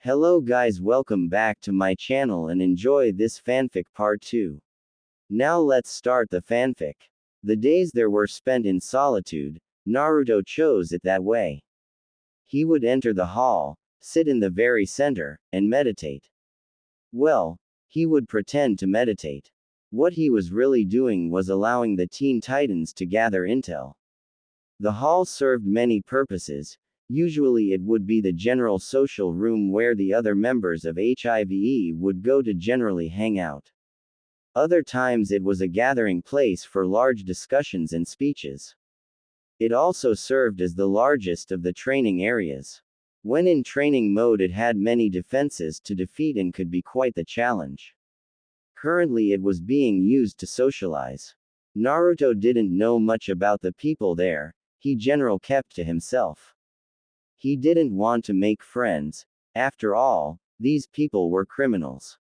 Hello guys, welcome back to my channel and enjoy this fanfic part 2. Now let's start the fanfic. The days there were spent in solitude, Naruto chose it that way. He would enter the hall, sit in the very center, and meditate. Well, he would pretend to meditate. What he was really doing was allowing the Teen Titans to gather intel. The hall served many purposes. Usually it would be the general social room where the other members of HIVE would go to generally hang out. Other times it was a gathering place for large discussions and speeches. It also served as the largest of the training areas. When in training mode it had many defenses to defeat and could be quite the challenge. Currently it was being used to socialize. Naruto didn't know much about the people there, he generally kept to himself. He didn't want to make friends. After all, these people were criminals.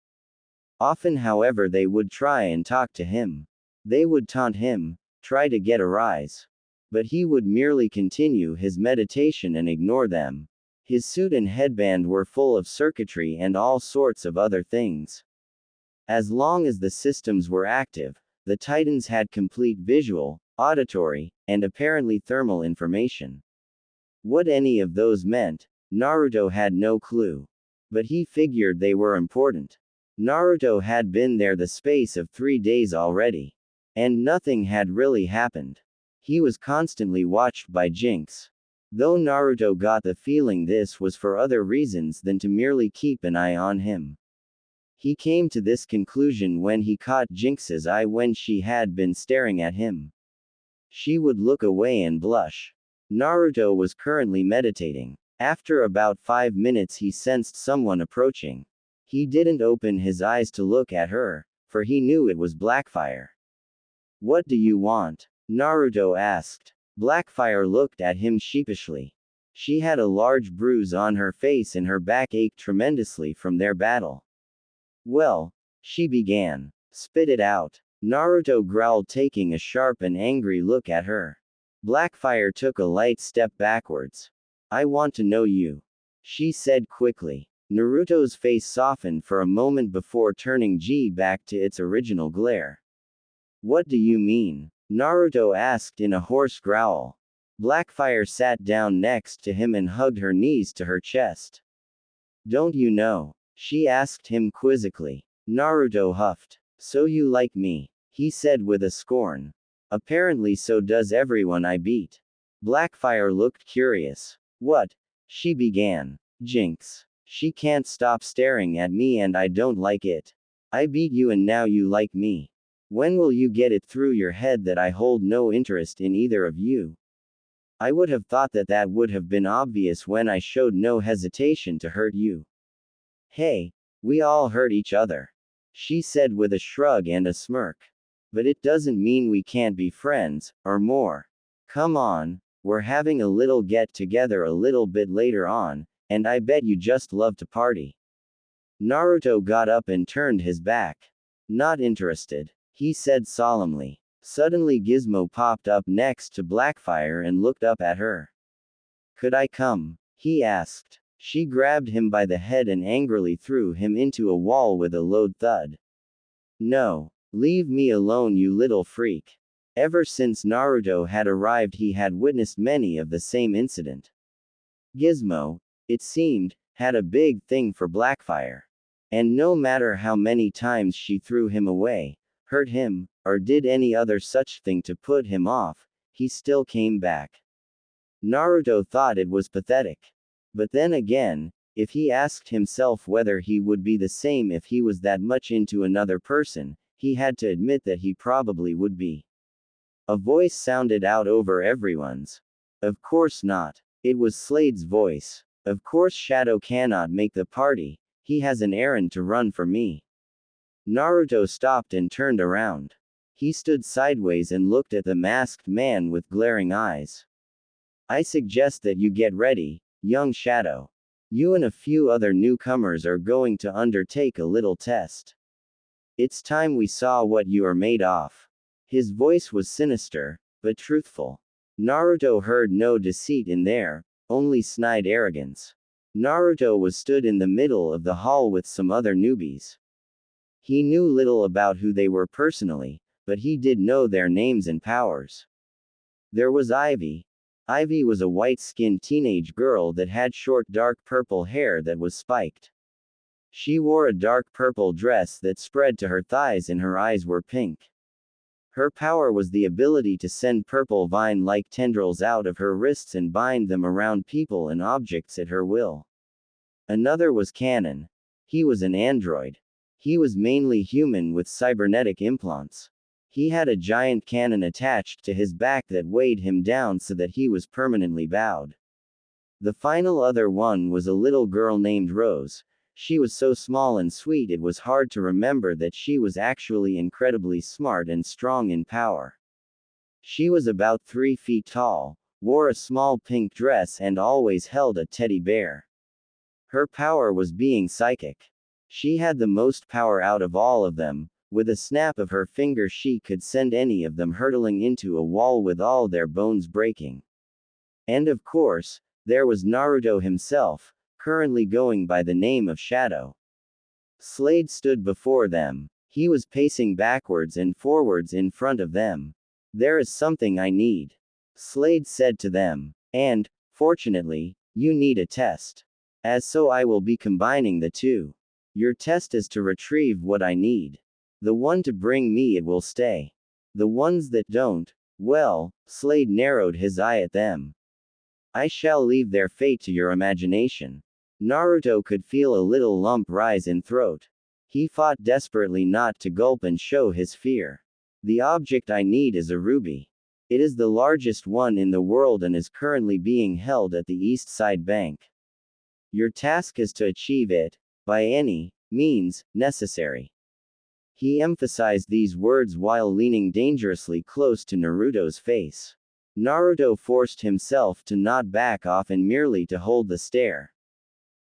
Often, however, they would try and talk to him. They would taunt him, try to get a rise. But he would merely continue his meditation and ignore them. His suit and headband were full of circuitry and all sorts of other things. As long as the systems were active, the Titans had complete visual, auditory, and apparently thermal information. What any of those meant, Naruto had no clue. But he figured they were important. Naruto had been there the space of 3 days already. And nothing had really happened. He was constantly watched by Jinx. Though Naruto got the feeling this was for other reasons than to merely keep an eye on him. He came to this conclusion when he caught Jinx's eye when she had been staring at him. She would look away and blush. Naruto was currently meditating. After about 5 minutes he sensed someone approaching. He didn't open his eyes to look at her, for he knew it was Blackfire. "What do you want?" Naruto asked. Blackfire looked at him sheepishly. She had a large bruise on her face and her back ached tremendously from their battle. "Well," she began. "Spit it out." Naruto growled, taking a sharp and angry look at her. Blackfire took a light step backwards. "I want to know you," she said quickly. Naruto's face softened for a moment before turning back to its original glare. "What do you mean?" Naruto asked in a hoarse growl. Blackfire sat down next to him and hugged her knees to her chest. "Don't you know?" she asked him quizzically. Naruto huffed. "So you like me," he said with a scorn. "Apparently so does everyone I beat." Blackfire looked curious. "What?" she began. "Jinx. She can't stop staring at me and I don't like it. I beat you and now you like me. When will you get it through your head that I hold no interest in either of you? I would have thought that that would have been obvious when I showed no hesitation to hurt you. Hey, we all hurt each other," she said with a shrug and a smirk. "But it doesn't mean we can't be friends, or more. Come on, we're having a little get-together a little bit later on, and I bet you just love to party." Naruto got up and turned his back. "Not interested," he said solemnly. Suddenly Gizmo popped up next to Blackfire and looked up at her. "Could I come?" he asked. She grabbed him by the head and angrily threw him into a wall with a loud thud. "No. Leave me alone, you little freak." Ever since Naruto had arrived he had witnessed many of the same incident. Gizmo, it seemed, had a big thing for Blackfire. And no matter how many times she threw him away, hurt him, or did any other such thing to put him off, he still came back. Naruto thought it was pathetic. But then again, if he asked himself whether he would be the same if he was that much into another person, he had to admit that he probably would be. A voice sounded out over everyone's. "Of course not." It was Slade's voice. "Of course Shadow cannot make the party, he has an errand to run for me." Naruto stopped and turned around. He stood sideways and looked at the masked man with glaring eyes. "I suggest that you get ready, young Shadow. You and a few other newcomers are going to undertake a little test. It's time we saw what you are made of." His voice was sinister, but truthful. Naruto heard no deceit in there, only snide arrogance. Naruto was stood in the middle of the hall with some other newbies. He knew little about who they were personally, but he did know their names and powers. There was Ivy. Ivy was a white-skinned teenage girl that had short dark purple hair that was spiked. She wore a dark purple dress that spread to her thighs and her eyes were pink. Her power was the ability to send purple vine-like tendrils out of her wrists and bind them around people and objects at her will. Another was Kanon. He was an android. He was mainly human with cybernetic implants. He had a giant cannon attached to his back that weighed him down so that he was permanently bowed. The final other one was a little girl named Rose. She was so small and sweet it was hard to remember that she was actually incredibly smart and strong in power. She was about 3 feet tall, wore a small pink dress and always held a teddy bear. Her power was being psychic. She had the most power out of all of them. With a snap of her finger she could send any of them hurtling into a wall with all their bones breaking. And of course, there was Naruto himself, currently going by the name of Shadow. Slade stood before them. He was pacing backwards and forwards in front of them. "There is something I need," Slade said to them. "And, fortunately, you need a test. As so I will be combining the two. Your test is to retrieve what I need. The one to bring me it will stay. The ones that don't, well," Slade narrowed his eye at them. "I shall leave their fate to your imagination." Naruto could feel a little lump rise in throat. He fought desperately not to gulp and show his fear. "The object I need is a ruby. It is the largest one in the world and is currently being held at the East Side Bank. Your task is to achieve it, by any means necessary." He emphasized these words while leaning dangerously close to Naruto's face. Naruto forced himself to not back off and merely to hold the stare.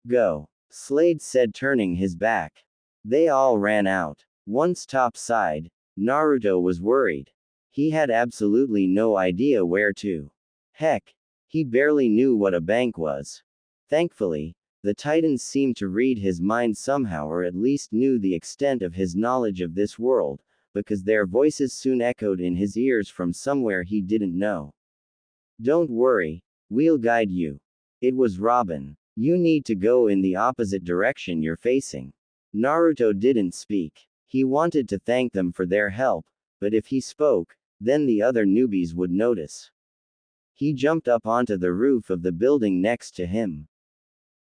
"Go," Slade said, turning his back. They all ran out. Once topside, Naruto was worried. He had absolutely no idea where to. Heck, he barely knew what a bank was. Thankfully, the Titans seemed to read his mind somehow, or at least knew the extent of his knowledge of this world, because their voices soon echoed in his ears from somewhere he didn't know. "Don't worry, we'll guide you." It was Robin. "You need to go in the opposite direction you're facing." Naruto didn't speak. He wanted to thank them for their help, but if he spoke, then the other newbies would notice. He jumped up onto the roof of the building next to him.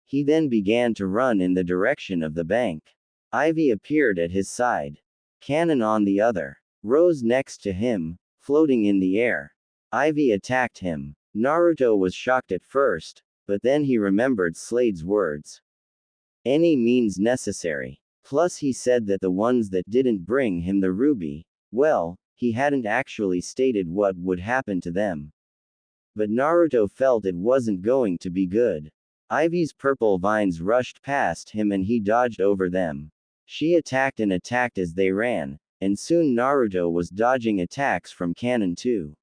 He then began to run in the direction of the bank. Ivy appeared at his side. Kanon on the other. Rose next to him, floating in the air. Ivy attacked him. Naruto was shocked at first, but then he remembered Slade's words. Any means necessary. Plus he said that the ones that didn't bring him the ruby, well, he hadn't actually stated what would happen to them. But Naruto felt it wasn't going to be good. Ivy's purple vines rushed past him and he dodged over them. She attacked and attacked as they ran, and soon Naruto was dodging attacks from Kanon too.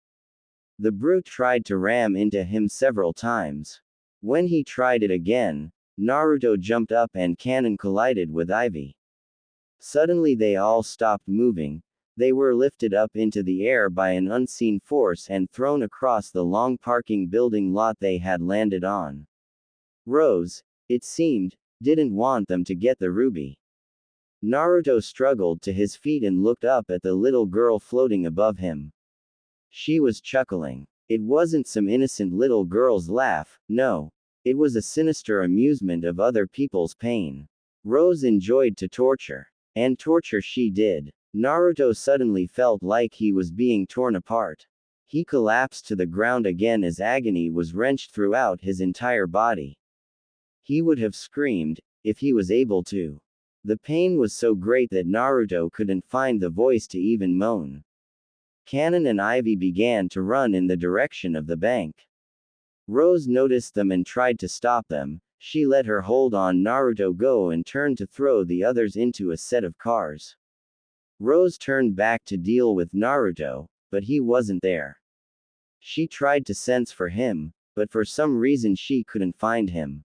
The brute tried to ram into him several times. When he tried it again, Naruto jumped up and Kanon collided with Ivy. Suddenly they all stopped moving. They were lifted up into the air by an unseen force and thrown across the long parking building lot they had landed on. Rose, it seemed, didn't want them to get the ruby. Naruto struggled to his feet and looked up at the little girl floating above him. She was chuckling. It wasn't some innocent little girl's laugh, no. It was a sinister amusement of other people's pain. Rose enjoyed to torture. And torture she did. Naruto suddenly felt like he was being torn apart. He collapsed to the ground again as agony was wrenched throughout his entire body. He would have screamed, if he was able to. The pain was so great that Naruto couldn't find the voice to even moan. Kanon and Ivy began to run in the direction of the bank. Rose noticed them and tried to stop them. She let her hold on Naruto go and turned to throw the others into a set of cars. Rose turned back to deal with Naruto, but he wasn't there. She tried to sense for him, but for some reason she couldn't find him.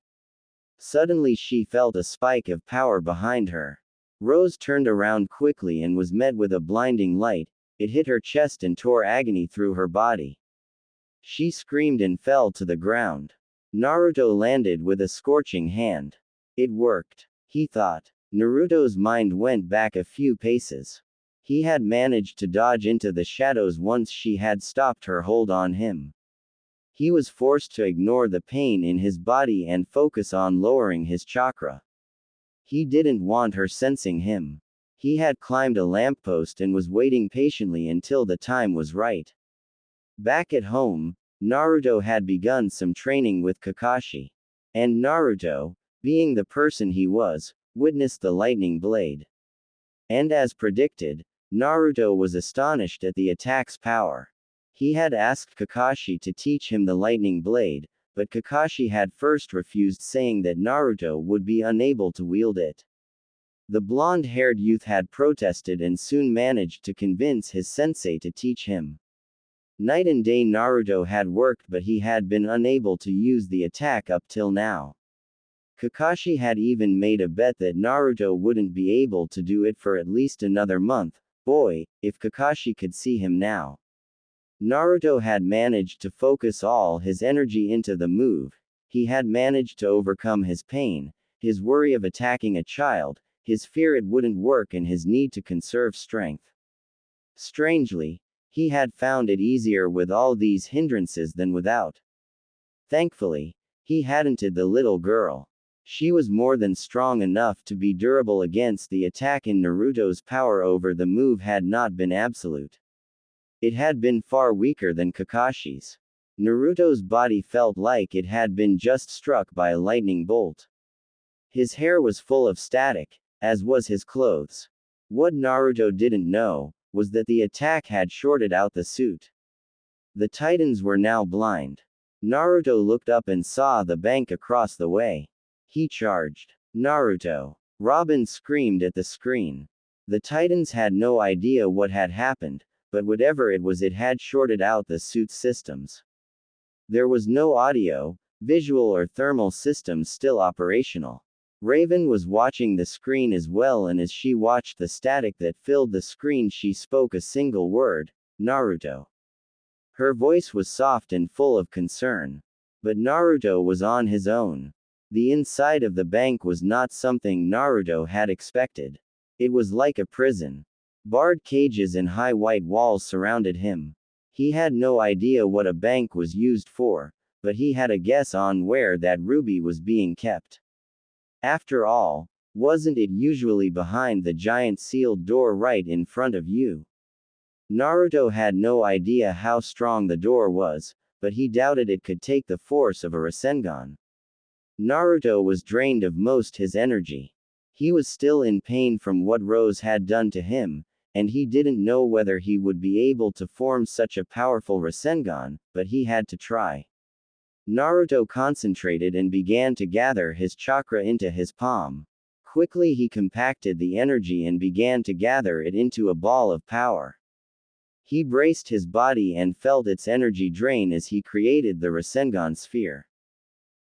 Suddenly she felt a spike of power behind her. Rose turned around quickly and was met with a blinding light. It hit her chest and tore agony through her body. She screamed and fell to the ground. Naruto landed with a scorching hand. It worked, he thought. Naruto's mind went back a few paces. He had managed to dodge into the shadows once she had stopped her hold on him. He was forced to ignore the pain in his body and focus on lowering his chakra. He didn't want her sensing him. He had climbed a lamppost and was waiting patiently until the time was right. Back at home, Naruto had begun some training with Kakashi. And Naruto, being the person he was, witnessed the lightning blade. And as predicted, Naruto was astonished at the attack's power. He had asked Kakashi to teach him the lightning blade, but Kakashi had first refused, saying that Naruto would be unable to wield it. The blonde-haired youth had protested and soon managed to convince his sensei to teach him. Night and day Naruto had worked, but he had been unable to use the attack up till now. Kakashi had even made a bet that Naruto wouldn't be able to do it for at least another month. Boy, if Kakashi could see him now. Naruto had managed to focus all his energy into the move. He had managed to overcome his pain, his worry of attacking a child, his fear it wouldn't work, and his need to conserve strength. Strangely, he had found it easier with all these hindrances than without. Thankfully, he hadn't the little girl. She was more than strong enough to be durable against the attack, and Naruto's power over the move had not been absolute. It had been far weaker than Kakashi's. Naruto's body felt like it had been just struck by a lightning bolt. His hair was full of static, as was his clothes. What Naruto didn't know was that the attack had shorted out the suit. The Titans were now blind. Naruto looked up and saw the bank across the way. He charged. Naruto! Robin screamed at the screen. The Titans had no idea what had happened, but whatever it was, it had shorted out the suit's systems. There was no audio, visual or thermal systems still operational. Raven was watching the screen as well, and as she watched the static that filled the screen, she spoke a single word: Naruto. Her voice was soft and full of concern. But Naruto was on his own. The inside of the bank was not something Naruto had expected. It was like a prison. Barred cages and high white walls surrounded him. He had no idea what a bank was used for, but he had a guess on where that ruby was being kept. After all, wasn't it usually behind the giant sealed door right in front of you? Naruto had no idea how strong the door was, but he doubted it could take the force of a Rasengan. Naruto was drained of most his energy. He was still in pain from what Rose had done to him, and he didn't know whether he would be able to form such a powerful Rasengan, but he had to try. Naruto concentrated and began to gather his chakra into his palm. Quickly he compacted the energy and began to gather it into a ball of power. He braced his body and felt its energy drain as he created the Rasengan sphere.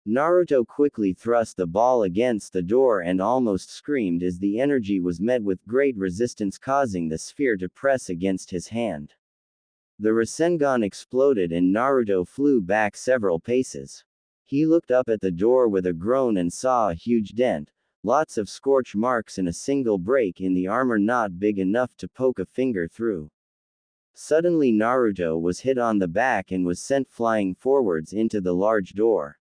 Naruto quickly thrust the ball against the door and almost screamed as the energy was met with great resistance, causing the sphere to press against his hand. The Rasengan exploded and Naruto flew back several paces. He looked up at the door with a groan and saw a huge dent, lots of scorch marks and a single break in the armor not big enough to poke a finger through. Suddenly Naruto was hit on the back and was sent flying forwards into the large door.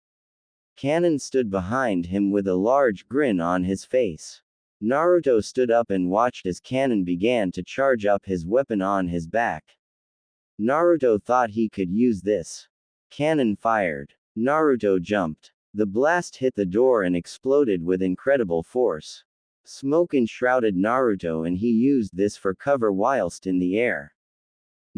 Kanon stood behind him with a large grin on his face. Naruto stood up and watched as Kanon began to charge up his weapon on his back. Naruto thought he could use this. Kanon fired. Naruto jumped. The blast hit the door and exploded with incredible force. Smoke enshrouded Naruto and he used this for cover whilst in the air.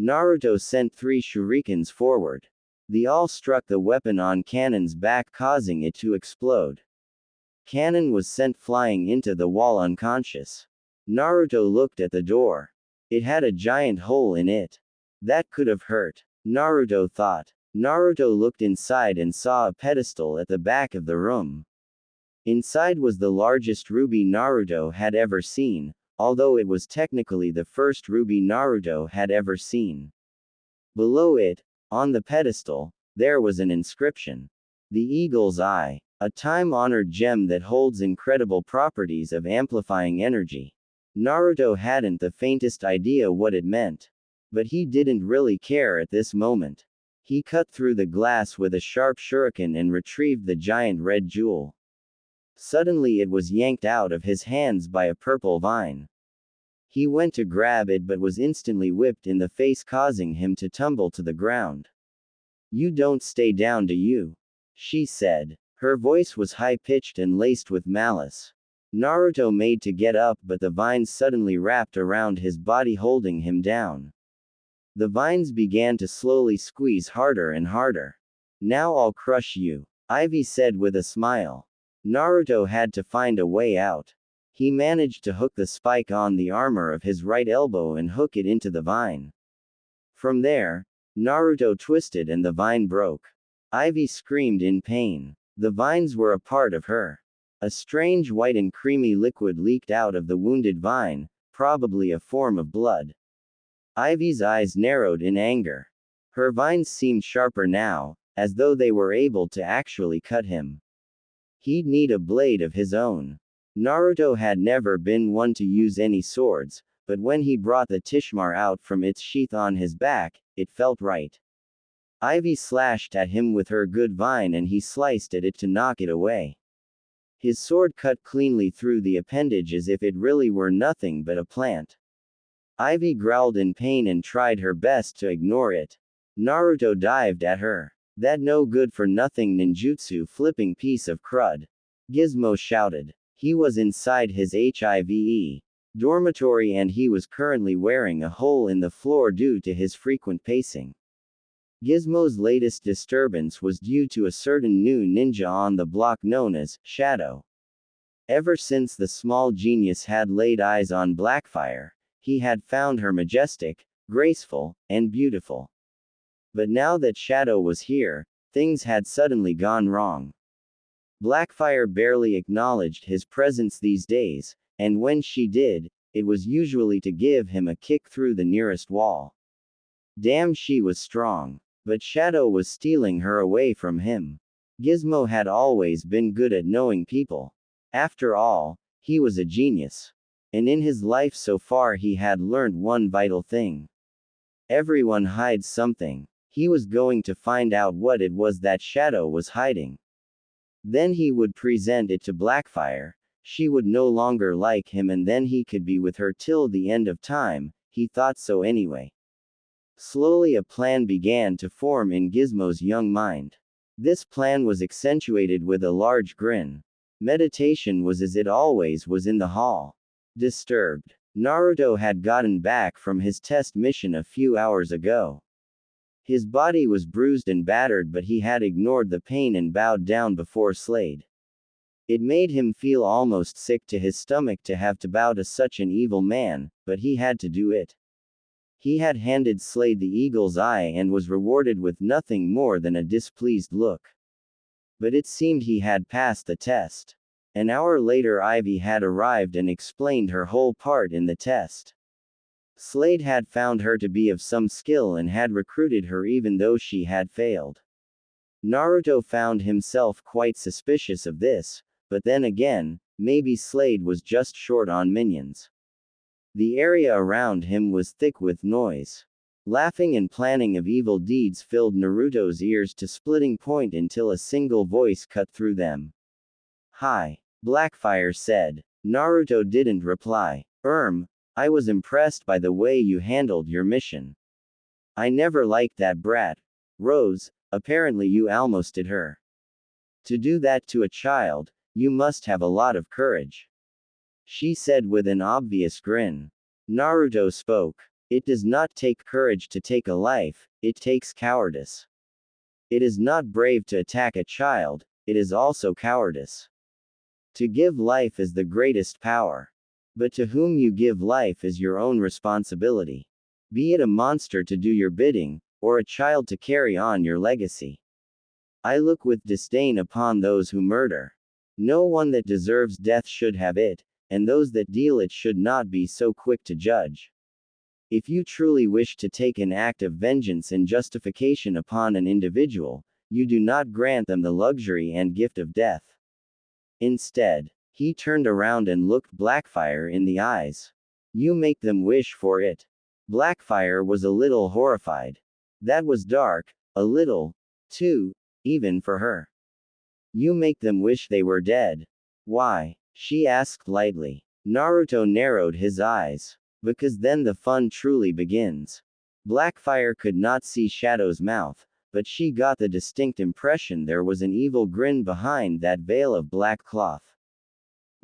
Naruto sent 3 shurikens forward. They all struck the weapon on Kanon's back, causing it to explode. Kanon was sent flying into the wall unconscious. Naruto looked at the door. It had a giant hole in it. That could have hurt, Naruto thought. Naruto looked inside and saw a pedestal at the back of the room. Inside was the largest ruby Naruto had ever seen, although it was technically the first ruby Naruto had ever seen. Below it, on the pedestal, there was an inscription. The Eagle's Eye, a time-honored gem that holds incredible properties of amplifying energy. Naruto hadn't the faintest idea what it meant. But he didn't really care at this moment. He cut through the glass with a sharp shuriken and retrieved the giant red jewel. Suddenly it was yanked out of his hands by a purple vine. He went to grab it but was instantly whipped in the face, causing him to tumble to the ground. "You don't stay down, do you?" she said. Her voice was high-pitched and laced with malice. Naruto made to get up, but the vines suddenly wrapped around his body, holding him down. The vines began to slowly squeeze harder and harder. "Now I'll crush you," Ivy said with a smile. Naruto had to find a way out. He managed to hook the spike on the armor of his right elbow and hook it into the vine. From there, Naruto twisted and the vine broke. Ivy screamed in pain. The vines were a part of her. A strange white and creamy liquid leaked out of the wounded vine, probably a form of blood. Ivy's eyes narrowed in anger. Her vines seemed sharper now, as though they were able to actually cut him. He'd need a blade of his own. Naruto had never been one to use any swords, but when he brought the Tishmar out from its sheath on his back, it felt right. Ivy slashed at him with her good vine and he sliced at it to knock it away. His sword cut cleanly through the appendage as if it really were nothing but a plant. Ivy growled in pain and tried her best to ignore it. Naruto dived at her. "That no good for nothing ninjutsu flipping piece of crud," Gizmo shouted. He was inside his HIVE dormitory and he was currently wearing a hole in the floor due to his frequent pacing. Gizmo's latest disturbance was due to a certain new ninja on the block known as Shadow. Ever since the small genius had laid eyes on Blackfire, he had found her majestic, graceful, and beautiful. But now that Shadow was here, things had suddenly gone wrong. Blackfire barely acknowledged his presence these days, and when she did, it was usually to give him a kick through the nearest wall. Damn, she was strong. But Shadow was stealing her away from him. Gizmo had always been good at knowing people. After all, he was a genius. And in his life so far he had learned one vital thing. Everyone hides something. He was going to find out what it was that Shadow was hiding. Then he would present it to Blackfire, she would no longer like him and then he could be with her till the end of time, he thought so anyway. Slowly a plan began to form in Gizmo's young mind. This plan was accentuated with a large grin. Meditation was as it always was in the hall. Disturbed. Naruto had gotten back from his test mission a few hours ago. His body was bruised and battered but he had ignored the pain and bowed down before Slade. It made him feel almost sick to his stomach to have to bow to such an evil man, but he had to do it. He had handed Slade the Eagle's Eye and was rewarded with nothing more than a displeased look. But it seemed he had passed the test. An hour later Ivy had arrived and explained her whole part in the test. Slade had found her to be of some skill and had recruited her even though she had failed. Naruto found himself quite suspicious of this, but then again, maybe Slade was just short on minions. The area around him was thick with noise. Laughing and planning of evil deeds filled Naruto's ears to splitting point until a single voice cut through them. "Hi," Blackfire said. Naruto didn't reply. I was impressed by the way you handled your mission. I never liked that brat. Rose, apparently you almosted her. To do that to a child, you must have a lot of courage," she said with an obvious grin. Naruto spoke. "It does not take courage to take a life, it takes cowardice. It is not brave to attack a child, it is also cowardice. To give life is the greatest power. But to whom you give life is your own responsibility. Be it a monster to do your bidding, or a child to carry on your legacy. I look with disdain upon those who murder. No one that deserves death should have it, and those that deal it should not be so quick to judge. If you truly wish to take an act of vengeance and justification upon an individual, you do not grant them the luxury and gift of death. Instead, he turned around and looked Blackfire in the eyes. You make them wish for it. Blackfire was a little horrified. That was dark, a little, too, even for her. You make them wish they were dead. Why? She asked lightly. Naruto narrowed his eyes. Because then the fun truly begins. Blackfire could not see Shadow's mouth, but she got the distinct impression there was an evil grin behind that veil of black cloth.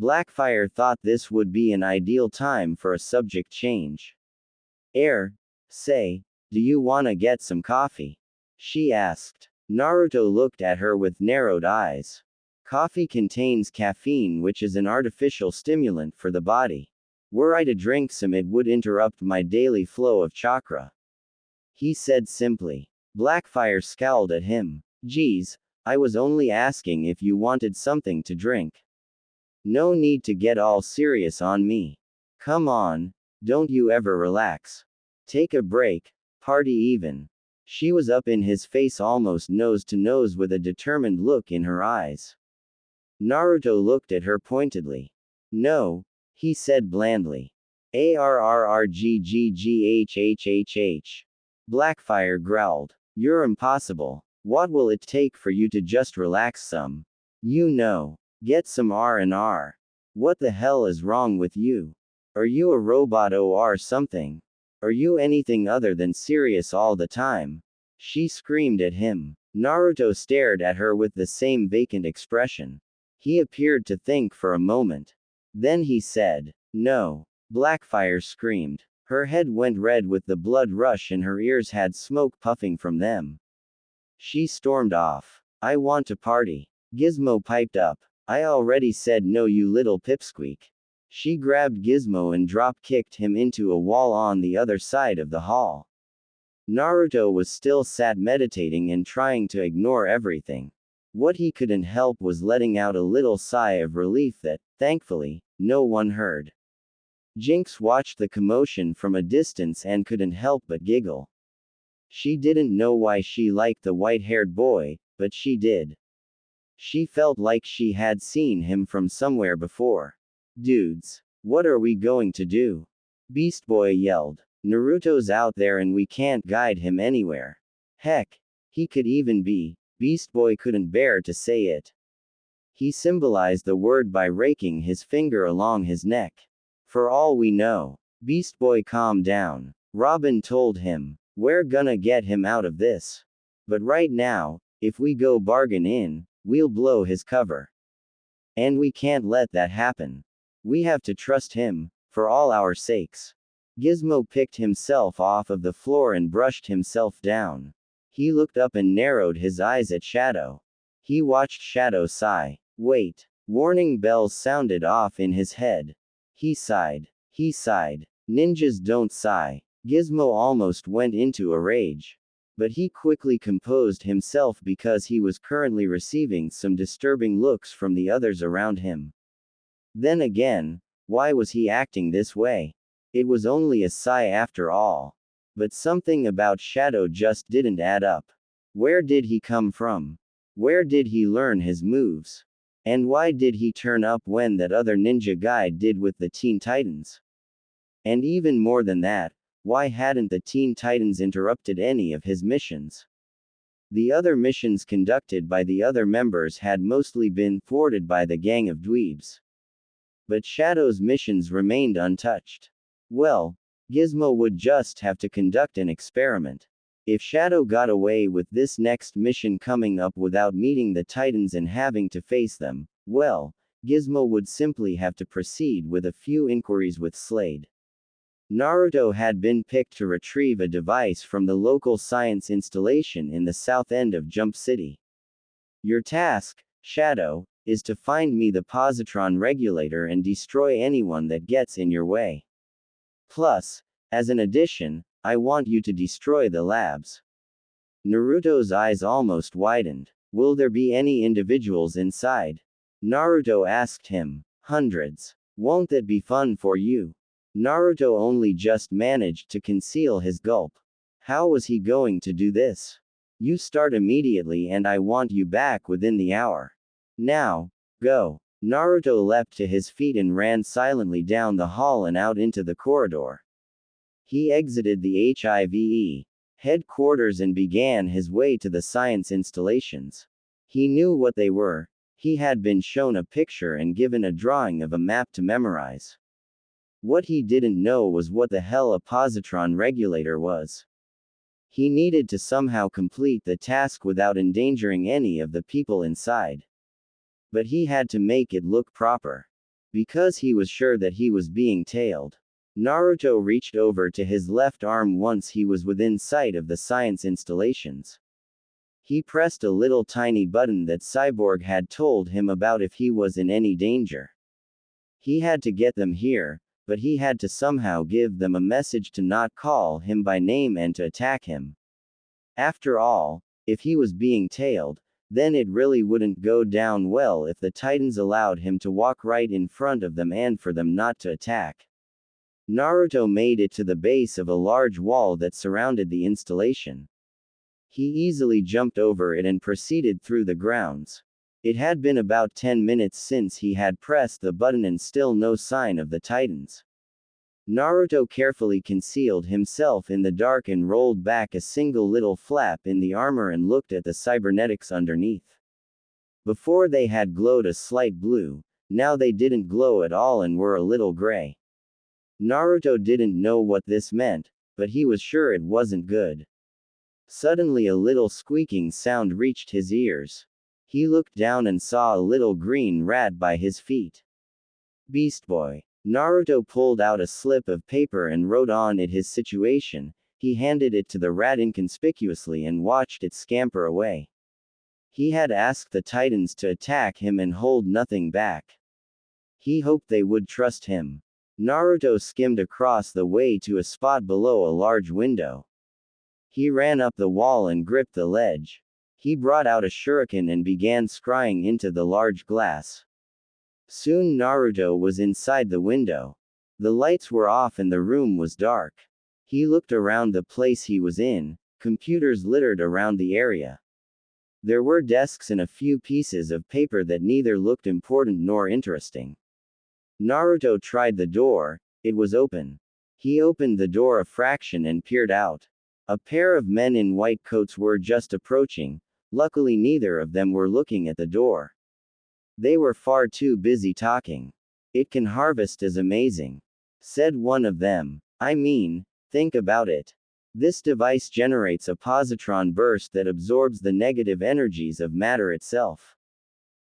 Blackfire thought this would be an ideal time for a subject change. Say, do you wanna get some coffee? She asked. Naruto looked at her with narrowed eyes. Coffee contains caffeine, which is an artificial stimulant for the body. Were I to drink some, it would interrupt my daily flow of chakra. He said simply. Blackfire scowled at him. Geez, I was only asking if you wanted something to drink. No need to get all serious on me. Come on, don't you ever relax. Take a break, party even. She was up in his face almost nose to nose with a determined look in her eyes. Naruto looked at her pointedly. No, he said blandly. Arrrgggghhhh. Blackfire growled. You're impossible. What will it take for you to just relax some? You know. Get some R&R. What the hell is wrong with you? Are you a robot or something? Are you anything other than serious all the time? She screamed at him. Naruto stared at her with the same vacant expression. He appeared to think for a moment. Then he said, no. Blackfire screamed. Her head went red with the blood rush and her ears had smoke puffing from them. She stormed off. I want to party. Gizmo piped up. I already said no, you little pipsqueak. She grabbed Gizmo and drop-kicked him into a wall on the other side of the hall. Naruto was still sat meditating and trying to ignore everything. What he couldn't help was letting out a little sigh of relief that, thankfully, no one heard. Jinx watched the commotion from a distance and couldn't help but giggle. She didn't know why she liked the white-haired boy, but she did. She felt like she had seen him from somewhere before. Dudes, what are we going to do? Beast Boy yelled. Naruto's out there and we can't guide him anywhere. Heck, he could even be. Beast Boy couldn't bear to say it. He symbolized the word by raking his finger along his neck. For all we know. Beast Boy, calm down. Robin told him. We're gonna get him out of this. But right now, if we go bargain in, we'll blow his cover. And we can't let that happen. We have to trust him, for all our sakes. Gizmo picked himself off of the floor and brushed himself down. He looked up and narrowed his eyes at Shadow. He watched Shadow sigh. Wait. Warning bells sounded off in his head. He sighed. He sighed. Ninjas don't sigh. Gizmo almost went into a rage. But he quickly composed himself because he was currently receiving some disturbing looks from the others around him. Then again, why was he acting this way? It was only a sigh after all. But something about Shadow just didn't add up. Where did he come from? Where did he learn his moves? And why did he turn up when that other ninja guy did with the Teen Titans? And even more than that, why hadn't the Teen Titans interrupted any of his missions? The other missions conducted by the other members had mostly been thwarted by the gang of dweebs. But Shadow's missions remained untouched. Well, Gizmo would just have to conduct an experiment. If Shadow got away with this next mission coming up without meeting the Titans and having to face them, well, Gizmo would simply have to proceed with a few inquiries with Slade. Naruto had been picked to retrieve a device from the local science installation in the south end of Jump City. Your task, Shadow, is to find me the positron regulator and destroy anyone that gets in your way. Plus, as an addition, I want you to destroy the labs. Naruto's eyes almost widened. Will there be any individuals inside? Naruto asked him. Hundreds. Won't that be fun for you? Naruto only just managed to conceal his gulp. How was he going to do this? You start immediately and I want you back within the hour. Now, go. Naruto leapt to his feet and ran silently down the hall and out into the corridor. He exited the HIVE headquarters and began his way to the science installations. He knew what they were. He had been shown a picture and given a drawing of a map to memorize. What he didn't know was what the hell a positron regulator was. He needed to somehow complete the task without endangering any of the people inside. But he had to make it look proper. Because he was sure that he was being tailed. Naruto reached over to his left arm once he was within sight of the science installations. He pressed a little tiny button that Cyborg had told him about if he was in any danger. He had to get them here, but he had to somehow give them a message to not call him by name and to attack him. After all, if he was being tailed, then it really wouldn't go down well if the Titans allowed him to walk right in front of them and for them not to attack. Naruto made it to the base of a large wall that surrounded the installation. He easily jumped over it and proceeded through the grounds. It had been about 10 minutes since he had pressed the button and still no sign of the Titans. Naruto carefully concealed himself in the dark and rolled back a single little flap in the armor and looked at the cybernetics underneath. Before they had glowed a slight blue, now they didn't glow at all and were a little gray. Naruto didn't know what this meant, but he was sure it wasn't good. Suddenly a little squeaking sound reached his ears. He looked down and saw a little green rat by his feet. Beast Boy. Naruto pulled out a slip of paper and wrote on it his situation. He handed it to the rat inconspicuously and watched it scamper away. He had asked the Titans to attack him and hold nothing back. He hoped they would trust him. Naruto skimmed across the way to a spot below a large window. He ran up the wall and gripped the ledge. He brought out a shuriken and began scrying into the large glass. Soon Naruto was inside the window. The lights were off and the room was dark. He looked around the place he was in, computers littered around the area. There were desks and a few pieces of paper that neither looked important nor interesting. Naruto tried the door. It was open. He opened the door a fraction and peered out. A pair of men in white coats were just approaching. Luckily neither of them were looking at the door. They were far too busy talking. It can harvest is amazing, said one of them. I mean, think about it. This device generates a positron burst that absorbs the negative energies of matter itself.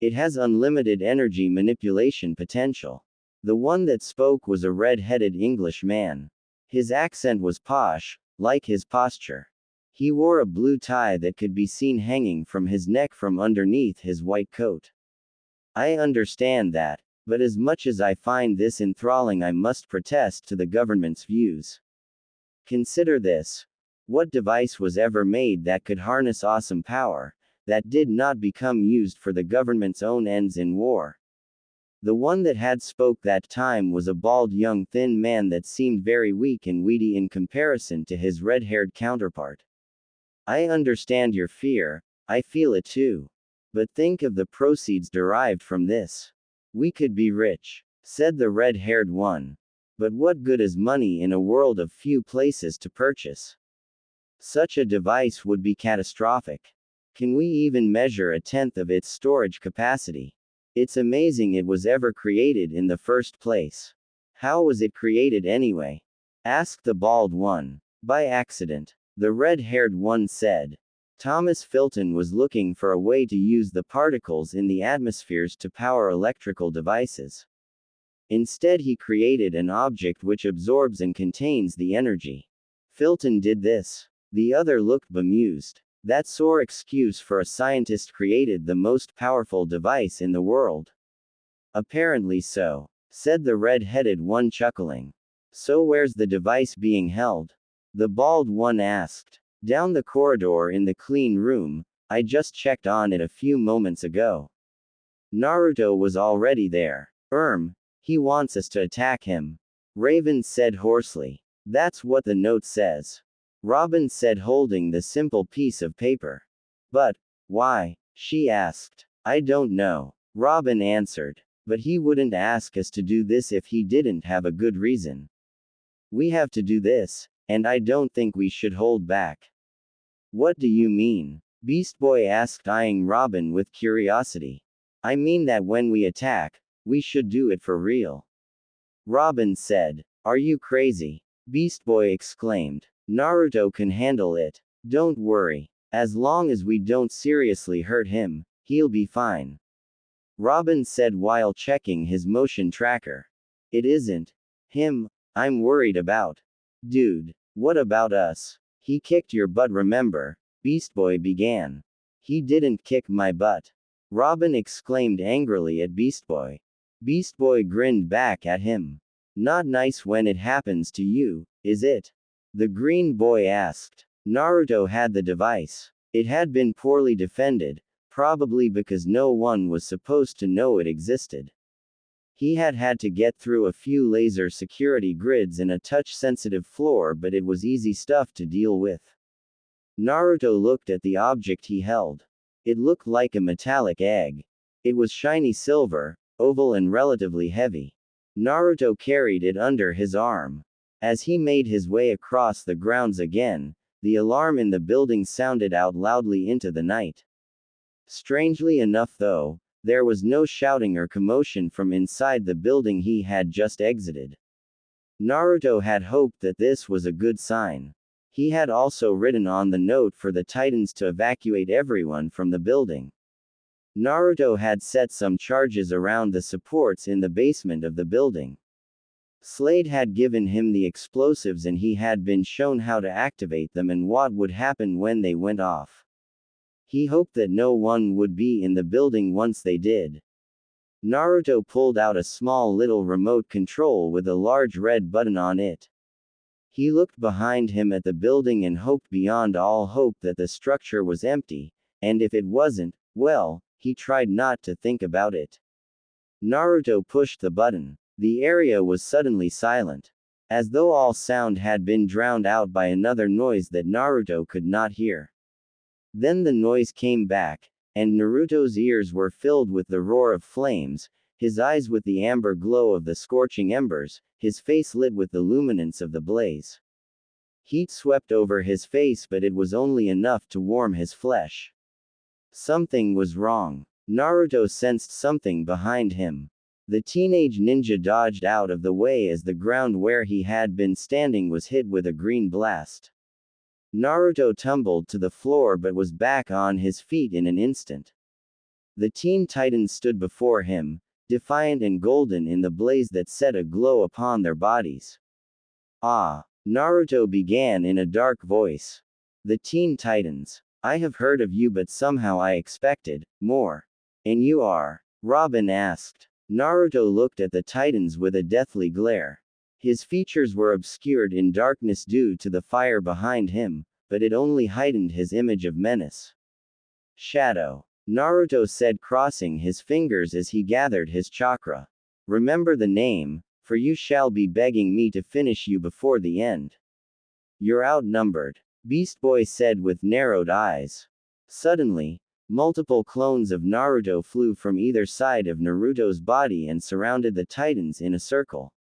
It has unlimited energy manipulation potential. The one that spoke was a red-headed English man. His accent was posh, like his posture. He wore a blue tie that could be seen hanging from his neck from underneath his white coat. I understand that, but as much as I find this enthralling, I must protest to the government's views. Consider this. What device was ever made that could harness awesome power, that did not become used for the government's own ends in war? The one that had spoke that time was a bald young thin man that seemed very weak and weedy in comparison to his red-haired counterpart. I understand your fear, I feel it too. But think of the proceeds derived from this. We could be rich, said the red-haired one. But what good is money in a world of few places to purchase? Such a device would be catastrophic. Can we even measure a tenth of its storage capacity? It's amazing it was ever created in the first place. How was it created anyway? Asked the bald one. By accident, the red-haired one said. Thomas Filton was looking for a way to use the particles in the atmospheres to power electrical devices. Instead he created an object which absorbs and contains the energy. Filton did this. The other looked bemused. That sore excuse for a scientist created the most powerful device in the world. Apparently so, said the red-headed one chuckling. So where's the device being held? The bald one asked. Down the corridor in the clean room. I just checked on it a few moments ago. Naruto was already there. He wants us to attack him. Raven said hoarsely. That's what the note says. Robin said, holding the simple piece of paper. But, why? She asked. I don't know. Robin answered. But he wouldn't ask us to do this if he didn't have a good reason. We have to do this, and I don't think we should hold back. What do you mean? Beast Boy asked, eyeing Robin with curiosity. I mean that when we attack, we should do it for real. Robin said. Are you crazy? Beast Boy exclaimed. Naruto can handle it. Don't worry. As long as we don't seriously hurt him, he'll be fine. Robin said while checking his motion tracker. It isn't him I'm worried about. Dude, what about us? He kicked your butt, remember? Beast Boy began. He didn't kick my butt. Robin exclaimed angrily at Beast Boy. Beast Boy grinned back at him. Not nice when it happens to you, is it? The green boy asked. Naruto had the device. It had been poorly defended, probably because no one was supposed to know it existed. He had had to get through a few laser security grids and a touch-sensitive floor, but it was easy stuff to deal with. Naruto looked at the object he held. It looked like a metallic egg. It was shiny silver, oval and relatively heavy. Naruto carried it under his arm. As he made his way across the grounds again, the alarm in the building sounded out loudly into the night. Strangely enough though, there was no shouting or commotion from inside the building he had just exited. Naruto had hoped that this was a good sign. He had also written on the note for the Titans to evacuate everyone from the building. Naruto had set some charges around the supports in the basement of the building. Slade had given him the explosives and he had been shown how to activate them and what would happen when they went off. He hoped that no one would be in the building once they did. Naruto pulled out a small little remote control with a large red button on it. He looked behind him at the building and hoped beyond all hope that the structure was empty, and if it wasn't, well, he tried not to think about it. Naruto pushed the button. The area was suddenly silent. As though all sound had been drowned out by another noise that Naruto could not hear. Then the noise came back, and Naruto's ears were filled with the roar of flames, his eyes with the amber glow of the scorching embers, his face lit with the luminance of the blaze. Heat swept over his face, but it was only enough to warm his flesh. Something was wrong. Naruto sensed something behind him. The teenage ninja dodged out of the way as the ground where he had been standing was hit with a green blast. Naruto tumbled to the floor but was back on his feet in an instant. The Teen Titans stood before him, defiant and golden in the blaze that set a glow upon their bodies. Ah! Naruto began in a dark voice. The Teen Titans. I have heard of you, but somehow I expected more. And you are? Robin asked. Naruto looked at the Titans with a deathly glare. His features were obscured in darkness due to the fire behind him, but it only heightened his image of menace. Shadow. Naruto said, crossing his fingers as he gathered his chakra. Remember the name, for you shall be begging me to finish you before the end. You're outnumbered. Beast Boy said with narrowed eyes. Suddenly, multiple clones of Naruto flew from either side of Naruto's body and surrounded the Titans in a circle.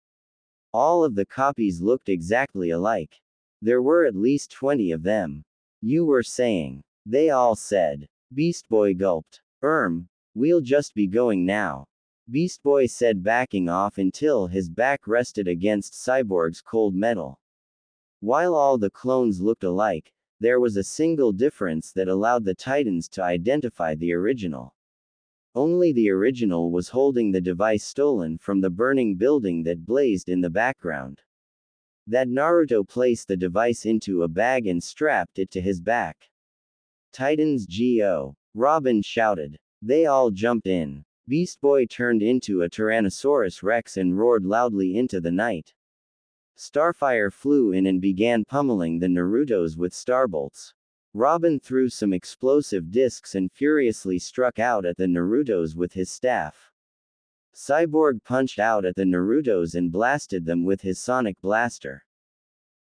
All of the copies looked exactly alike. There were at least 20 of them. You were saying. They all said. Beast Boy gulped. We'll just be going now. Beast Boy said, backing off until his back rested against Cyborg's cold metal. While all the clones looked alike, there was a single difference that allowed the Titans to identify the original. Only the original was holding the device stolen from the burning building that blazed in the background. That Naruto placed the device into a bag and strapped it to his back. Titans Go! Robin shouted. They all jumped in. Beast Boy turned into a Tyrannosaurus Rex and roared loudly into the night. Starfire flew in and began pummeling the Narutos with starbolts. Robin threw some explosive discs and furiously struck out at the Narutos with his staff. Cyborg punched out at the Narutos and blasted them with his sonic blaster.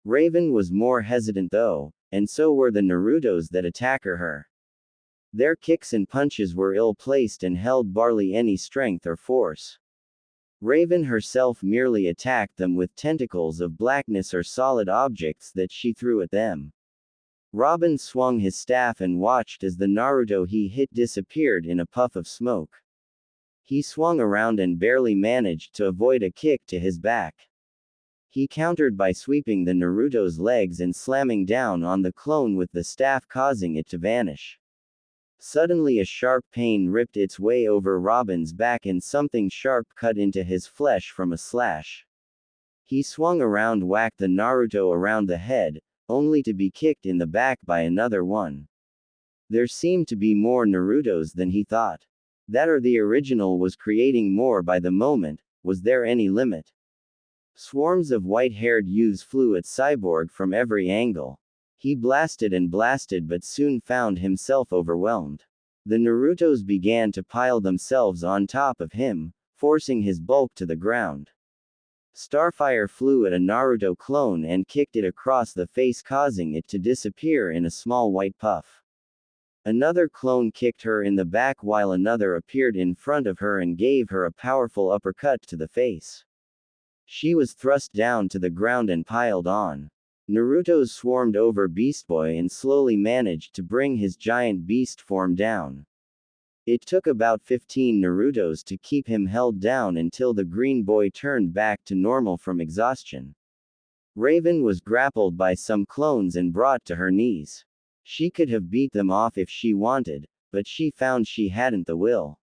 Raven was more hesitant though, and so were the Narutos that attacked her. Their kicks and punches were ill-placed and held barely any strength or force. Raven herself merely attacked them with tentacles of blackness or solid objects that she threw at them. Robin swung his staff and watched as the Naruto he hit disappeared in a puff of smoke. He swung around and barely managed to avoid a kick to his back. He countered by sweeping the Naruto's legs and slamming down on the clone with the staff, causing it to vanish. Suddenly a sharp pain ripped its way over Robin's back and something sharp cut into his flesh from a slash. He swung around, whacked the Naruto around the head, only to be kicked in the back by another one. There seemed to be more Narutos than he thought. That or the original was creating more by the moment. Was there any limit? Swarms of white-haired youths flew at Cyborg from every angle. He blasted and blasted but soon found himself overwhelmed. The Narutos began to pile themselves on top of him, forcing his bulk to the ground. Starfire flew at a Naruto clone and kicked it across the face, causing it to disappear in a small white puff. Another clone kicked her in the back while another appeared in front of her and gave her a powerful uppercut to the face. She was thrust down to the ground and piled on. Naruto swarmed over Beast Boy and slowly managed to bring his giant beast form down. It took about 15 Narutos to keep him held down until the green boy turned back to normal from exhaustion. Raven was grappled by some clones and brought to her knees. She could have beat them off if she wanted, but she found she hadn't the will.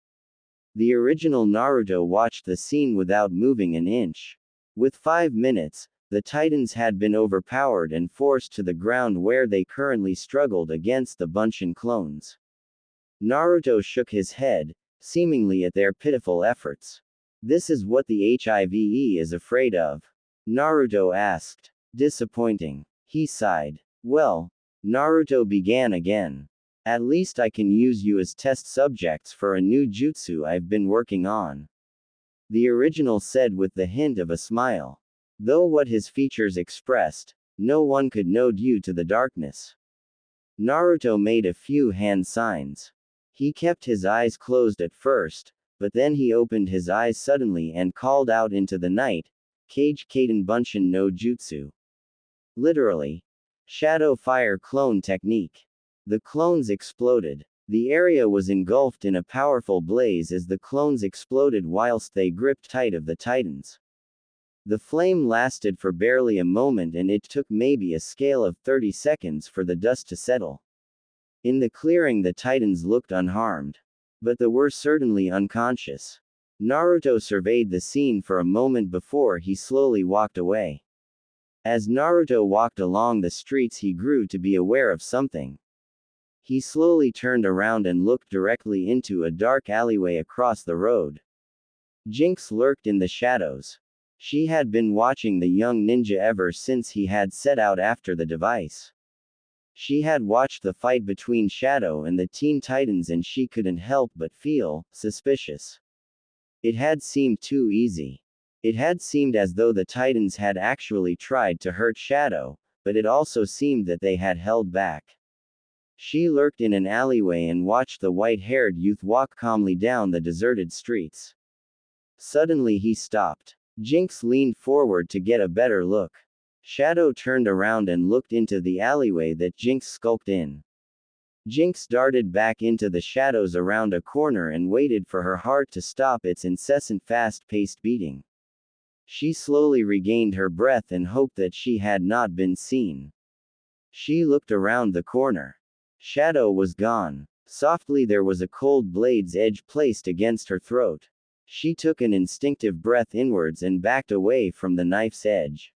The original Naruto watched the scene without moving an inch. With 5 minutes, the Titans had been overpowered and forced to the ground where they currently struggled against the Bunshin clones. Naruto shook his head, seemingly at their pitiful efforts. This is what the HIVE is afraid of? Naruto asked. Disappointing. He sighed. Well, Naruto began again. At least I can use you as test subjects for a new jutsu I've been working on. The original said with the hint of a smile. Though what his features expressed, no one could know due to the darkness. Naruto made a few hand signs. He kept his eyes closed at first, but then he opened his eyes suddenly and called out into the night, Kage Kaden Bunshin no Jutsu. Literally. Shadow Fire Clone Technique. The clones exploded. The area was engulfed in a powerful blaze as the clones exploded whilst they gripped tight of the Titans. The flame lasted for barely a moment and it took maybe a scale of 30 seconds for the dust to settle. In the clearing the Titans looked unharmed. But they were certainly unconscious. Naruto surveyed the scene for a moment before he slowly walked away. As Naruto walked along the streets he grew to be aware of something. He slowly turned around and looked directly into a dark alleyway across the road. Jinx lurked in the shadows. She had been watching the young ninja ever since he had set out after the device. She had watched the fight between Shadow and the Teen Titans and she couldn't help but feel suspicious. It had seemed too easy. It had seemed as though the Titans had actually tried to hurt Shadow, but it also seemed that they had held back. She lurked in an alleyway and watched the white-haired youth walk calmly down the deserted streets. Suddenly he stopped. Jinx leaned forward to get a better look. Shadow turned around and looked into the alleyway that Jinx skulked in. Jinx darted back into the shadows around a corner and waited for her heart to stop its incessant fast-paced beating. She slowly regained her breath and hoped that she had not been seen. She looked around the corner. Shadow was gone. Softly there was a cold blade's edge placed against her throat. She took an instinctive breath inwards and backed away from the knife's edge.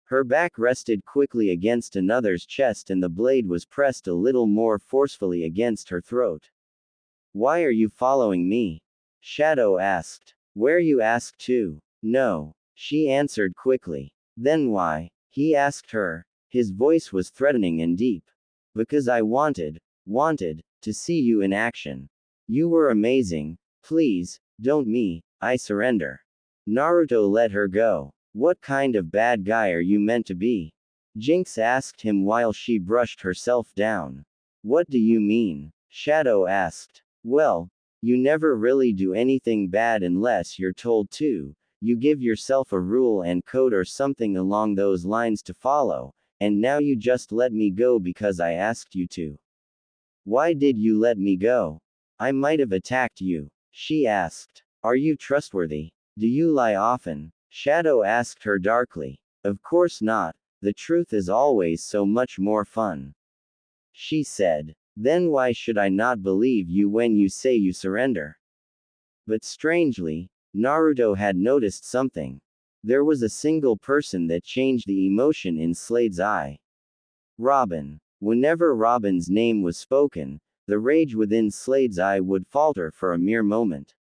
Her back rested quickly against another's chest and the blade was pressed a little more forcefully against her throat. Why are you following me? Shadow asked. Where you asked to? No. She answered quickly. Then why? He asked her. His voice was threatening and deep. Because I wanted to see you in action. You were amazing. Please, don't me, I surrender. Naruto let her go. What kind of bad guy are you meant to be? Jinx asked him while she brushed herself down. What do you mean? Shadow asked. Well, you never really do anything bad unless you're told to. You give yourself a rule and code or something along those lines to follow, and now you just let me go because I asked you to. Why did you let me go? I might have attacked you, she asked. Are you trustworthy? Do you lie often? Shadow asked her darkly. Of course not, the truth is always so much more fun. She said. Then why should I not believe you when you say you surrender? But strangely, Naruto had noticed something. There was a single person that changed the emotion in Slade's eye. Robin. Whenever Robin's name was spoken, the rage within Slade's eye would falter for a mere moment.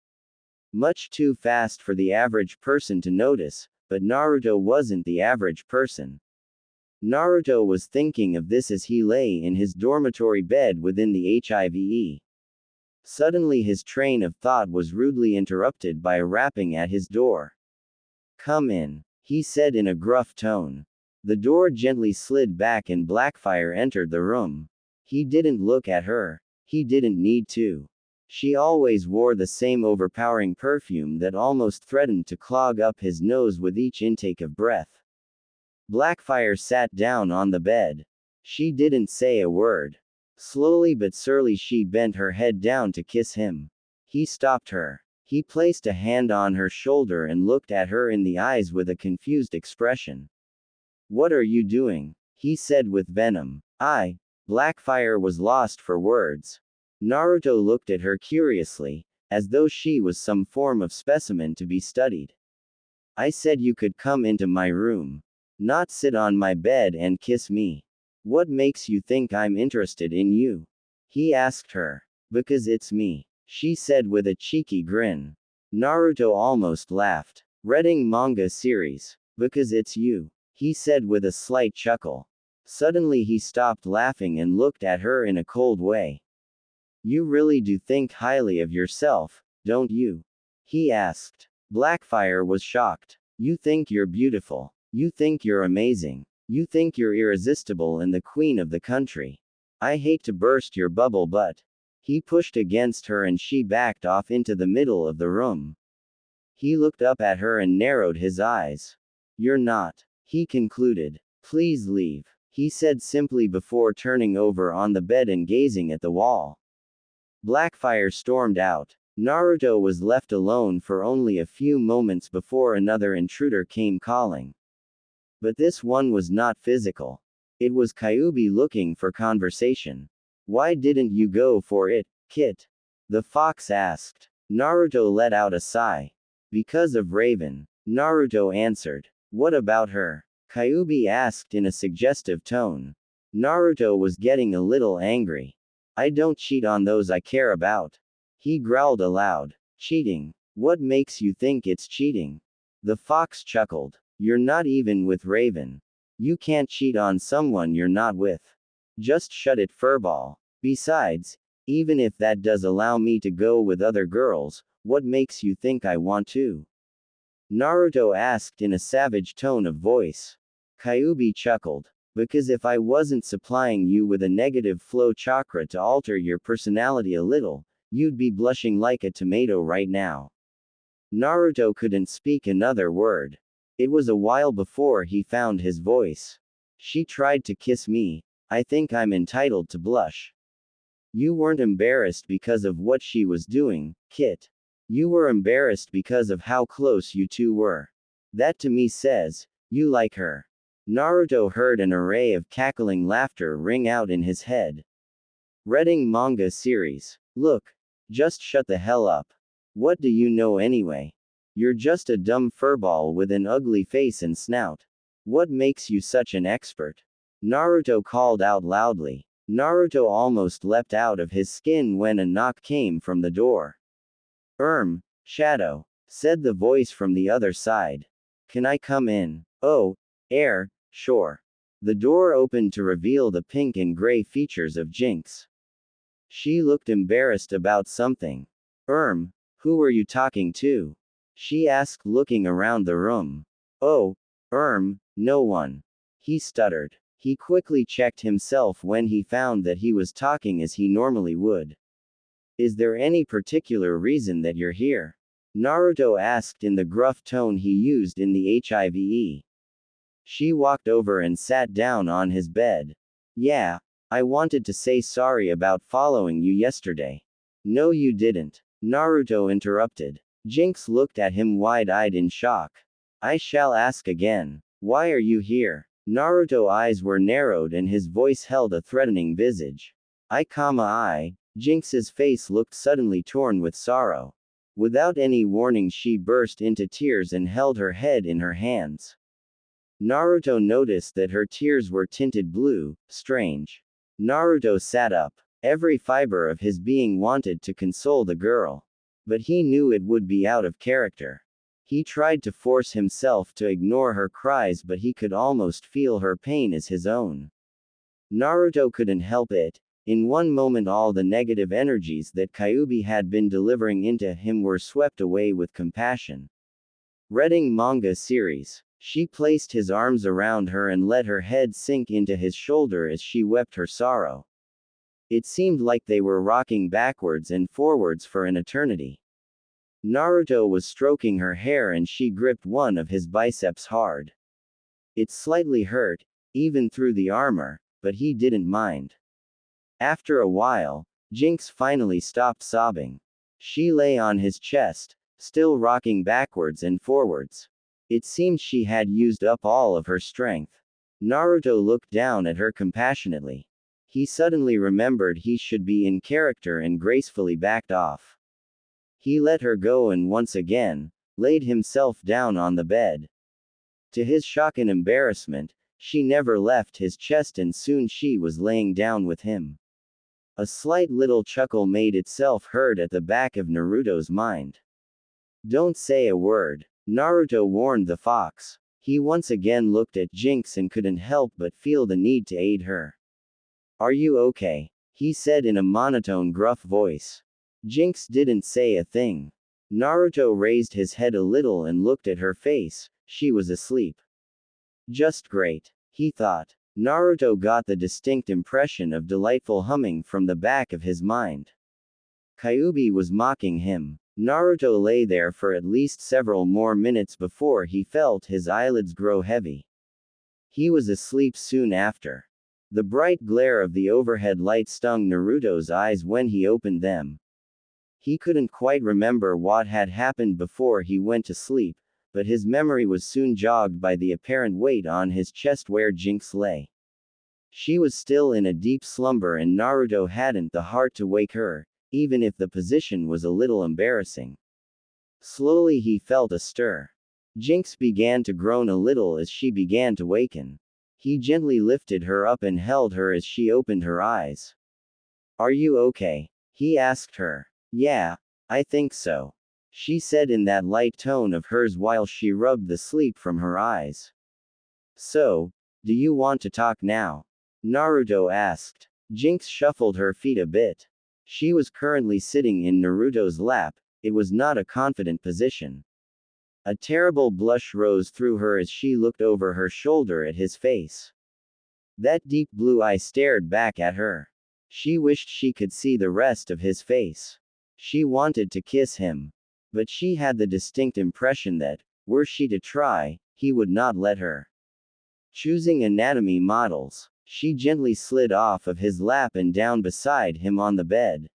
Much too fast for the average person to notice, but Naruto wasn't the average person. Naruto was thinking of this as he lay in his dormitory bed within the HIVE. Suddenly his train of thought was rudely interrupted by a rapping at his door. Come in, he said in a gruff tone. The door gently slid back and Blackfire entered the room. He didn't look at her. He didn't need to. She always wore the same overpowering perfume that almost threatened to clog up his nose with each intake of breath. Blackfire sat down on the bed. She didn't say a word. Slowly but surely she bent her head down to kiss him. He stopped her. He placed a hand on her shoulder and looked at her in the eyes with a confused expression. What are you doing? He said with venom. Blackfire was lost for words. Naruto looked at her curiously, as though she was some form of specimen to be studied. I said you could come into my room. Not sit on my bed and kiss me. What makes you think I'm interested in you? He asked her. Because it's me, she said with a cheeky grin. Naruto almost laughed. Reading manga series. Because it's you, he said with a slight chuckle. Suddenly he stopped laughing and looked at her in a cold way. You really do think highly of yourself, don't you? He asked. Blackfire was shocked. You think you're beautiful. You think you're amazing. You think you're irresistible and the queen of the country. I hate to burst your bubble, but. He pushed against her and she backed off into the middle of the room. He looked up at her and narrowed his eyes. You're not. He concluded. Please leave, he said simply before turning over on the bed and gazing at the wall. Blackfire stormed out. Naruto was left alone for only a few moments before another intruder came calling. But this one was not physical. It was Kyuubi looking for conversation. Why didn't you go for it, Kit? The fox asked. Naruto let out a sigh. Because of Raven, Naruto answered. What about her? Kyuubi asked in a suggestive tone. Naruto was getting a little angry. I don't cheat on those I care about. He growled aloud. Cheating? What makes you think it's cheating? The fox chuckled. You're not even with Raven. You can't cheat on someone you're not with. Just shut it, furball. Besides, even if that does allow me to go with other girls, what makes you think I want to? Naruto asked in a savage tone of voice. Kyuubi chuckled. Because if I wasn't supplying you with a negative flow chakra to alter your personality a little, you'd be blushing like a tomato right now. Naruto couldn't speak another word. It was a while before he found his voice. She tried to kiss me. I think I'm entitled to blush. You weren't embarrassed because of what she was doing, Kit. You were embarrassed because of how close you two were. That to me says, you like her. Naruto heard an array of cackling laughter ring out in his head. Reading manga series. Look. Just shut the hell up. What do you know anyway? You're just a dumb furball with an ugly face and snout. What makes you such an expert? Naruto called out loudly. Naruto almost leapt out of his skin when a knock came from the door. Shadow, said the voice from the other side. Can I come in? Oh, sure. The door opened to reveal the pink and gray features of Jinx. She looked embarrassed about something. Who were you talking to? She asked, looking around the room. Oh, no one. He stuttered. He quickly checked himself when he found that he was talking as he normally would. Is there any particular reason that you're here? Naruto asked in the gruff tone he used in the HIVE. She walked over and sat down on his bed. Yeah, I wanted to say sorry about following you yesterday. No, you didn't. Naruto interrupted. Jinx looked at him wide-eyed in shock. I shall ask again. Why are you here? Naruto's eyes were narrowed and his voice held a threatening visage. Jinx's face looked suddenly torn with sorrow. Without any warning, she burst into tears and held her head in her hands. Naruto noticed that her tears were tinted blue. Strange. Naruto sat up. Every fiber of his being wanted to console the girl. But he knew it would be out of character. He tried to force himself to ignore her cries, but he could almost feel her pain as his own. Naruto couldn't help it. In one moment, all the negative energies that Kyuubi had been delivering into him were swept away with compassion. Reading manga series. She placed his arms around her and let her head sink into his shoulder as she wept her sorrow. It seemed like they were rocking backwards and forwards for an eternity. Naruto was stroking her hair and she gripped one of his biceps hard. It slightly hurt, even through the armor, but he didn't mind. After a while, Jinx finally stopped sobbing. She lay on his chest, still rocking backwards and forwards. It seemed she had used up all of her strength. Naruto looked down at her compassionately. He suddenly remembered he should be in character and gracefully backed off. He let her go and once again, laid himself down on the bed. To his shock and embarrassment, she never left his chest and soon she was laying down with him. A slight little chuckle made itself heard at the back of Naruto's mind. Don't say a word, Naruto warned the fox. He once again looked at Jinx and couldn't help but feel the need to aid her. Are you okay? He said in a monotone, gruff voice. Jinx didn't say a thing. Naruto raised his head a little and looked at her face. She was asleep. Just great, he thought. Naruto got the distinct impression of delightful humming from the back of his mind. Kyuubi was mocking him. Naruto lay there for at least several more minutes before he felt his eyelids grow heavy. He was asleep soon after. The bright glare of the overhead light stung Naruto's eyes when he opened them. He couldn't quite remember what had happened before he went to sleep, but his memory was soon jogged by the apparent weight on his chest where Jinx lay. She was still in a deep slumber and Naruto hadn't the heart to wake her, even if the position was a little embarrassing. Slowly he felt a stir. Jinx began to groan a little as she began to waken. He gently lifted her up and held her as she opened her eyes. Are you okay? He asked her. Yeah, I think so, she said in that light tone of hers while she rubbed the sleep from her eyes. So, do you want to talk now? Naruto asked. Jinx shuffled her feet a bit. She was currently sitting in Naruto's lap. It was not a confident position. A terrible blush rose through her as she looked over her shoulder at his face. That deep blue eye stared back at her. She wished she could see the rest of his face. She wanted to kiss him. But she had the distinct impression that, were she to try, he would not let her. Choosing anatomy models, she gently slid off of his lap and down beside him on the bed.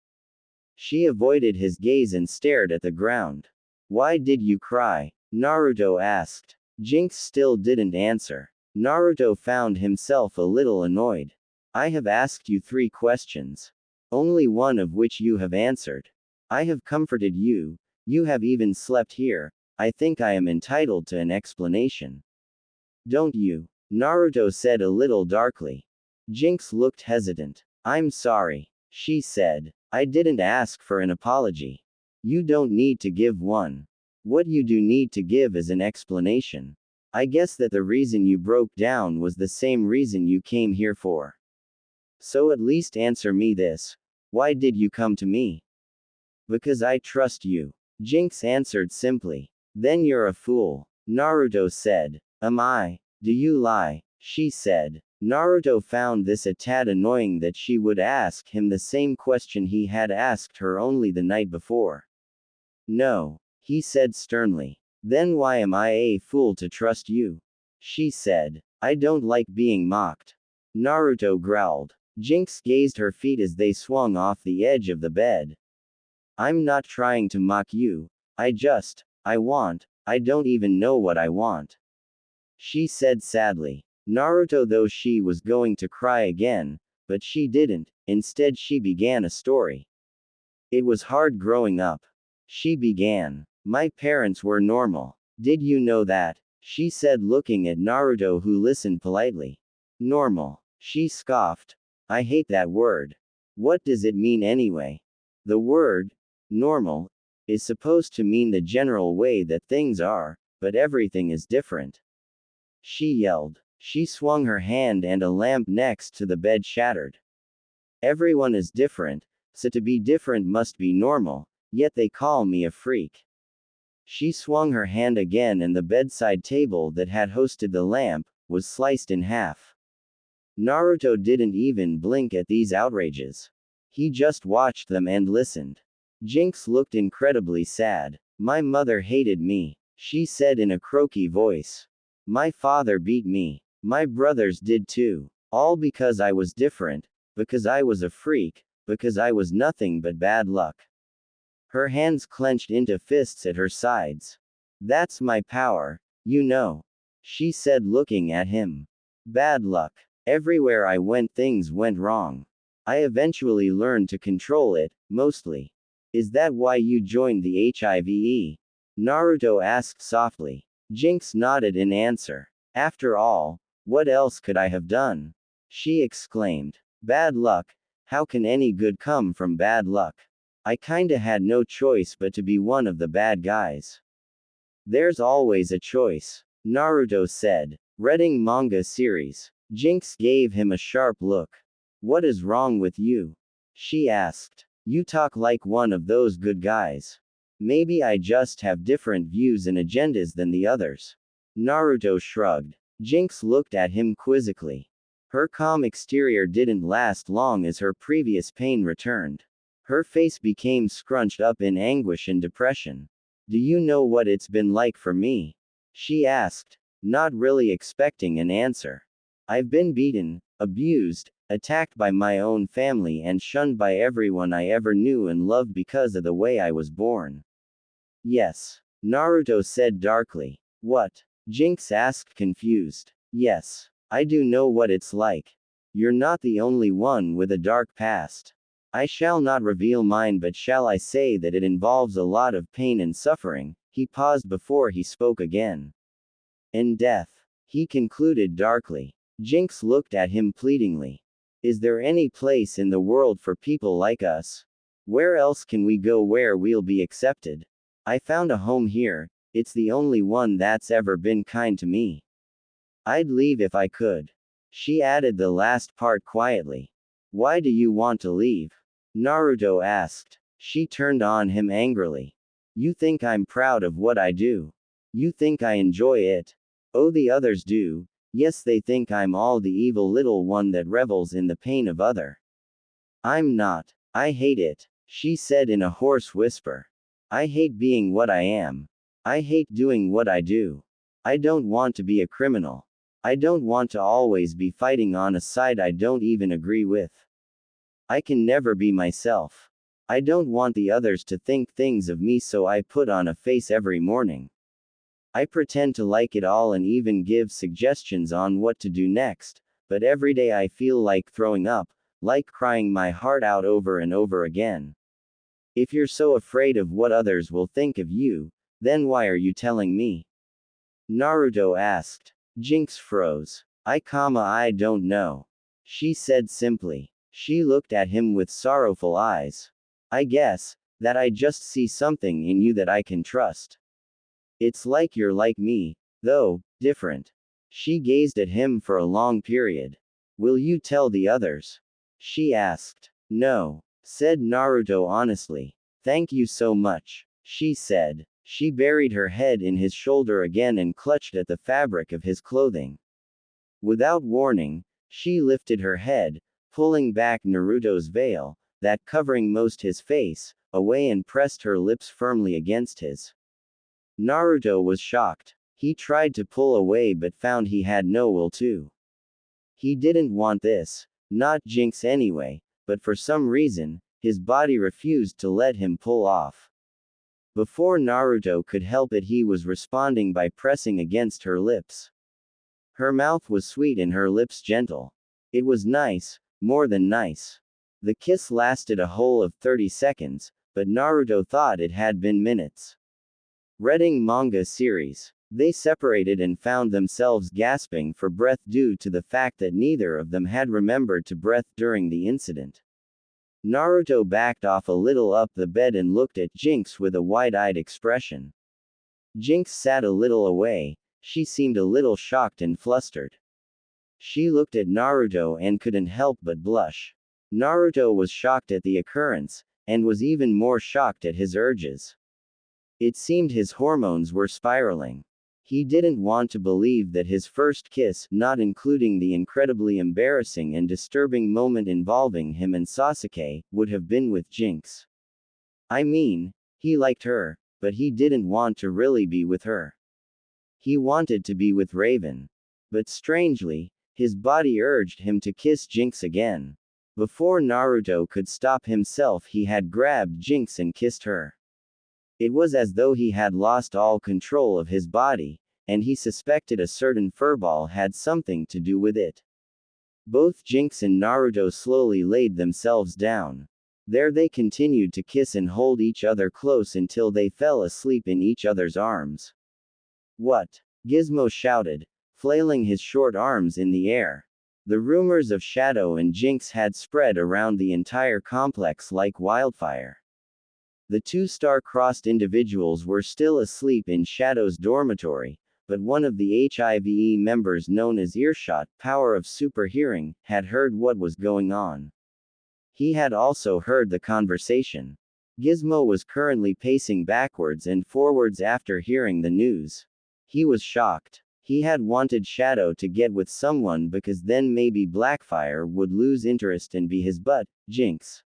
She avoided his gaze and stared at the ground. Why did you cry? Naruto asked. Jinx still didn't answer. Naruto found himself a little annoyed. I have asked you 3 questions. Only one of which you have answered. I have comforted you. You have even slept here. I think I am entitled to an explanation. Don't you? Naruto said a little darkly. Jinx looked hesitant. I'm sorry, she said. I didn't ask for an apology. You don't need to give one. What you do need to give is an explanation. I guess that the reason you broke down was the same reason you came here for. So at least answer me this. Why did you come to me? Because I trust you. Jinx answered simply. Then you're a fool. Naruto said. Am I? Do you lie? She said. Naruto found this a tad annoying that she would ask him the same question he had asked her only the night before. No, he said sternly. Then why am I a fool to trust you? She said. I don't like being mocked. Naruto growled. Jinx gazed her feet as they swung off the edge of the bed. I'm not trying to mock you. I don't even know what I want. She said sadly. Naruto thought she was going to cry again, but she didn't. Instead she began a story. It was hard growing up. She began. My parents were normal. Did you know that? She said looking at Naruto who listened politely. Normal. She scoffed. I hate that word. What does it mean anyway? The word, normal, is supposed to mean the general way that things are, but everything is different. She yelled. She swung her hand and a lamp next to the bed shattered. Everyone is different, so to be different must be normal, yet they call me a freak. She swung her hand again and the bedside table that had hosted the lamp was sliced in half. Naruto didn't even blink at these outrages. He just watched them and listened. Jinx looked incredibly sad. My mother hated me, she said in a croaky voice. My father beat me. My brothers did too. All because I was different, because I was a freak, because I was nothing but bad luck. Her hands clenched into fists at her sides. That's my power, you know. She said looking at him. Bad luck. Everywhere I went things went wrong. I eventually learned to control it, mostly. Is that why you joined the HIVE? Naruto asked softly. Jinx nodded in answer. After all, what else could I have done? She exclaimed. Bad luck? How can any good come from bad luck? I kinda had no choice but to be one of the bad guys. There's always a choice, Naruto said. Reading manga series. Jinx gave him a sharp look. What is wrong with you? She asked. You talk like one of those good guys. Maybe I just have different views and agendas than the others. Naruto shrugged. Jinx looked at him quizzically. Her calm exterior didn't last long as her previous pain returned. Her face became scrunched up in anguish and depression. Do you know what it's been like for me? She asked, not really expecting an answer. I've been beaten, abused, attacked by my own family and shunned by everyone I ever knew and loved because of the way I was born. Yes, Naruto said darkly. What? Jinx asked confused. Yes, I do know what it's like. You're not the only one with a dark past. I shall not reveal mine, but shall I say that it involves a lot of pain and suffering. He paused before he spoke again. And death, he concluded darkly. Jinx looked at him pleadingly. Is there any place in the world for people like us? Where else can we go where we'll be accepted? I found a home here. It's the only one that's ever been kind to me. I'd leave if I could. She added the last part quietly. Why do you want to leave? Naruto asked. She turned on him angrily. You think I'm proud of what I do? You think I enjoy it? Oh, the others do. Yes, they think I'm all the evil little one that revels in the pain of other. I'm not. I hate it, she said in a hoarse whisper. I hate being what I am. I hate doing what I do. I don't want to be a criminal. I don't want to always be fighting on a side I don't even agree with. I can never be myself. I don't want the others to think things of me, so I put on a face every morning. I pretend to like it all and even give suggestions on what to do next, but every day I feel like throwing up, like crying my heart out over and over again. If you're so afraid of what others will think of you, then why are you telling me? Naruto asked. Jinx froze. I don't know. She said simply. She looked at him with sorrowful eyes. I guess that I just see something in you that I can trust. It's like you're like me, Though, different. She gazed at him for a long period. Will you tell the others? She asked. No, said Naruto honestly. Thank you so much, she said. She buried her head in his shoulder again and clutched at the fabric of his clothing. Without warning, she lifted her head, pulling back Naruto's veil, that covering most his face, away and pressed her lips firmly against his. Naruto was shocked. He tried to pull away but found he had no will to. He didn't want this, not Jinx anyway, but for some reason, his body refused to let him pull off. Before Naruto could help it, he was responding by pressing against her lips. Her mouth was sweet and her lips gentle. It was nice, more than nice. The kiss lasted a whole of 30 seconds, but Naruto thought it had been minutes. Reading manga series. They separated and found themselves gasping for breath due to the fact that neither of them had remembered to breathe during the incident. Naruto backed off a little up the bed and looked at Jinx with a wide-eyed expression. Jinx sat a little away. She seemed a little shocked and flustered. She looked at Naruto and couldn't help but blush. Naruto was shocked at the occurrence, and was even more shocked at his urges. It seemed his hormones were spiraling. He didn't want to believe that his first kiss, not including the incredibly embarrassing and disturbing moment involving him and Sasuke, would have been with Jinx. I mean, he liked her, but he didn't want to really be with her. He wanted to be with Raven. But strangely, his body urged him to kiss Jinx again. Before Naruto could stop himself, he had grabbed Jinx and kissed her. It was as though he had lost all control of his body, and he suspected a certain furball had something to do with it. Both Jinx and Naruto slowly laid themselves down. There they continued to kiss and hold each other close until they fell asleep in each other's arms. What? Gizmo shouted, flailing his short arms in the air. The rumors of Shadow and Jinx had spread around the entire complex like wildfire. The two star-crossed individuals were still asleep in Shadow's dormitory, but one of the HIVE members known as Earshot, Power of Super Hearing, had heard what was going on. He had also heard the conversation. Gizmo was currently pacing backwards and forwards after hearing the news. He was shocked. He had wanted Shadow to get with someone because then maybe Blackfire would lose interest and be his butt, Jinx.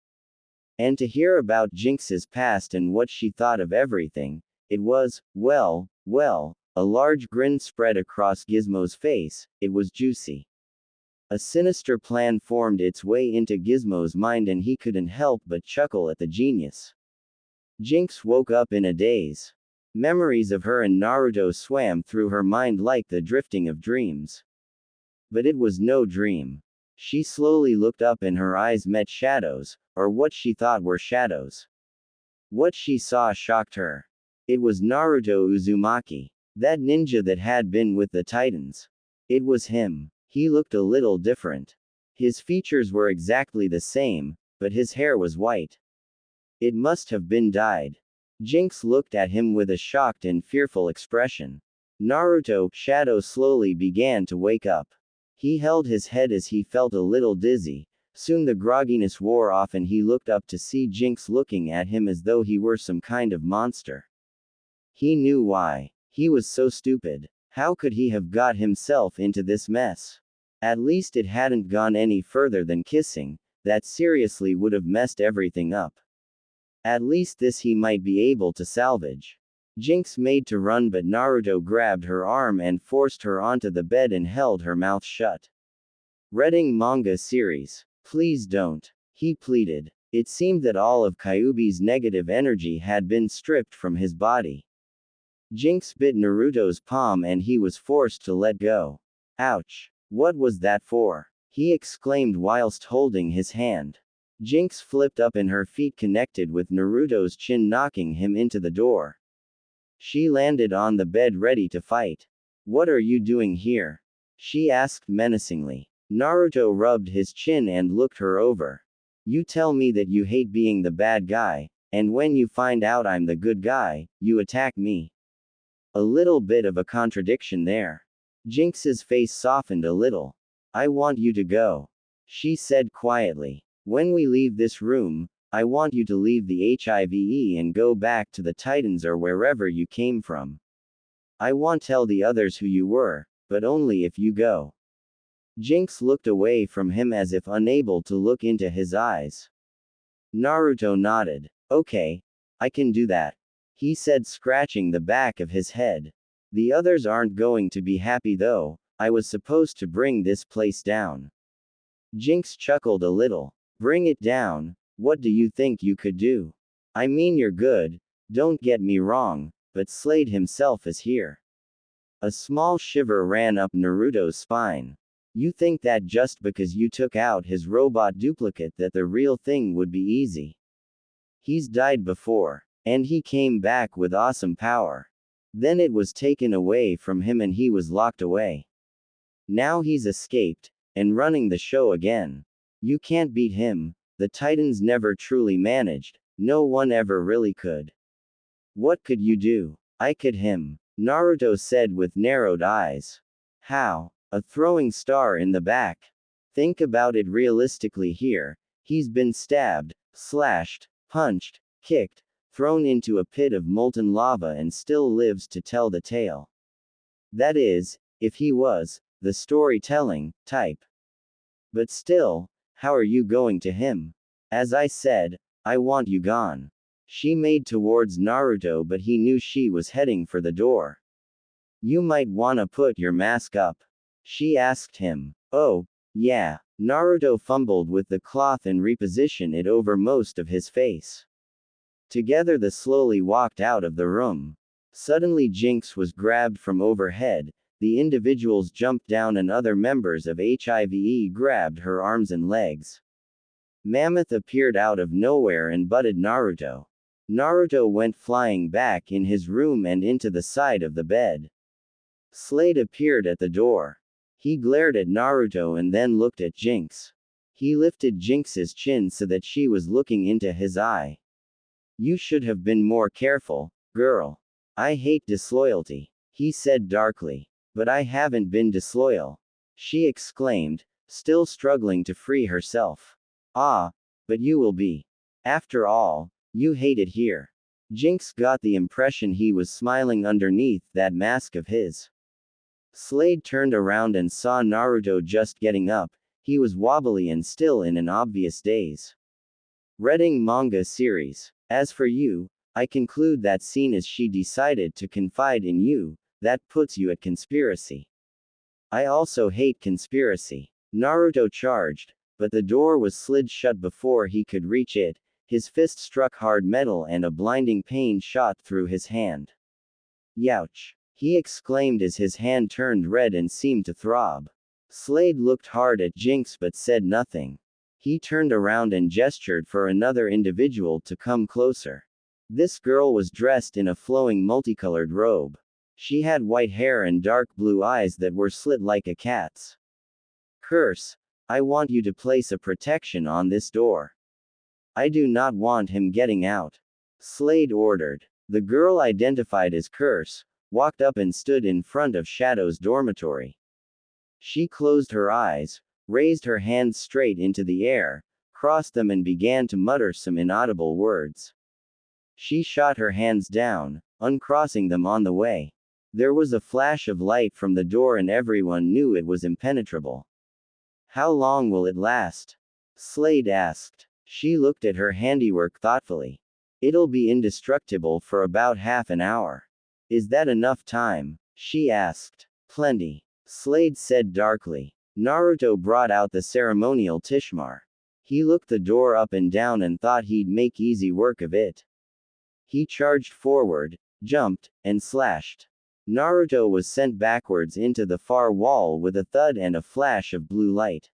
And to hear about Jinx's past and what she thought of everything, it was, well, a large grin spread across Gizmo's face. It was juicy. A sinister plan formed its way into Gizmo's mind and he couldn't help but chuckle at the genius. Jinx woke up in a daze. Memories of her and Naruto swam through her mind like the drifting of dreams. But it was no dream. She slowly looked up and her eyes met Shadow's, or what she thought were Shadow's. What she saw shocked her. It was Naruto Uzumaki, that ninja that had been with the Titans. It was him. He looked a little different. His features were exactly the same, but his hair was white. It must have been dyed. Jinx looked at him with a shocked and fearful expression. Naruto, Shadow slowly began to wake up. He held his head as he felt a little dizzy. Soon the grogginess wore off and he looked up to see Jinx looking at him as though he were some kind of monster. He knew why. He was so stupid. How could he have got himself into this mess? At least it hadn't gone any further than kissing. That seriously would have messed everything up. At least this he might be able to salvage. Jinx made to run but Naruto grabbed her arm and forced her onto the bed and held her mouth shut. Reading manga series. Please don't. He pleaded. It seemed that all of Kyuubi's negative energy had been stripped from his body. Jinx bit Naruto's palm and he was forced to let go. Ouch. What was that for? He exclaimed whilst holding his hand. Jinx flipped up and her feet connected with Naruto's chin, knocking him into the door. She landed on the bed ready to fight. What are you doing here? She asked menacingly. Naruto rubbed his chin and looked her over. You tell me that you hate being the bad guy, and when you find out I'm the good guy, you attack me. A little bit of a contradiction there. Jinx's face softened a little. I want you to go, she said quietly. When we leave this room, I want you to leave the HIVE and go back to the Titans or wherever you came from. I won't tell the others who you were, but only if you go. Jinx looked away from him as if unable to look into his eyes. Naruto nodded. Okay, I can do that, he said, scratching the back of his head. The others aren't going to be happy though. I was supposed to bring this place down. Jinx chuckled a little. Bring it down? What do you think you could do? I mean, you're good, don't get me wrong, but Slade himself is here. A small shiver ran up Naruto's spine. You think that just because you took out his robot duplicate that the real thing would be easy? He's died before. And he came back with awesome power. Then it was taken away from him and he was locked away. Now he's escaped, and running the show again. You can't beat him. The Titans never truly managed. No one ever really could. What could you do? I could him, Naruto said with narrowed eyes. How? A throwing star in the back. Think about it realistically here. He's been stabbed, slashed, punched, kicked, thrown into a pit of molten lava and still lives to tell the tale. That is, if he was the storytelling type. But still, how are you going to him? As I said, I want you gone. She made towards Naruto, but he knew she was heading for the door. You might wanna put your mask up, she asked him. Oh, yeah. Naruto fumbled with the cloth and repositioned it over most of his face. Together they slowly walked out of the room. Suddenly Jinx was grabbed from overhead, the individuals jumped down and other members of HIVE grabbed her arms and legs. Mammoth appeared out of nowhere and butted Naruto. Naruto went flying back in his room and into the side of the bed. Slade appeared at the door. He glared at Naruto and then looked at Jinx. He lifted Jinx's chin so that she was looking into his eye. You should have been more careful, girl. I hate disloyalty, he said darkly. But I haven't been disloyal, she exclaimed, still struggling to free herself. Ah, but you will be. After all, you hate it here. Jinx got the impression he was smiling underneath that mask of his. Slade turned around and saw Naruto just getting up. He was wobbly and still in an obvious daze. Reading manga series. As for you, I conclude that scene as she decided to confide in you, that puts you at conspiracy. I also hate conspiracy. Naruto charged, but the door was slid shut before he could reach it. His fist struck hard metal and a blinding pain shot through his hand. Youch! He exclaimed as his hand turned red and seemed to throb. Slade looked hard at Jinx but said nothing. He turned around and gestured for another individual to come closer. This girl was dressed in a flowing multicolored robe. She had white hair and dark blue eyes that were slit like a cat's. Curse! I want you to place a protection on this door. I do not want him getting out, Slade ordered. The girl identified as Curse walked up and stood in front of Shadow's dormitory. She closed her eyes, raised her hands straight into the air, crossed them and began to mutter some inaudible words. She shot her hands down, uncrossing them on the way. There was a flash of light from the door and everyone knew it was impenetrable. How long will it last? Slade asked. She looked at her handiwork thoughtfully. It'll be indestructible for about half an hour. Is that enough time? She asked. Plenty, Slade said darkly. Naruto brought out the ceremonial Tishmar. He looked the door up and down and thought he'd make easy work of it. He charged forward, jumped, and slashed. Naruto was sent backwards into the far wall with a thud and a flash of blue light.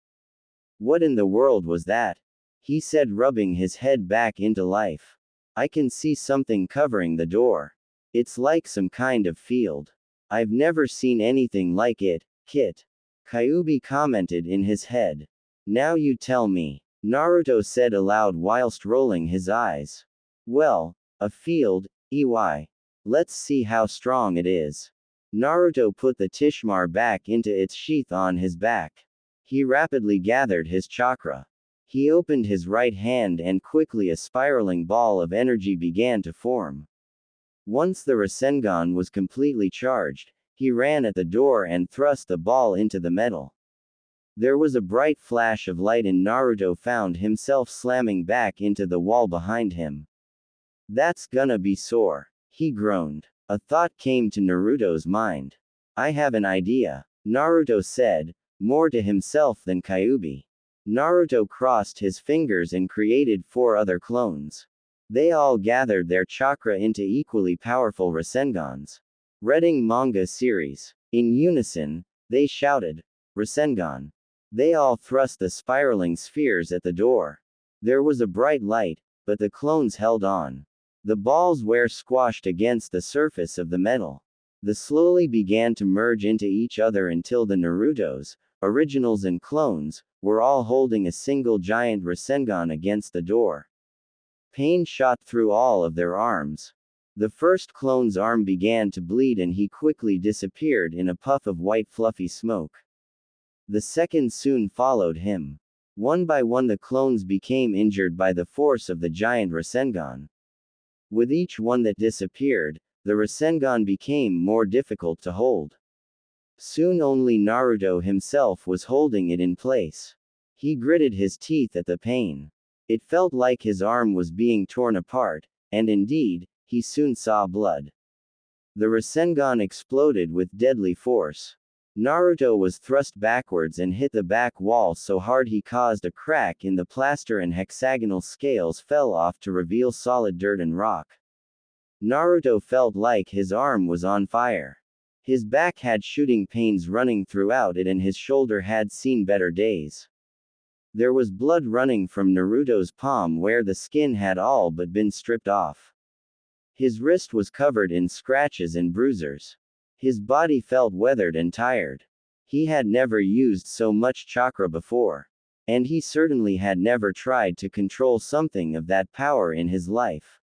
What in the world was that? He said, rubbing his head back into life. I can see something covering the door. It's like some kind of field. I've never seen anything like it, Kit. Kyuubi commented in his head. Now you tell me, Naruto said aloud whilst rolling his eyes. Well, a field, EY. Let's see how strong it is. Naruto put the Tishmar back into its sheath on his back. He rapidly gathered his chakra. He opened his right hand and quickly a spiraling ball of energy began to form. Once the Rasengan was completely charged, he ran at the door and thrust the ball into the metal. There was a bright flash of light and Naruto found himself slamming back into the wall behind him. That's gonna be sore. He groaned. A thought came to Naruto's mind. I have an idea, Naruto said, more to himself than Kyuubi. Naruto crossed his fingers and created 4 other clones. They all gathered their chakra into equally powerful Rasengans. Reading manga series. In unison, they shouted, Rasengan. They all thrust the spiraling spheres at the door. There was a bright light, but the clones held on. The balls were squashed against the surface of the metal. They slowly began to merge into each other until the Narutos, originals and clones, were all holding a single giant Rasengan against the door. Pain shot through all of their arms. The first clone's arm began to bleed and he quickly disappeared in a puff of white fluffy smoke. The second soon followed him. One by one the clones became injured by the force of the giant Rasengan. With each one that disappeared, the Rasengan became more difficult to hold. Soon only Naruto himself was holding it in place. He gritted his teeth at the pain. It felt like his arm was being torn apart, and indeed, he soon saw blood. The Rasengan exploded with deadly force. Naruto was thrust backwards and hit the back wall so hard he caused a crack in the plaster and hexagonal scales fell off to reveal solid dirt and rock. Naruto felt like his arm was on fire. His back had shooting pains running throughout it and his shoulder had seen better days. There was blood running from Naruto's palm where the skin had all but been stripped off. His wrist was covered in scratches and bruises. His body felt weathered and tired. He had never used so much chakra before. And he certainly had never tried to control something of that power in his life.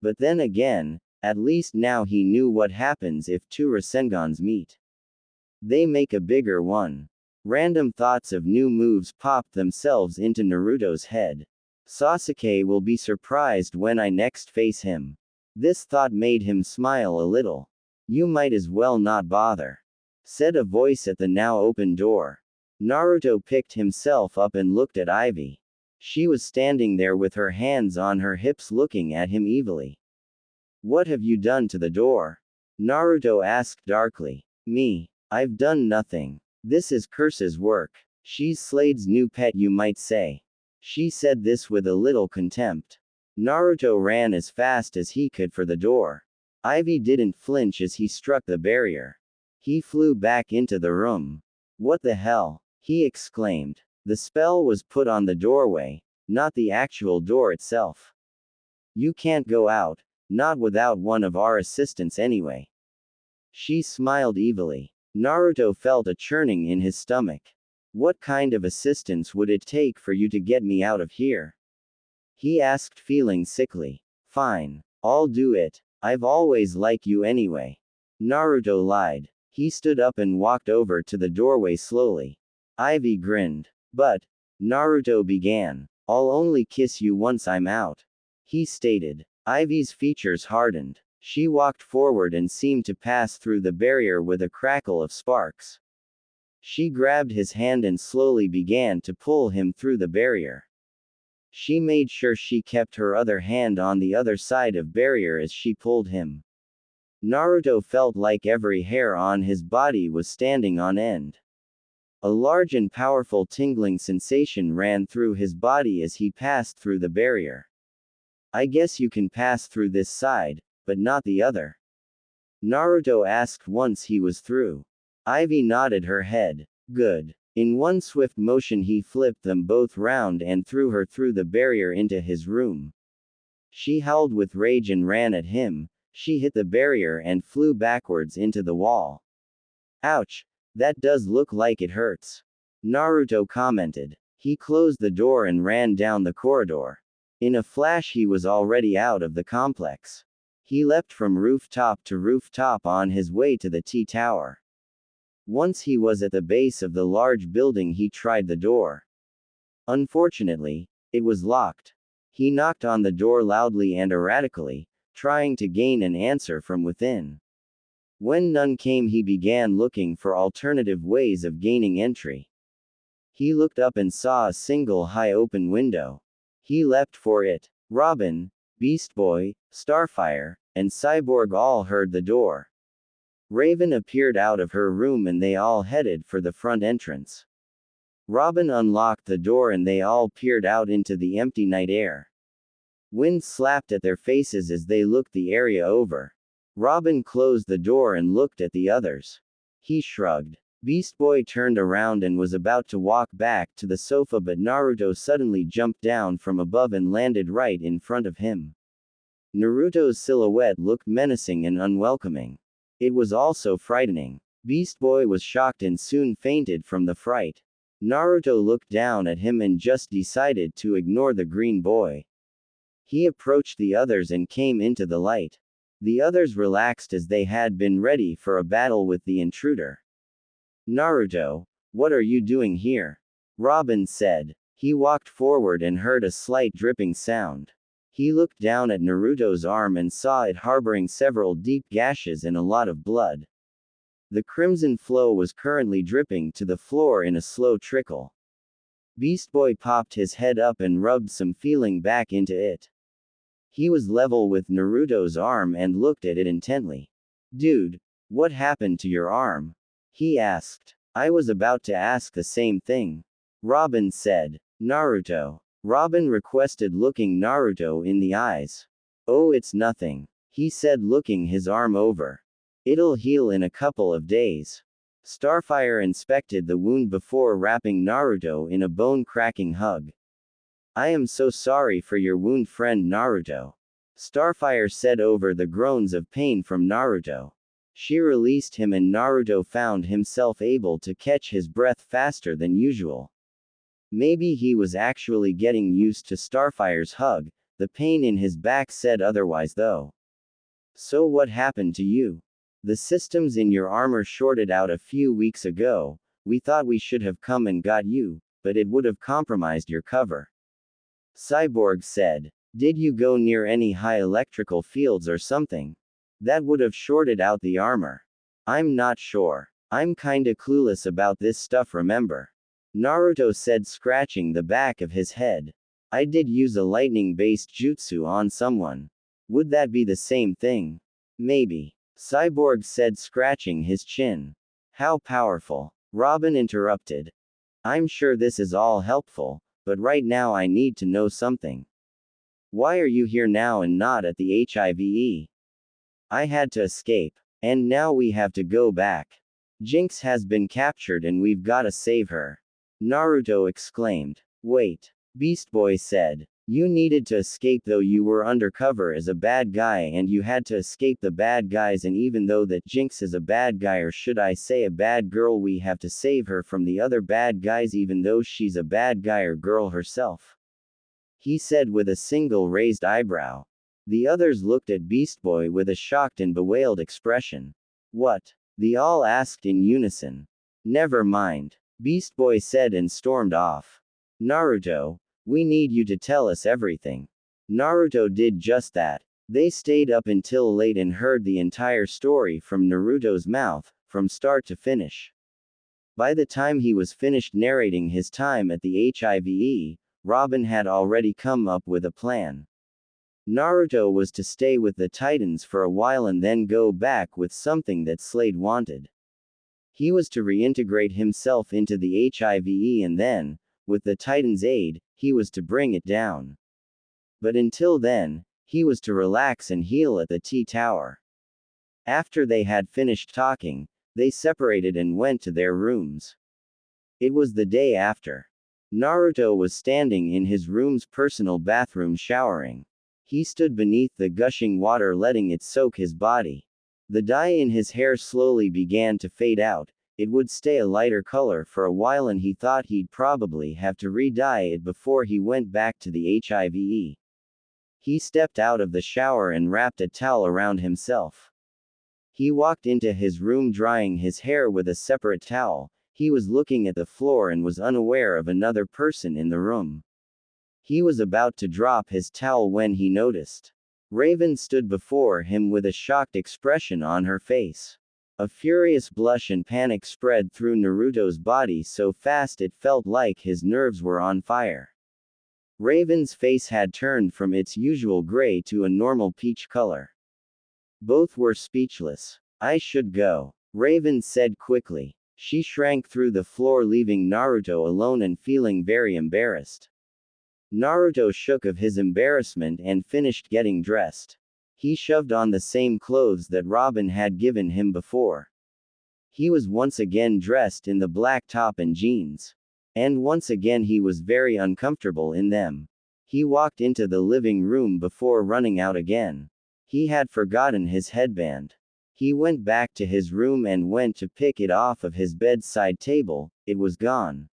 But then again, at least now he knew what happens if 2 Rasengans meet. They make a bigger one. Random thoughts of new moves popped themselves into Naruto's head. Sasuke will be surprised when I next face him. This thought made him smile a little. You might as well not bother, said a voice at the now open door. Naruto picked himself up and looked at Ivy. She was standing there with her hands on her hips looking at him evilly. What have you done to the door? Naruto asked darkly. Me? I've done nothing. This is Curse's work. She's Slade's new pet you might say. She said this with a little contempt. Naruto ran as fast as he could for the door. Ivy didn't flinch as he struck the barrier. He flew back into the room. What the hell? He exclaimed. The spell was put on the doorway, not the actual door itself. You can't go out, not without one of our assistants anyway. She smiled evilly. Naruto felt a churning in his stomach. What kind of assistance would it take for you to get me out of here? He asked, feeling sickly. Fine. I'll do it. I've always liked you anyway. Naruto lied. He stood up and walked over to the doorway slowly. Ivy grinned. But, Naruto began. I'll only kiss you once I'm out. He stated. Ivy's features hardened. She walked forward and seemed to pass through the barrier with a crackle of sparks. She grabbed his hand and slowly began to pull him through the barrier. She made sure she kept her other hand on the other side of barrier as she pulled him. Naruto felt like every hair on his body was standing on end. A large and powerful tingling sensation ran through his body as he passed through the barrier. I guess you can pass through this side, but not the other? Naruto asked once he was through. Ivy nodded her head. Good. In one swift motion he flipped them both round and threw her through the barrier into his room. She howled with rage and ran at him. She hit the barrier and flew backwards into the wall. Ouch. That does look like it hurts. Naruto commented. He closed the door and ran down the corridor. In a flash he was already out of the complex. He leapt from rooftop to rooftop on his way to the T-Tower. Once he was at the base of the large building, he tried the door. Unfortunately, it was locked. He knocked on the door loudly and erratically, trying to gain an answer from within. When none came, he began looking for alternative ways of gaining entry. He looked up and saw a single high open window. He leapt for it. Robin, Beast Boy, Starfire, and Cyborg all heard the door. Raven appeared out of her room and they all headed for the front entrance. Robin unlocked the door and they all peered out into the empty night air. Wind slapped at their faces as they looked the area over. Robin closed the door and looked at the others. He shrugged. Beast Boy turned around and was about to walk back to the sofa, but Naruto suddenly jumped down from above and landed right in front of him. Naruto's silhouette looked menacing and unwelcoming. It was also frightening. Beast Boy was shocked and soon fainted from the fright. Naruto looked down at him and just decided to ignore the green boy. He approached the others and came into the light. The others relaxed as they had been ready for a battle with the intruder. Naruto, what are you doing here? Robin said. He walked forward and heard a slight dripping sound. He looked down at Naruto's arm and saw it harboring several deep gashes and a lot of blood. The crimson flow was currently dripping to the floor in a slow trickle. Beast Boy popped his head up and rubbed some feeling back into it. He was level with Naruto's arm and looked at it intently. Dude, what happened to your arm? He asked. I was about to ask the same thing. Robin said. Naruto. Robin requested, looking Naruto in the eyes. Oh, it's nothing, he said, looking his arm over. It'll heal in a couple of days. Starfire inspected the wound before wrapping Naruto in a bone-cracking hug. I am so sorry for your wound, friend Naruto. Starfire said over the groans of pain from Naruto. She released him and Naruto found himself able to catch his breath faster than usual. Maybe he was actually getting used to Starfire's hug, the pain in his back said otherwise though. So what happened to you? The systems in your armor shorted out a few weeks ago. We thought we should have come and got you, but it would have compromised your cover. Cyborg said. Did you go near any high electrical fields or something? That would have shorted out the armor. I'm not sure. I'm kinda clueless about this stuff, remember? Naruto said, scratching the back of his head. I did use a lightning-based jutsu on someone. Would that be the same thing? Maybe. Cyborg said, scratching his chin. How powerful? Robin interrupted. I'm sure this is all helpful, but right now I need to know something. Why are you here now and not at the HIVE? I had to escape. And now we have to go back. Jinx has been captured and we've gotta save her. Naruto exclaimed. Wait. Beast Boy said. You needed to escape though you were undercover as a bad guy and you had to escape the bad guys, and even though that Jinx is a bad guy, or should I say a bad girl, we have to save her from the other bad guys even though she's a bad guy or girl herself. He said with a single raised eyebrow. The others looked at Beast Boy with a shocked and bewailed expression. What? They all asked in unison. Never mind. Beast Boy said and stormed off. Naruto, we need you to tell us everything. Naruto did just that. They stayed up until late and heard the entire story from Naruto's mouth, from start to finish. By the time he was finished narrating his time at the HIVE, Robin had already come up with a plan. Naruto was to stay with the Titans for a while and then go back with something that Slade wanted. He was to reintegrate himself into the HIVE and then, with the Titans' aid, he was to bring it down. But until then, he was to relax and heal at the T-Tower. After they had finished talking, they separated and went to their rooms. It was the day after. Naruto was standing in his room's personal bathroom showering. He stood beneath the gushing water letting it soak his body. The dye in his hair slowly began to fade out. It would stay a lighter color for a while and he thought he'd probably have to re-dye it before he went back to the HIVE. He stepped out of the shower and wrapped a towel around himself. He walked into his room drying his hair with a separate towel. He was looking at the floor and was unaware of another person in the room. He was about to drop his towel when he noticed. Raven stood before him with a shocked expression on her face. A furious blush and panic spread through Naruto's body so fast it felt like his nerves were on fire. Raven's face had turned from its usual gray to a normal peach color. Both were speechless. I should go, Raven said quickly. She shrank through the floor, leaving Naruto alone and feeling very embarrassed. Naruto shook of his embarrassment and finished getting dressed. He shoved on the same clothes that Robin had given him before. He was once again dressed in the black top and jeans. And once again he was very uncomfortable in them. He walked into the living room before running out again. He had forgotten his headband. He went back to his room and went to pick it off of his bedside table. It was gone.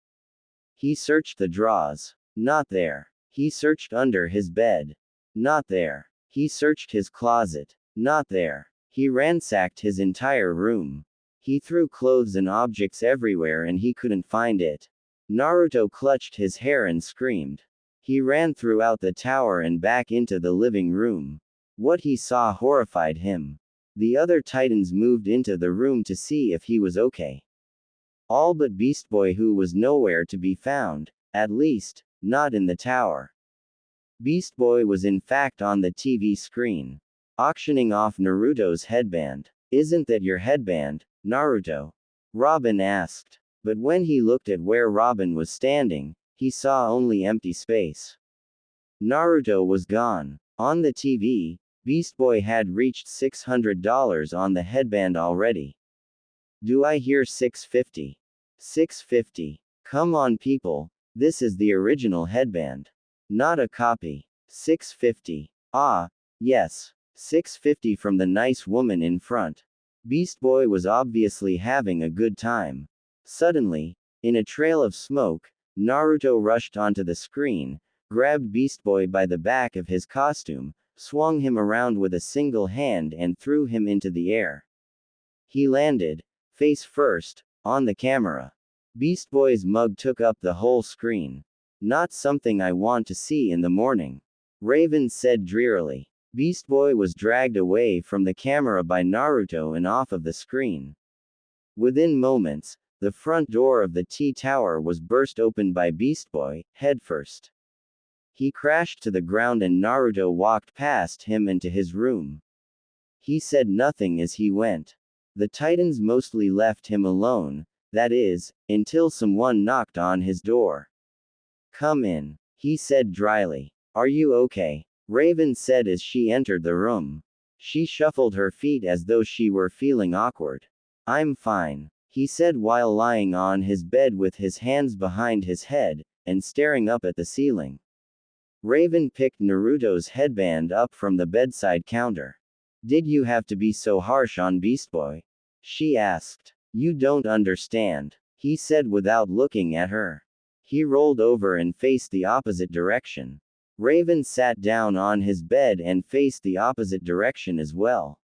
He searched the drawers. Not there. He searched under his bed. Not there. He searched his closet. Not there. He ransacked his entire room. He threw clothes and objects everywhere and he couldn't find it. Naruto clutched his hair and screamed. He ran throughout the tower and back into the living room. What he saw horrified him. The other Titans moved into the room to see if he was okay. All but Beast Boy, who was nowhere to be found, at least, not in the tower. Beast Boy was in fact on the TV screen, auctioning off Naruto's headband. Isn't that your headband, Naruto? Robin asked. But when he looked at where Robin was standing, he saw only empty space. Naruto was gone. On the TV, Beast Boy had reached $600 on the headband already. Do I hear 650? 650. Come on people, this is the original headband. Not a copy. 650. Ah, yes. 650 from the nice woman in front. Beast Boy was obviously having a good time. Suddenly, in a trail of smoke, Naruto rushed onto the screen, grabbed Beast Boy by the back of his costume, swung him around with a single hand and threw him into the air. He landed, face first, on the camera. Beast Boy's mug took up the whole screen. Not something I want to see in the morning, Raven said drearily. Beast Boy was dragged away from the camera by Naruto and off of the screen. Within moments, the front door of the T-Tower was burst open by Beast Boy, headfirst. He crashed to the ground and Naruto walked past him into his room. He said nothing as he went. The Titans mostly left him alone, that is, until someone knocked on his door. Come in, he said dryly. Are you okay? Raven said as she entered the room. She shuffled her feet as though she were feeling awkward. I'm fine, he said while lying on his bed with his hands behind his head, and staring up at the ceiling. Raven picked Naruto's headband up from the bedside counter. Did you have to be so harsh on Beast Boy? She asked. You don't understand, he said without looking at her. He rolled over and faced the opposite direction. Raven sat down on his bed and faced the opposite direction as well.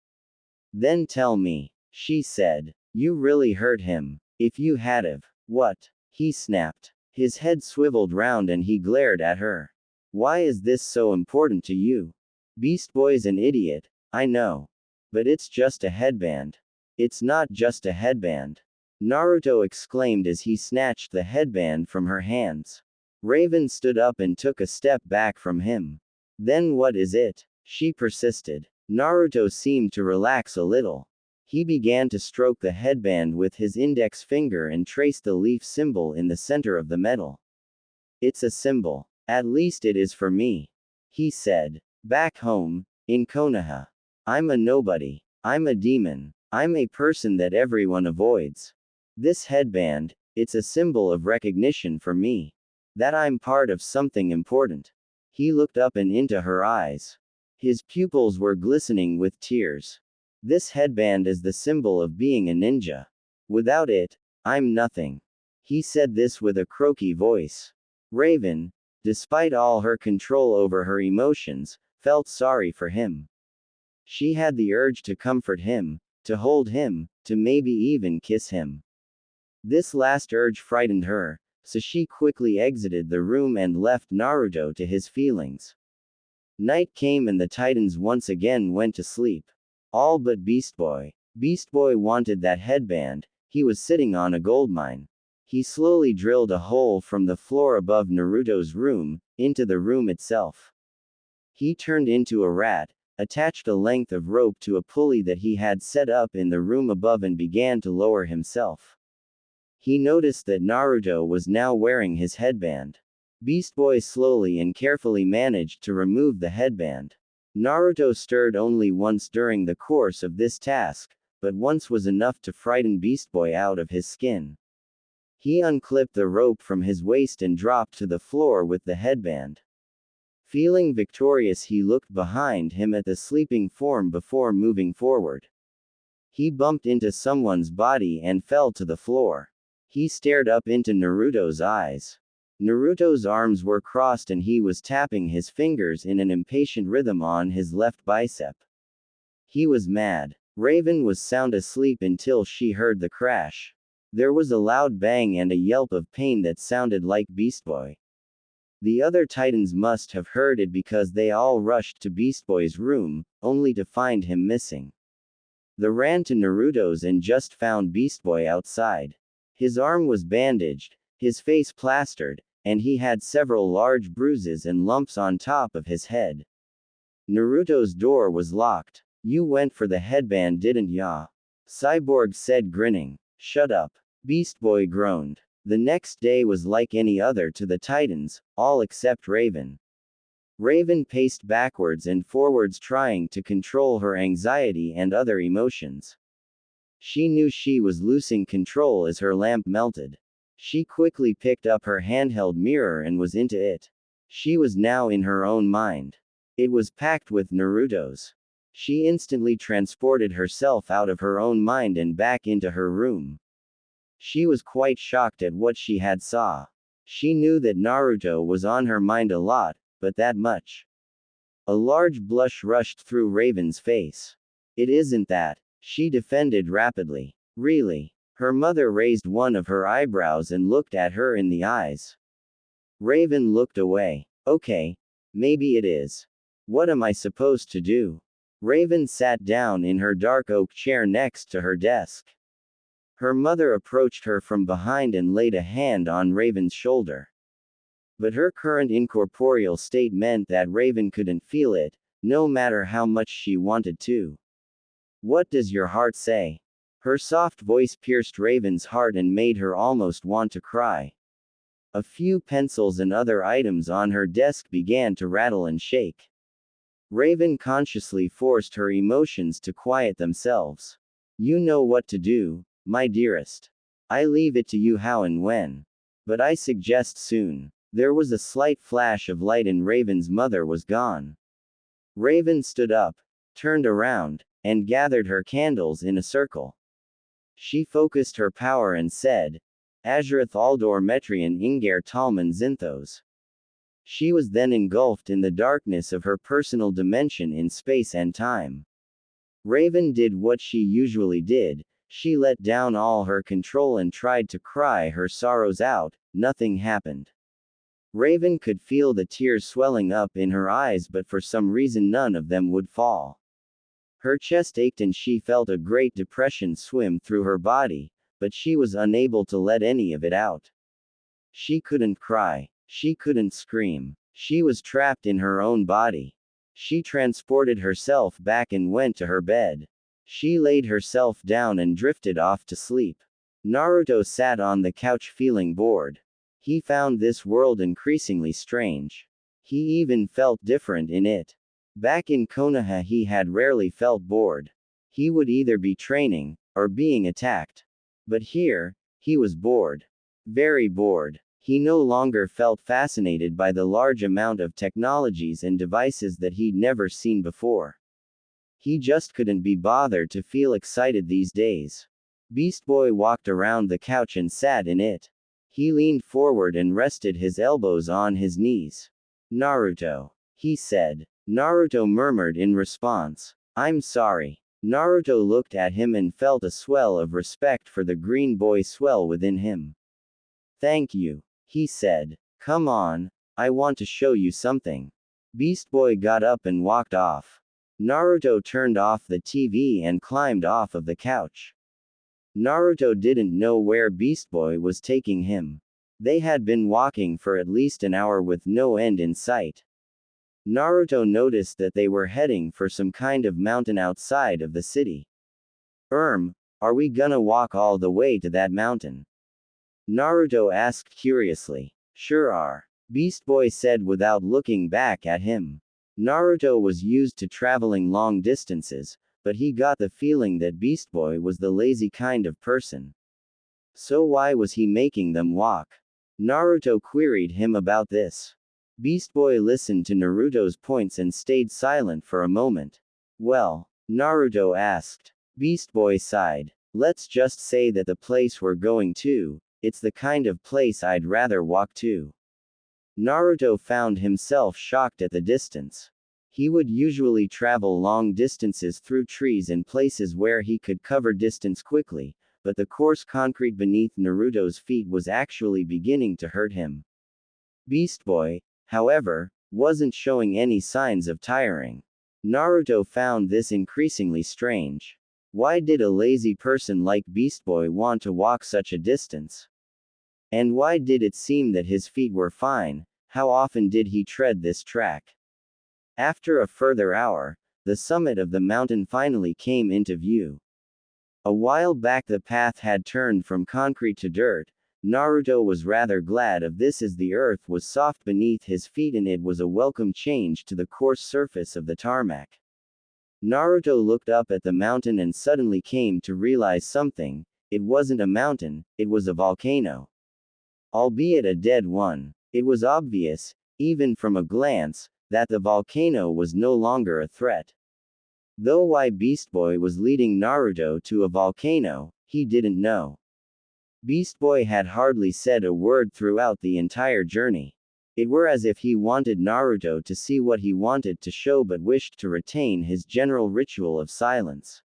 Then tell me, she said. You really hurt him. If you had've. What? He snapped. His head swiveled round and he glared at her. Why is this so important to you? Beast Boy's an idiot, I know. But it's just a headband. It's not just a headband, Naruto exclaimed as he snatched the headband from her hands. Raven stood up and took a step back from him. Then what is it? She persisted. Naruto seemed to relax a little. He began to stroke the headband with his index finger and trace the leaf symbol in the center of the metal. It's a symbol. At least it is for me, he said. Back home, in Konoha, I'm a nobody. I'm a demon. I'm a person that everyone avoids. This headband, it's a symbol of recognition for me. That I'm part of something important. He looked up and into her eyes. His pupils were glistening with tears. This headband is the symbol of being a ninja. Without it, I'm nothing. He said this with a croaky voice. Raven, despite all her control over her emotions, felt sorry for him. She had the urge to comfort him, to hold him, to maybe even kiss him. This last urge frightened her, so she quickly exited the room and left Naruto to his feelings. Night came and the Titans once again went to sleep. All but Beast Boy. Beast Boy wanted that headband. He was sitting on a goldmine. He slowly drilled a hole from the floor above Naruto's room, into the room itself. He turned into a rat, attached a length of rope to a pulley that he had set up in the room above and began to lower himself. He noticed that Naruto was now wearing his headband. Beast Boy slowly and carefully managed to remove the headband. Naruto stirred only once during the course of this task, but once was enough to frighten Beast Boy out of his skin. He unclipped the rope from his waist and dropped to the floor with the headband. Feeling victorious, he looked behind him at the sleeping form before moving forward. He bumped into someone's body and fell to the floor. He stared up into Naruto's eyes. Naruto's arms were crossed and he was tapping his fingers in an impatient rhythm on his left bicep. He was mad. Raven was sound asleep until she heard the crash. There was a loud bang and a yelp of pain that sounded like Beast Boy. The other Titans must have heard it because they all rushed to Beast Boy's room, only to find him missing. They ran to Naruto's and just found Beast Boy outside. His arm was bandaged, his face plastered, and he had several large bruises and lumps on top of his head. Naruto's door was locked. "You went for the headband, didn't ya?" Cyborg said, grinning. "Shut up." Beast Boy groaned. The next day was like any other to the Titans, all except Raven. Raven paced backwards and forwards trying to control her anxiety and other emotions. She knew she was losing control as her lamp melted. She quickly picked up her handheld mirror and was into it. She was now in her own mind. It was packed with Naruto's. She instantly transported herself out of her own mind and back into her room. She was quite shocked at what she had saw. She knew that Naruto was on her mind a lot, but that much. A large blush rushed through Raven's face. "It isn't that," she defended rapidly. "Really?" Her mother raised one of her eyebrows and looked at her in the eyes. Raven looked away. "Okay. Maybe it is. What am I supposed to do?" Raven sat down in her dark oak chair next to her desk. Her mother approached her from behind and laid a hand on Raven's shoulder. But her current incorporeal state meant that Raven couldn't feel it, no matter how much she wanted to. "What does your heart say?" Her soft voice pierced Raven's heart and made her almost want to cry. A few pencils and other items on her desk began to rattle and shake. Raven consciously forced her emotions to quiet themselves. "You know what to do, my dearest. I leave it to you how and when. But I suggest soon." There was a slight flash of light and Raven's mother was gone. Raven stood up, turned around, and gathered her candles in a circle. She focused her power and said, "Azurath Aldor Metrian Inger Talman Zinthos." She was then engulfed in the darkness of her personal dimension in space and time. Raven did what she usually did. She let down all her control and tried to cry her sorrows out. Nothing happened. Raven could feel the tears swelling up in her eyes, but for some reason none of them would fall. Her chest ached and she felt a great depression swim through her body, but she was unable to let any of it out. She couldn't cry. She couldn't scream. She was trapped in her own body. She transported herself back and went to her bed. She laid herself down and drifted off to sleep. Naruto sat on the couch feeling bored. He found this world increasingly strange. He even felt different in it. Back in Konoha he had rarely felt bored. He would either be training, or being attacked. But here, he was bored. Very bored. He no longer felt fascinated by the large amount of technologies and devices that he'd never seen before. He just couldn't be bothered to feel excited these days. Beast Boy walked around the couch and sat in it. He leaned forward and rested his elbows on his knees. "Naruto," he said. Naruto murmured in response. I'm sorry. Naruto looked at him and felt a swell of respect for the green boy swell within him. Thank you, he said. Come on, I want to show you something. Beast Boy got up and walked off. Naruto turned off the TV and climbed off of the couch. Naruto didn't know where Beast Boy was taking him. They had been walking for at least an hour with no end in sight. Naruto noticed that they were heading for some kind of mountain outside of the city. Are we gonna walk all the way to that mountain? Naruto asked curiously. Sure are. Beast Boy said without looking back at him. Naruto was used to traveling long distances, but he got the feeling that Beast Boy was the lazy kind of person. So why was he making them walk? Naruto queried him about this. Beast Boy listened to Naruto's points and stayed silent for a moment. Well, Naruto asked. Beast Boy sighed. Let's just say that the place we're going to, it's the kind of place I'd rather walk to. Naruto found himself shocked at the distance. He would usually travel long distances through trees and places where he could cover distance quickly, but the coarse concrete beneath Naruto's feet was actually beginning to hurt him. Beast Boy, however, wasn't showing any signs of tiring. Naruto found this increasingly strange. Why did a lazy person like Beast Boy want to walk such a distance? And why did it seem that his feet were fine? How often did he tread this track? After a further hour, the summit of the mountain finally came into view. A while back the path had turned from concrete to dirt. Naruto was rather glad of this as the earth was soft beneath his feet and it was a welcome change to the coarse surface of the tarmac. Naruto looked up at the mountain and suddenly came to realize something. It wasn't a mountain, it was a volcano. Albeit a dead one. It was obvious, even from a glance, that the volcano was no longer a threat. Though why Beast Boy was leading Naruto to a volcano, he didn't know. Beast Boy had hardly said a word throughout the entire journey. It were as if he wanted Naruto to see what he wanted to show but wished to retain his general ritual of silence.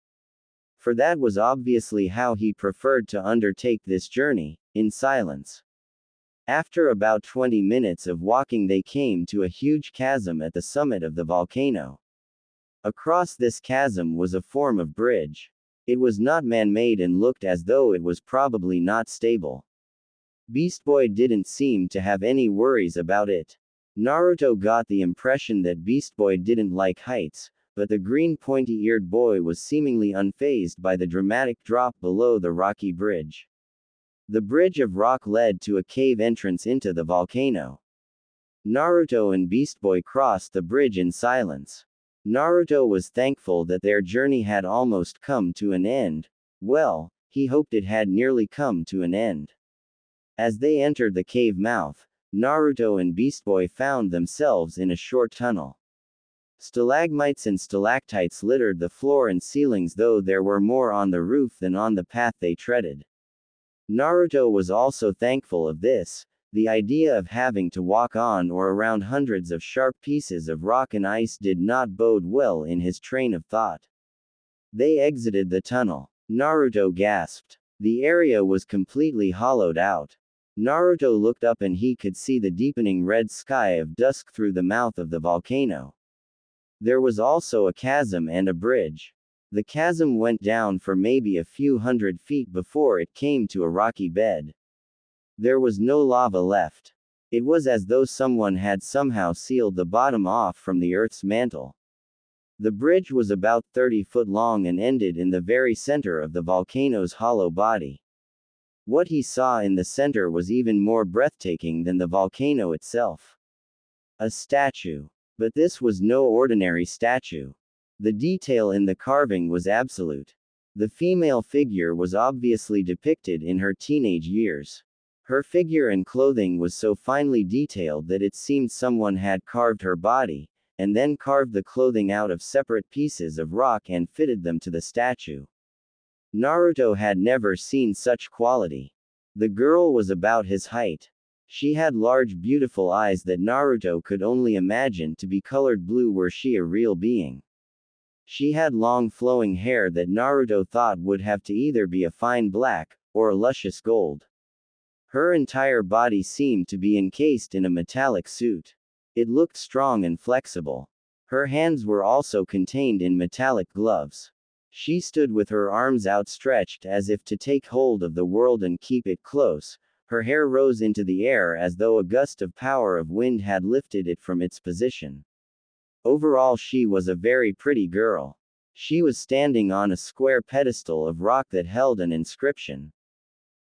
For that was obviously how he preferred to undertake this journey, in silence. After about 20 minutes of walking they came to a huge chasm at the summit of the volcano. Across this chasm was a form of bridge. It was not man-made and looked as though it was probably not stable. Beast Boy didn't seem to have any worries about it. Naruto got the impression that Beast Boy didn't like heights, but the green pointy-eared boy was seemingly unfazed by the dramatic drop below the rocky bridge. The bridge of rock led to a cave entrance into the volcano. Naruto and Beast Boy crossed the bridge in silence. Naruto was thankful that their journey had almost come to an end. Well, he hoped it had nearly come to an end. As they entered the cave mouth, Naruto and Beast Boy found themselves in a short tunnel. Stalagmites and stalactites littered the floor and ceilings, though there were more on the roof than on the path they treaded. Naruto was also thankful of this. The idea of having to walk on or around hundreds of sharp pieces of rock and ice did not bode well in his train of thought. They exited the tunnel. Naruto gasped. The area was completely hollowed out. Naruto looked up and he could see the deepening red sky of dusk through the mouth of the volcano. There was also a chasm and a bridge. The chasm went down for maybe a few hundred feet before it came to a rocky bed. There was no lava left. It was as though someone had somehow sealed the bottom off from the Earth's mantle. The bridge was about 30 foot long and ended in the very center of the volcano's hollow body. What he saw in the center was even more breathtaking than the volcano itself. A statue. But this was no ordinary statue. The detail in the carving was absolute. The female figure was obviously depicted in her teenage years. Her figure and clothing was so finely detailed that it seemed someone had carved her body, and then carved the clothing out of separate pieces of rock and fitted them to the statue. Naruto had never seen such quality. The girl was about his height. She had large beautiful eyes that Naruto could only imagine to be colored blue were she a real being. She had long flowing hair that Naruto thought would have to either be a fine black, or a luscious gold. Her entire body seemed to be encased in a metallic suit. It looked strong and flexible. Her hands were also contained in metallic gloves. She stood with her arms outstretched as if to take hold of the world and keep it close. Her hair rose into the air as though a gust of power of wind had lifted it from its position. Overall, she was a very pretty girl. She was standing on a square pedestal of rock that held an inscription.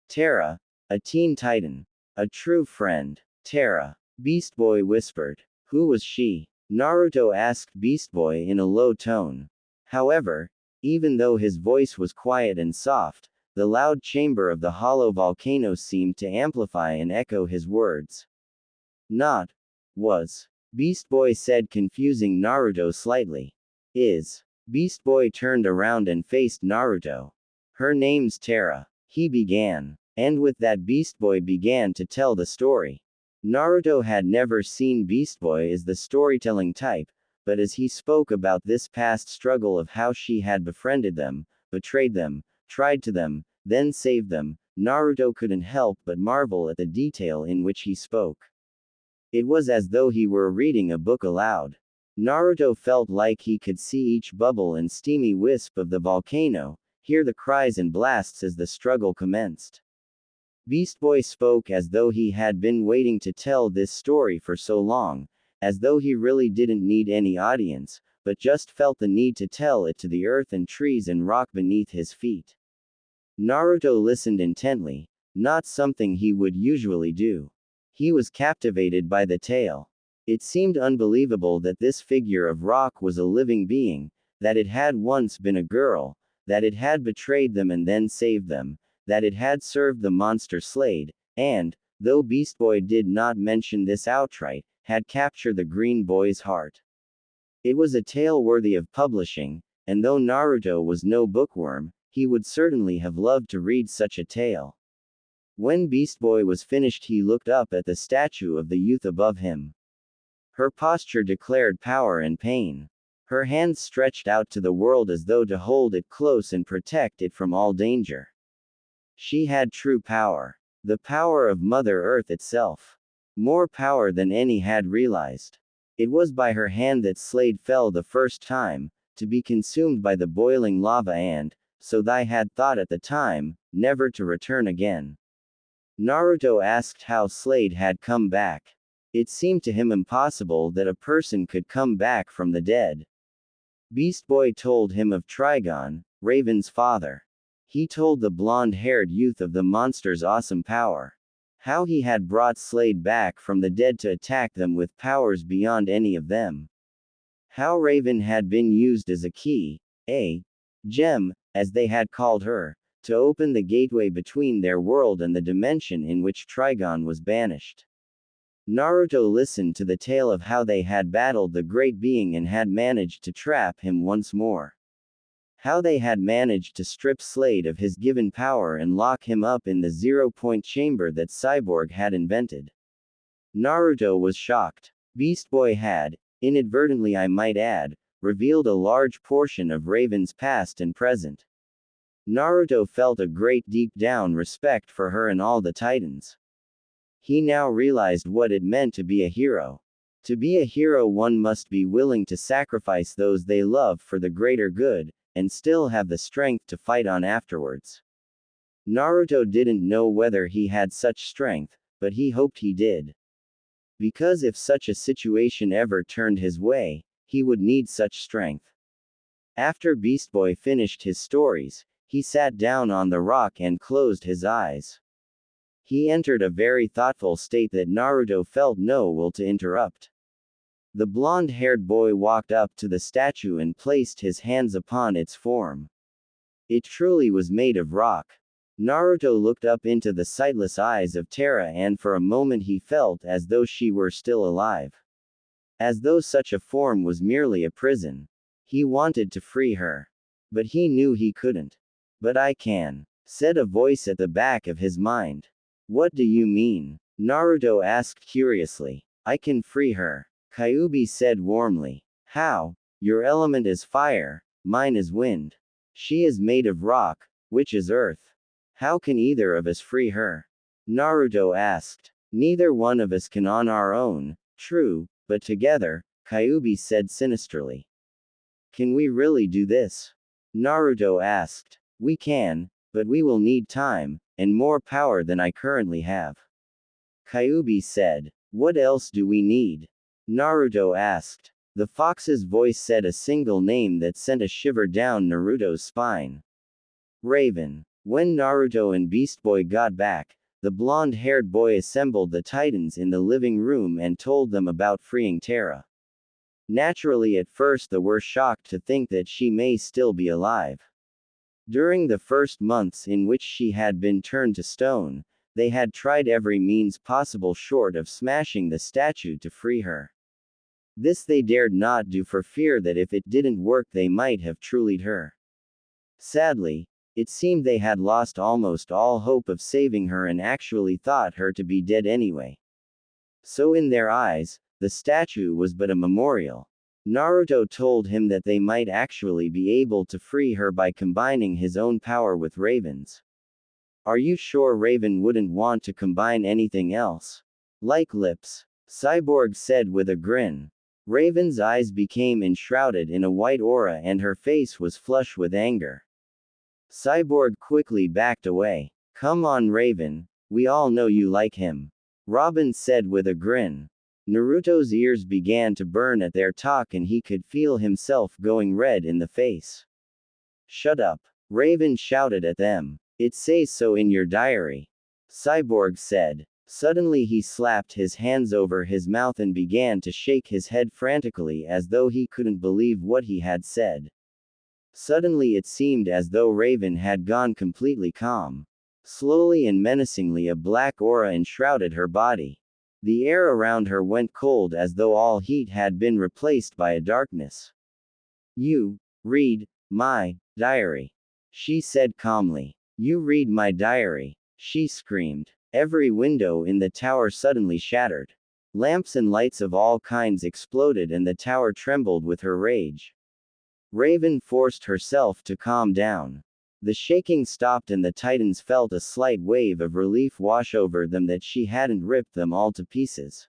Terra, a teen titan. A true friend. Terra. Beast Boy whispered. Who was she? Naruto asked Beast Boy in a low tone. However, even though his voice was quiet and soft, the loud chamber of the hollow volcano seemed to amplify and echo his words. Not. Was. Beast Boy said, confusing Naruto slightly. Is. Beast Boy turned around and faced Naruto. Her name's Terra. He began. And with that, Beast Boy began to tell the story. Naruto had never seen Beast Boy as the storytelling type, but as he spoke about this past struggle of how she had befriended them, betrayed them, tried to them, then saved them, Naruto couldn't help but marvel at the detail in which he spoke. It was as though he were reading a book aloud. Naruto felt like he could see each bubble and steamy wisp of the volcano, hear the cries and blasts as the struggle commenced. Beast Boy spoke as though he had been waiting to tell this story for so long, as though he really didn't need any audience, but just felt the need to tell it to the earth and trees and rock beneath his feet. Naruto listened intently, not something he would usually do. He was captivated by the tale. It seemed unbelievable that this figure of rock was a living being, that it had once been a girl, that it had betrayed them and then saved them, that it had served the monster Slade, and, though Beast Boy did not mention this outright, had captured the Green Boy's heart. It was a tale worthy of publishing, and though Naruto was no bookworm, he would certainly have loved to read such a tale. When Beast Boy was finished, he looked up at the statue of the youth above him. Her posture declared power and pain. Her hands stretched out to the world as though to hold it close and protect it from all danger. She had true power. The power of Mother Earth itself. More power than any had realized. It was by her hand that Slade fell the first time, to be consumed by the boiling lava and, so they had thought at the time, never to return again. Naruto asked how Slade had come back. It seemed to him impossible that a person could come back from the dead. Beast Boy told him of Trigon, Raven's father. He told the blonde-haired youth of the monster's awesome power. How he had brought Slade back from the dead to attack them with powers beyond any of them. How Raven had been used as a key, a gem, as they had called her, to open the gateway between their world and the dimension in which Trigon was banished. Naruto listened to the tale of how they had battled the great being and had managed to trap him once more. How they had managed to strip Slade of his given power and lock him up in the zero-point chamber that Cyborg had invented. Naruto was shocked. Beast Boy had, inadvertently I might add, revealed a large portion of Raven's past and present. Naruto felt a great deep-down respect for her and all the Titans. He now realized what it meant to be a hero. To be a hero, one must be willing to sacrifice those they love for the greater good, and still have the strength to fight on afterwards. Naruto didn't know whether he had such strength, but he hoped he did. Because if such a situation ever turned his way, he would need such strength. After Beast Boy finished his stories, he sat down on the rock and closed his eyes. He entered a very thoughtful state that Naruto felt no will to interrupt. The blonde-haired boy walked up to the statue and placed his hands upon its form. It truly was made of rock. Naruto looked up into the sightless eyes of Terra and for a moment he felt as though she were still alive. As though such a form was merely a prison. He wanted to free her. But he knew he couldn't. But I can, said a voice at the back of his mind. What do you mean? Naruto asked curiously. I can free her. Kyuubi said warmly. How? Your element is fire, mine is wind. She is made of rock, which is earth. How can either of us free her? Naruto asked. Neither one of us can on our own, true, but together, Kyuubi said sinisterly. Can we really do this? Naruto asked. We can, but we will need time, and more power than I currently have. Kyuubi said. What else do we need? Naruto asked. The fox's voice said a single name that sent a shiver down Naruto's spine. Raven. When Naruto and Beast Boy got back, the blonde-haired boy assembled the Titans in the living room and told them about freeing Terra. Naturally, at first they were shocked to think that she may still be alive. During the first months in which she had been turned to stone, they had tried every means possible short of smashing the statue to free her. This they dared not do for fear that if it didn't work they might have trulied her. Sadly, it seemed they had lost almost all hope of saving her and actually thought her to be dead anyway. So in their eyes, the statue was but a memorial. Naruto told him that they might actually be able to free her by combining his own power with Raven's. Are you sure Raven wouldn't want to combine anything else? Like lips. Cyborg said with a grin. Raven's eyes became enshrouded in a white aura and her face was flush with anger. Cyborg quickly backed away. Come on Raven, we all know you like him. Robin said with a grin. Naruto's ears began to burn at their talk and he could feel himself going red in the face. Shut up. Raven shouted at them. It says so in your diary. Cyborg said. Suddenly he slapped his hands over his mouth and began to shake his head frantically as though he couldn't believe what he had said. Suddenly it seemed as though Raven had gone completely calm. Slowly and menacingly a black aura enshrouded her body. The air around her went cold as though all heat had been replaced by a darkness. You read my diary, she said calmly. You read my diary, she screamed. Every window in the tower suddenly shattered. Lamps and lights of all kinds exploded and the tower trembled with her rage. Raven forced herself to calm down. The shaking stopped and the Titans felt a slight wave of relief wash over them that she hadn't ripped them all to pieces.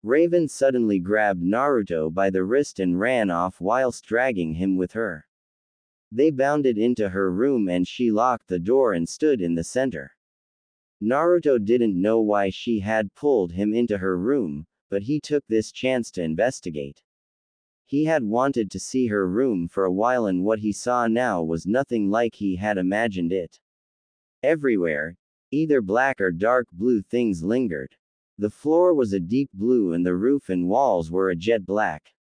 Raven suddenly grabbed Naruto by the wrist and ran off whilst dragging him with her. They bounded into her room and she locked the door and stood in the center. Naruto didn't know why she had pulled him into her room, but he took this chance to investigate. He had wanted to see her room for a while and what he saw now was nothing like he had imagined it. Everywhere, either black or dark blue things lingered. The floor was a deep blue and the roof and walls were a jet black.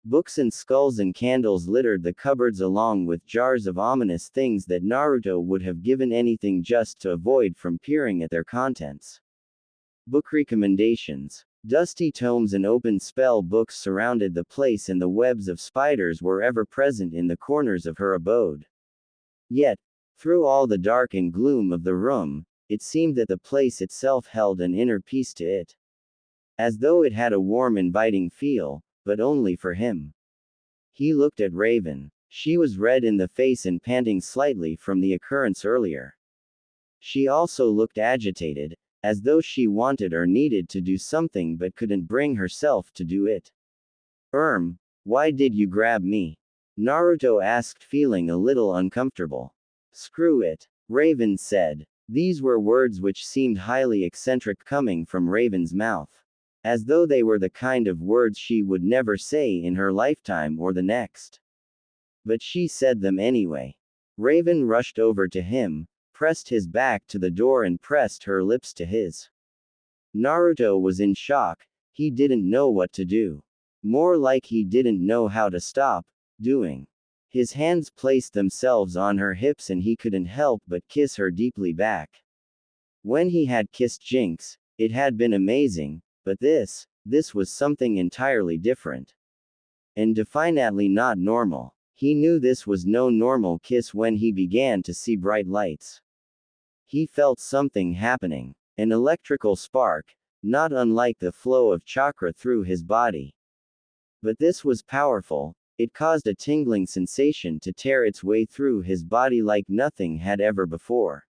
Books and skulls and candles littered the cupboards along with jars of ominous things that Naruto would have given anything just to avoid from peering at their contents. Book recommendations. Dusty tomes and open spell books surrounded the place and the webs of spiders were ever present in the corners of her abode. Yet, through all the dark and gloom of the room, it seemed that the place itself held an inner peace to it. As though it had a warm inviting feel, but only for him. He looked at Raven. She was red in the face and panting slightly from the occurrence earlier. She also looked agitated, as though she wanted or needed to do something but couldn't bring herself to do it. Why did you grab me? Naruto asked, feeling a little uncomfortable. Screw it, Raven said. These were words which seemed highly eccentric coming from Raven's mouth. As though they were the kind of words she would never say in her lifetime or the next. But she said them anyway. Raven rushed over to him, pressed his back to the door and pressed her lips to his. Naruto was in shock, he didn't know what to do. More like he didn't know how to stop doing. His hands placed themselves on her hips and he couldn't help but kiss her deeply back. When he had kissed Jinx, it had been amazing, but this was something entirely different. And definitely not normal. He knew this was no normal kiss when he began to see bright lights. He felt something happening. An electrical spark, not unlike the flow of chakra through his body. But this was powerful. It caused a tingling sensation to tear its way through his body like nothing had ever before.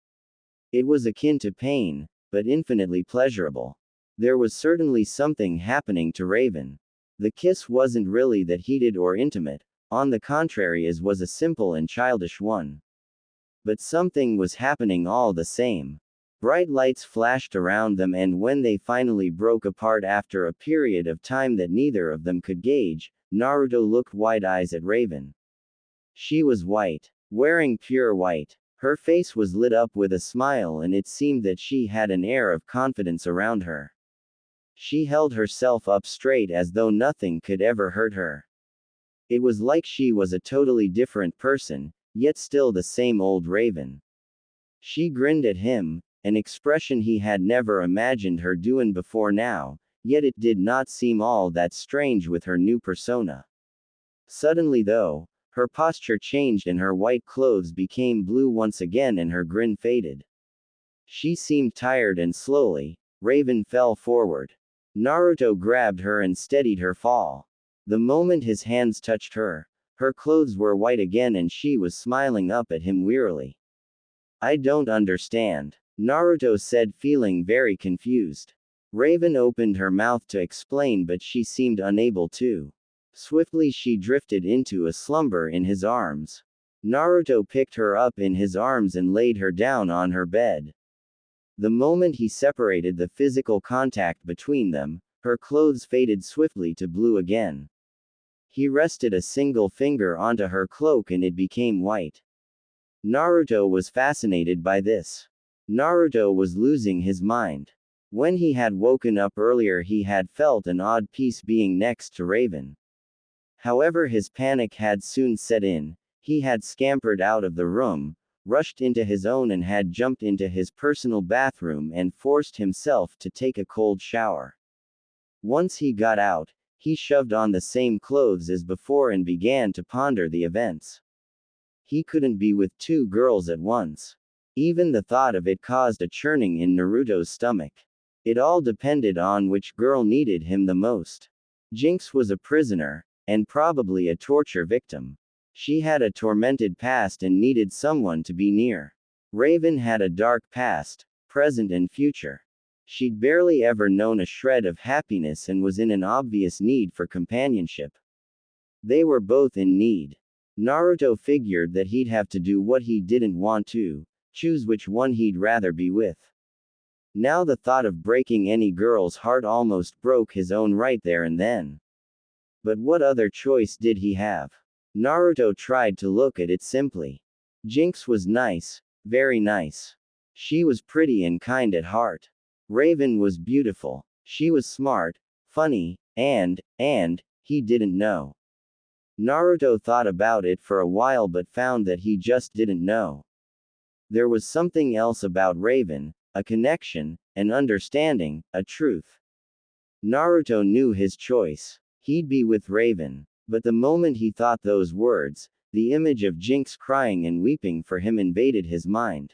It was akin to pain, but infinitely pleasurable. There was certainly something happening to Raven. The kiss wasn't really that heated or intimate, on the contrary, as was a simple and childish one. But something was happening all the same. Bright lights flashed around them, and when they finally broke apart after a period of time that neither of them could gauge, Naruto looked wide-eyes at Raven. She was white, wearing pure white. Her face was lit up with a smile, and it seemed that she had an air of confidence around her. She held herself up straight as though nothing could ever hurt her. It was like she was a totally different person, yet still the same old Raven. She grinned at him, an expression he had never imagined her doing before now, yet it did not seem all that strange with her new persona. Suddenly though, her posture changed and her white clothes became blue once again and her grin faded. She seemed tired, and slowly, Raven fell forward. Naruto grabbed her and steadied her fall. The moment his hands touched her, her clothes were white again and she was smiling up at him wearily. "I don't understand," Naruto said, feeling very confused. Raven opened her mouth to explain, but she seemed unable to. Swiftly she drifted into a slumber in his arms. Naruto picked her up in his arms and laid her down on her bed. The moment he separated the physical contact between them, her clothes faded swiftly to blue again. He rested a single finger onto her cloak and it became white. Naruto was fascinated by this. Naruto was losing his mind. When he had woken up earlier, he had felt an odd peace being next to Raven. However, his panic had soon set in. He had scampered out of the room, rushed into his own, and had jumped into his personal bathroom and forced himself to take a cold shower. Once he got out, he shoved on the same clothes as before and began to ponder the events. He couldn't be with two girls at once. Even the thought of it caused a churning in Naruto's stomach. It all depended on which girl needed him the most. Jinx was a prisoner, and probably a torture victim. She had a tormented past and needed someone to be near. Raven had a dark past, present and future. She'd barely ever known a shred of happiness and was in an obvious need for companionship. They were both in need. Naruto figured that he'd have to do what he didn't want to, choose which one he'd rather be with. Now the thought of breaking any girl's heart almost broke his own right there and then. But what other choice did he have? Naruto tried to look at it simply. Jinx was nice, very nice. She was pretty and kind at heart. Raven was beautiful. She was smart, funny, and, he didn't know. Naruto thought about it for a while but found that he just didn't know. There was something else about Raven, a connection, an understanding, a truth. Naruto knew his choice. He'd be with Raven. But the moment he thought those words, the image of Jinx crying and weeping for him invaded his mind.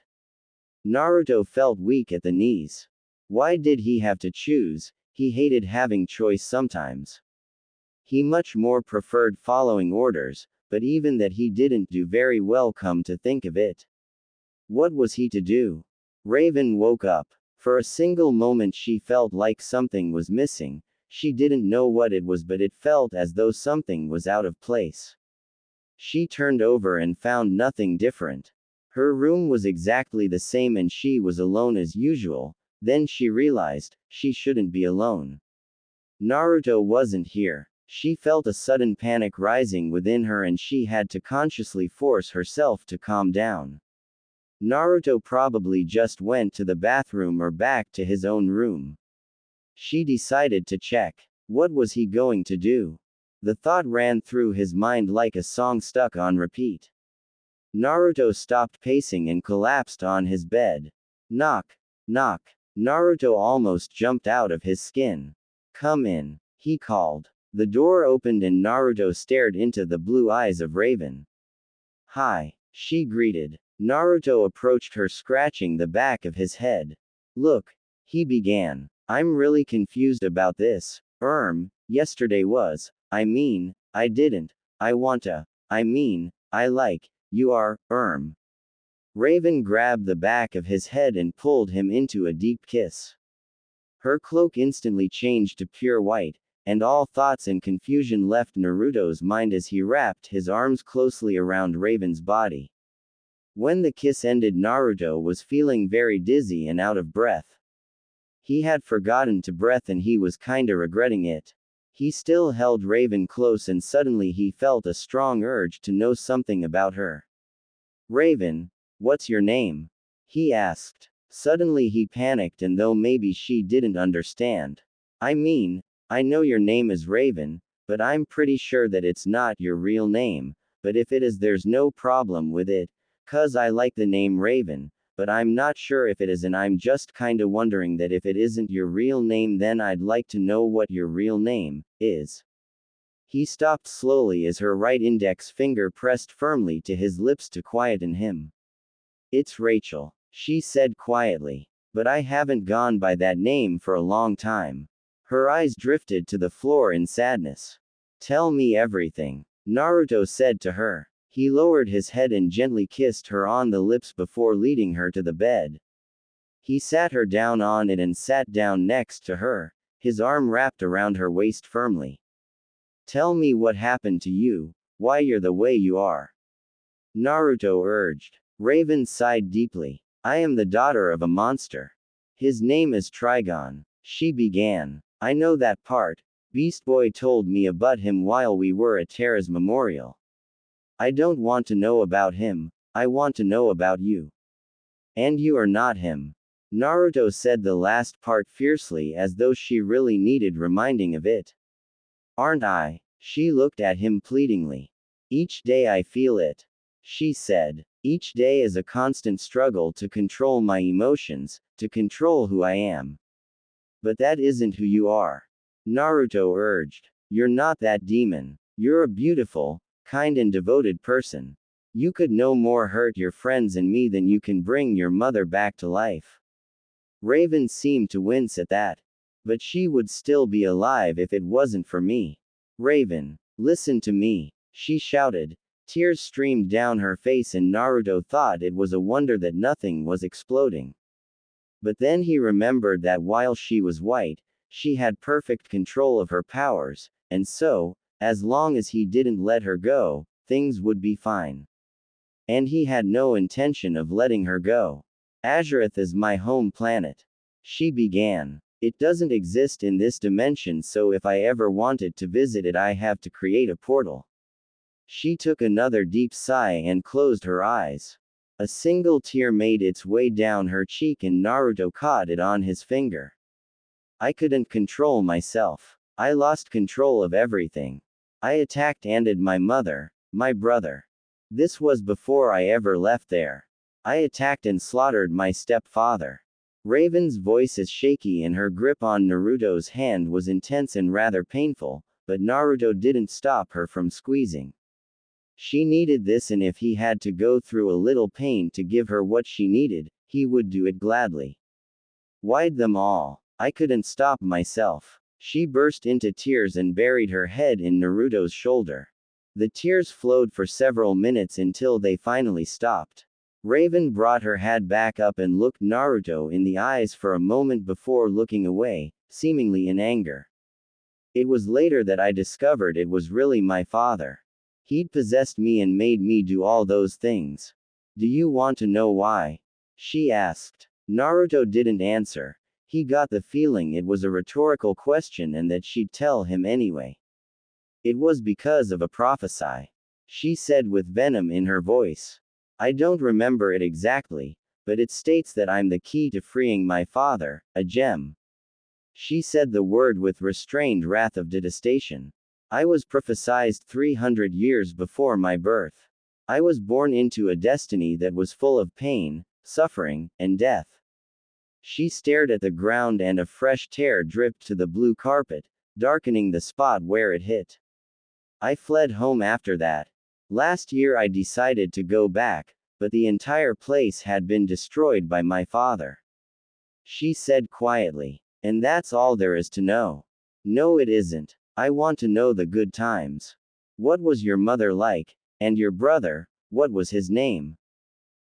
Naruto felt weak at the knees. Why did he have to choose? He hated having choice sometimes. He much more preferred following orders, but even that he didn't do very well, come to think of it. What was he to do? Raven woke up. For a single moment she felt like something was missing. She didn't know what it was, but it felt as though something was out of place. She turned over and found nothing different. Her room was exactly the same and she was alone as usual. Then she realized, she shouldn't be alone. Naruto wasn't here. She felt a sudden panic rising within her and she had to consciously force herself to calm down. Naruto probably just went to the bathroom or back to his own room. She decided to check. What was he going to do? The thought ran through his mind like a song stuck on repeat. Naruto stopped pacing and collapsed on his bed. Knock. Knock. Naruto almost jumped out of his skin. "Come in," he called. The door opened and Naruto stared into the blue eyes of Raven. "Hi," she greeted. Naruto approached her, scratching the back of his head. "Look," He began. I'm really confused about this. Yesterday was. I didn't. I like. You are. Raven grabbed the back of his head and pulled him into a deep kiss. Her cloak instantly changed to pure white, and all thoughts and confusion left Naruto's mind as he wrapped his arms closely around Raven's body. When the kiss ended, Naruto was feeling very dizzy and out of breath. He had forgotten to breathe and he was kinda regretting it. He still held Raven close and suddenly he felt a strong urge to know something about her. Raven, what's your name? He asked. Suddenly he panicked, and though maybe she didn't understand. I know your name is Raven, but I'm pretty sure that it's not your real name, but if it is, there's no problem with it, 'cause I like the name Raven, but I'm not sure if it is, and I'm just kinda wondering that if it isn't your real name, then I'd like to know what your real name is. He stopped slowly as her right index finger pressed firmly to his lips to quieten him. It's Rachel, she said quietly. But I haven't gone by that name for a long time. Her eyes drifted to the floor in sadness. Tell me everything, Naruto said to her. He lowered his head and gently kissed her on the lips before leading her to the bed. He sat her down on it and sat down next to her, his arm wrapped around her waist firmly. Tell me what happened to you, why you're the way you are, Naruto urged. Raven sighed deeply. I am the daughter of a monster. His name is Trigon, she began. I know that part. Beast Boy told me about him while we were at Terra's memorial. I don't want to know about him, I want to know about you. And you are not him. Naruto said the last part fiercely as though she really needed reminding of it. Aren't I? She looked at him pleadingly. Each day I feel it, she said. Each day is a constant struggle to control my emotions, to control who I am. But that isn't who you are, Naruto urged. You're not that demon. You're a beautiful, kind and devoted person. You could no more hurt your friends and me than you can bring your mother back to life. Raven seemed to wince at that. But she would still be alive if it wasn't for me. Raven, listen to me, she shouted. Tears streamed down her face and Naruto thought it was a wonder that nothing was exploding. But then he remembered that while she was white, she had perfect control of her powers, and so, as long as he didn't let her go, things would be fine. And he had no intention of letting her go. Azeroth is my home planet, she began. It doesn't exist in this dimension, so if I ever wanted to visit it, I have to create a portal. She took another deep sigh and closed her eyes. A single tear made its way down her cheek and Naruto caught it on his finger. I couldn't control myself. I lost control of everything. I attacked and ended my mother, my brother. This was before I ever left there. I attacked and slaughtered my stepfather. Raven's voice is shaky and her grip on Naruto's hand was intense and rather painful, but Naruto didn't stop her from squeezing. She needed this, and if he had to go through a little pain to give her what she needed, he would do it gladly. Why'd them all? I couldn't stop myself. She burst into tears and buried her head in Naruto's shoulder. The tears flowed for several minutes until they finally stopped. Raven brought her head back up and looked Naruto in the eyes for a moment before looking away, seemingly in anger. It was later that I discovered it was really my father. He'd possessed me and made me do all those things. Do you want to know why? She asked. Naruto didn't answer. He got the feeling it was a rhetorical question and that she'd tell him anyway. It was because of a prophecy, she said with venom in her voice. I don't remember it exactly, but it states that I'm the key to freeing my father, a gem. She said the word with restrained wrath of detestation. I was prophesied 300 years before my birth. I was born into a destiny that was full of pain, suffering, and death. She stared at the ground and a fresh tear dripped to the blue carpet, darkening the spot where it hit. I fled home after that. Last year I decided to go back, but the entire place had been destroyed by my father. she said quietly. And that's all there is to know. No, it isn't. I want to know the good times. What was your mother like? And your brother, what was his name?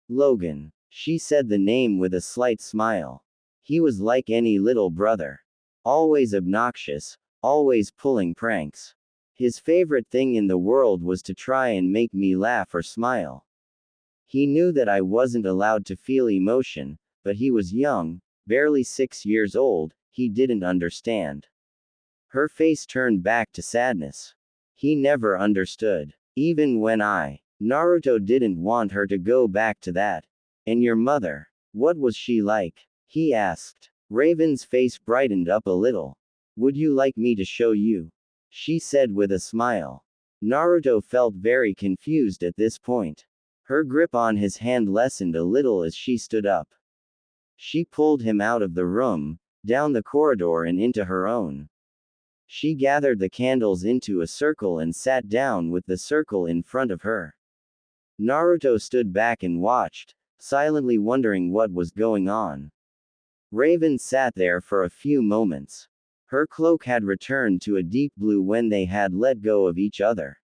Logan. She said the name with a slight smile. He was like any little brother. Always obnoxious, always pulling pranks. His favorite thing in the world was to try and make me laugh or smile. He knew that I wasn't allowed to feel emotion, but he was young, barely 6 years old, he didn't understand. Her face turned back to sadness. He never understood. Even when Naruto didn't want her to go back to that. And your mother? What was she like? He asked. Raven's face brightened up a little. Would you like me to show you? She said with a smile. Naruto felt very confused at this point. Her grip on his hand lessened a little as she stood up. She pulled him out of the room, down the corridor and into her own. She gathered the candles into a circle and sat down with the circle in front of her. Naruto stood back and watched, silently wondering what was going on. Raven sat there for a few moments. Her cloak had returned to a deep blue when they had let go of each other.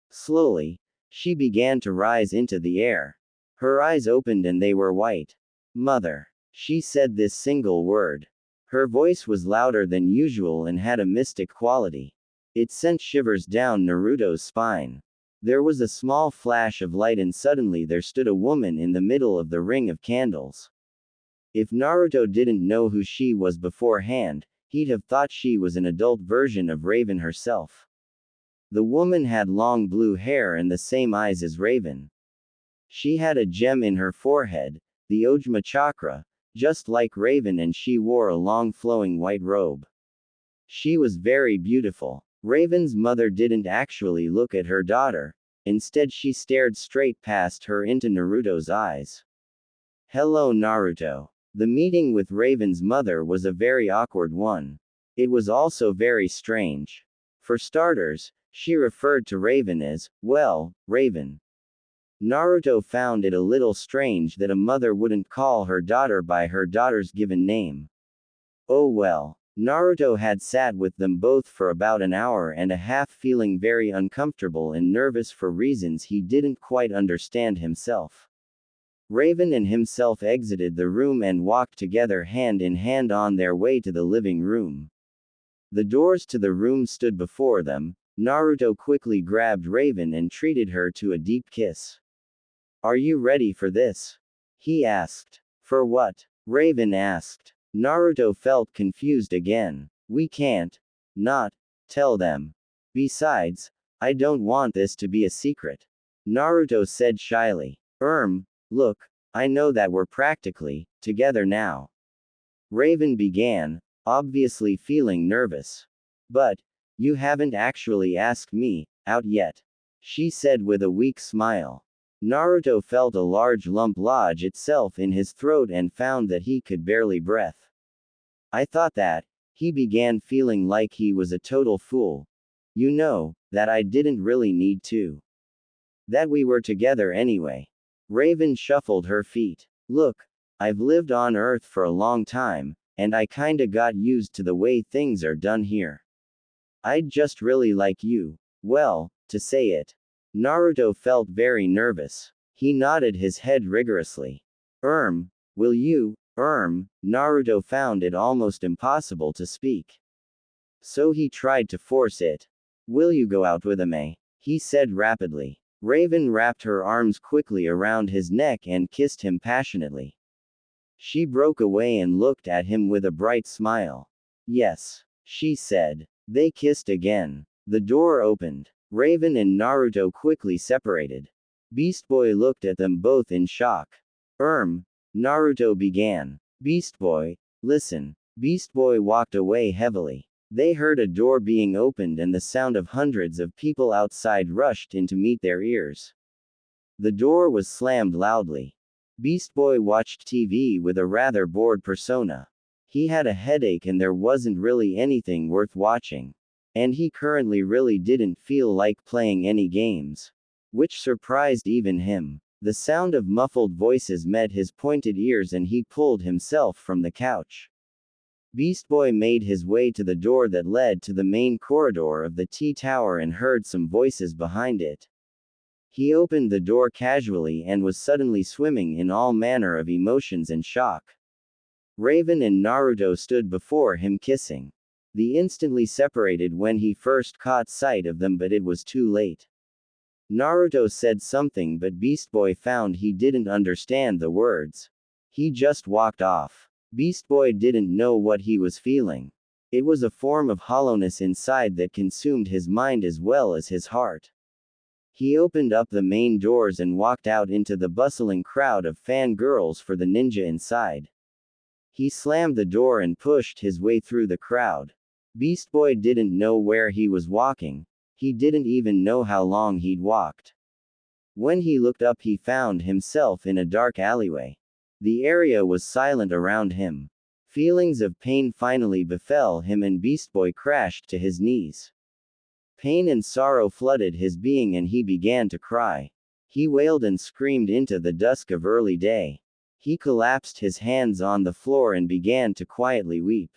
Slowly, she began to rise into the air. Her eyes opened and they were white. Mother. She said this single word. Her voice was louder than usual and had a mystic quality. It sent shivers down Naruto's spine. There was a small flash of light and suddenly there stood a woman in the middle of the ring of candles. If Naruto didn't know who she was beforehand, he'd have thought she was an adult version of Raven herself. The woman had long blue hair and the same eyes as Raven. She had a gem in her forehead, the Ojma chakra, just like Raven, and she wore a long flowing white robe. She was very beautiful. Raven's mother didn't actually look at her daughter, instead she stared straight past her into Naruto's eyes. Hello Naruto. The meeting with Raven's mother was a very awkward one. It was also very strange. For starters, she referred to Raven as, well, Raven. Naruto found it a little strange that a mother wouldn't call her daughter by her daughter's given name. Oh well. Naruto had sat with them both for about an hour and a half, feeling very uncomfortable and nervous for reasons he didn't quite understand himself. Raven and himself exited the room and walked together hand in hand on their way to the living room. The doors to the room stood before them. Naruto quickly grabbed Raven and treated her to a deep kiss. Are you ready for this? He asked. For what? Raven asked. Naruto felt confused again. We can't not tell them. Besides, I don't want this to be a secret. Naruto said shyly. Look, I know that we're practically together now. Raven began, obviously feeling nervous. But you haven't actually asked me out yet, she said with a weak smile. Naruto felt a large lump lodge itself in his throat and found that he could barely breathe. I thought that, he began, feeling like he was a total fool. You know, that I didn't really need to. That we were together anyway. Raven shuffled her feet. Look, I've lived on Earth for a long time, and I kinda got used to the way things are done here. I'd just really like you, well, to say it. Naruto felt very nervous. He nodded his head rigorously. Will you, Naruto found it almost impossible to speak. So he tried to force it. Will you go out with me? He said rapidly. Raven wrapped her arms quickly around his neck and kissed him passionately. She broke away and looked at him with a bright smile. Yes, she said. They kissed again. The door opened. Raven and Naruto quickly separated. Beast Boy looked at them both in shock. Naruto began. Beast Boy, listen. Beast Boy walked away heavily. They heard a door being opened and the sound of hundreds of people outside rushed in to meet their ears. The door was slammed loudly. Beast Boy watched TV with a rather bored persona. He had a headache and there wasn't really anything worth watching. And he currently really didn't feel like playing any games. Which surprised even him. The sound of muffled voices met his pointed ears and he pulled himself from the couch. Beast Boy made his way to the door that led to the main corridor of the T-Tower and heard some voices behind it. He opened the door casually and was suddenly swimming in all manner of emotions and shock. Raven and Naruto stood before him kissing. They instantly separated when he first caught sight of them, but it was too late. Naruto said something, but Beast Boy found he didn't understand the words. He just walked off. Beast Boy didn't know what he was feeling. It was a form of hollowness inside that consumed his mind as well as his heart. He opened up the main doors and walked out into the bustling crowd of fangirls for the ninja inside. He slammed the door and pushed his way through the crowd. Beast Boy didn't know where he was walking. He didn't even know how long he'd walked. When he looked up, he found himself in a dark alleyway. The area was silent around him. Feelings of pain finally befell him and Beast Boy crashed to his knees. Pain and sorrow flooded his being and he began to cry. He wailed and screamed into the dusk of early day. He collapsed his hands on the floor and began to quietly weep.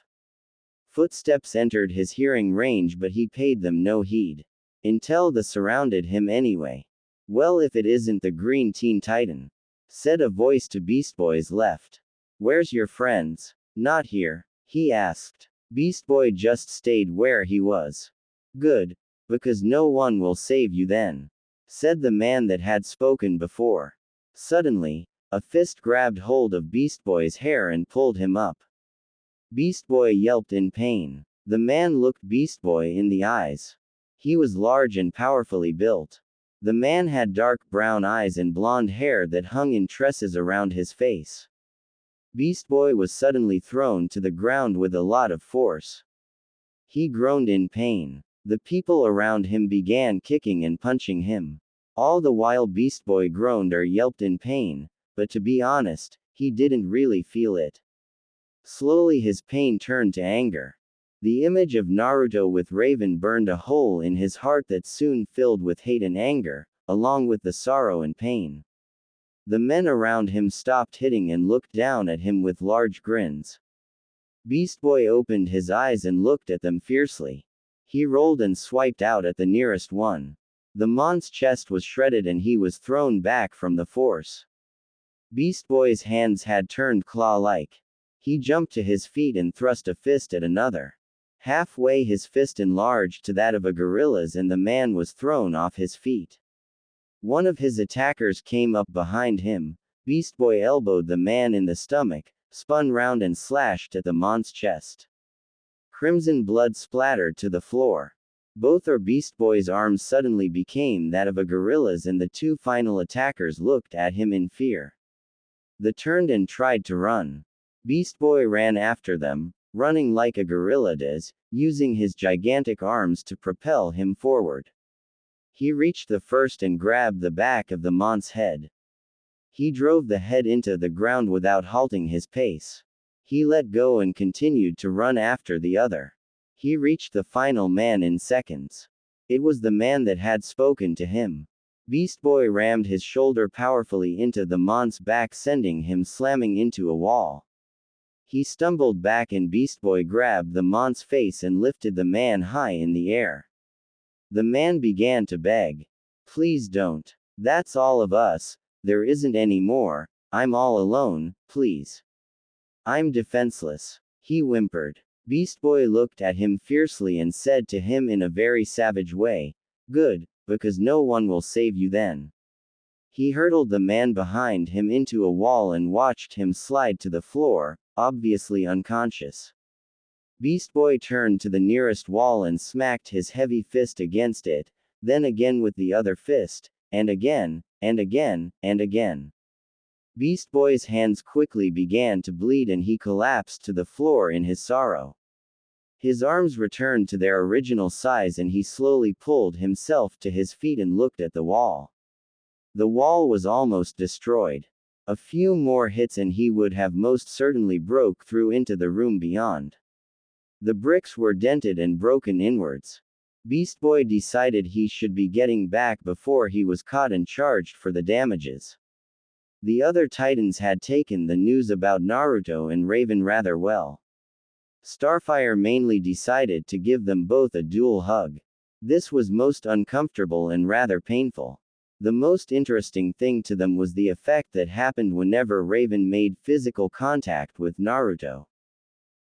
Footsteps entered his hearing range, but he paid them no heed. Until they surrounded him anyway. "Well, if it isn't the Green Teen Titan," said a voice to Beast Boy's left. "Where's your friends?" "Not here," he asked. Beast Boy just stayed where he was. "Good, because no one will save you then," said the man that had spoken before. Suddenly, a fist grabbed hold of Beast Boy's hair and pulled him up. Beast Boy yelped in pain. The man looked Beast Boy in the eyes. He was large and powerfully built. The man had dark brown eyes and blonde hair that hung in tresses around his face. Beast Boy was suddenly thrown to the ground with a lot of force. He groaned in pain. The people around him began kicking and punching him. All the while Beast Boy groaned or yelped in pain, but to be honest, he didn't really feel it. Slowly his pain turned to anger. The image of Naruto with Raven burned a hole in his heart that soon filled with hate and anger, along with the sorrow and pain. The men around him stopped hitting and looked down at him with large grins. Beast Boy opened his eyes and looked at them fiercely. He rolled and swiped out at the nearest one. The mon's chest was shredded and he was thrown back from the force. Beast Boy's hands had turned claw-like. He jumped to his feet and thrust a fist at another. Halfway his fist enlarged to that of a gorilla's and the man was thrown off his feet. One of his attackers came up behind him. Beast Boy elbowed the man in the stomach, spun round and slashed at the mon's chest. Crimson blood splattered to the floor. Both our Beast Boy's arms suddenly became that of a gorilla's and the two final attackers looked at him in fear. They turned and tried to run. Beast Boy ran after them, running like a gorilla does, using his gigantic arms to propel him forward. He reached the first and grabbed the back of the mon's head. He drove the head into the ground without halting his pace. He let go and continued to run after the other. He reached the final man in seconds. It was the man that had spoken to him. Beast Boy rammed his shoulder powerfully into the mon's back, sending him slamming into a wall. He stumbled back and Beast Boy grabbed the mon's face and lifted the man high in the air. The man began to beg. "Please don't. That's all of us. There isn't any more. I'm all alone, please. I'm defenseless," he whimpered. Beast Boy looked at him fiercely and said to him in a very savage way, "Good, because no one will save you then." He hurtled the man behind him into a wall and watched him slide to the floor, obviously unconscious. Beast Boy turned to the nearest wall and smacked his heavy fist against it, then again with the other fist, and again, and again, and again. Beast Boy's hands quickly began to bleed and he collapsed to the floor in his sorrow. His arms returned to their original size and he slowly pulled himself to his feet and looked at the wall. The wall was almost destroyed. A few more hits and he would have most certainly broke through into the room beyond. The bricks were dented and broken inwards. Beast Boy decided he should be getting back before he was caught and charged for the damages. The other Titans had taken the news about Naruto and Raven rather well. Starfire mainly decided to give them both a dual hug. This was most uncomfortable and rather painful. The most interesting thing to them was the effect that happened whenever Raven made physical contact with Naruto.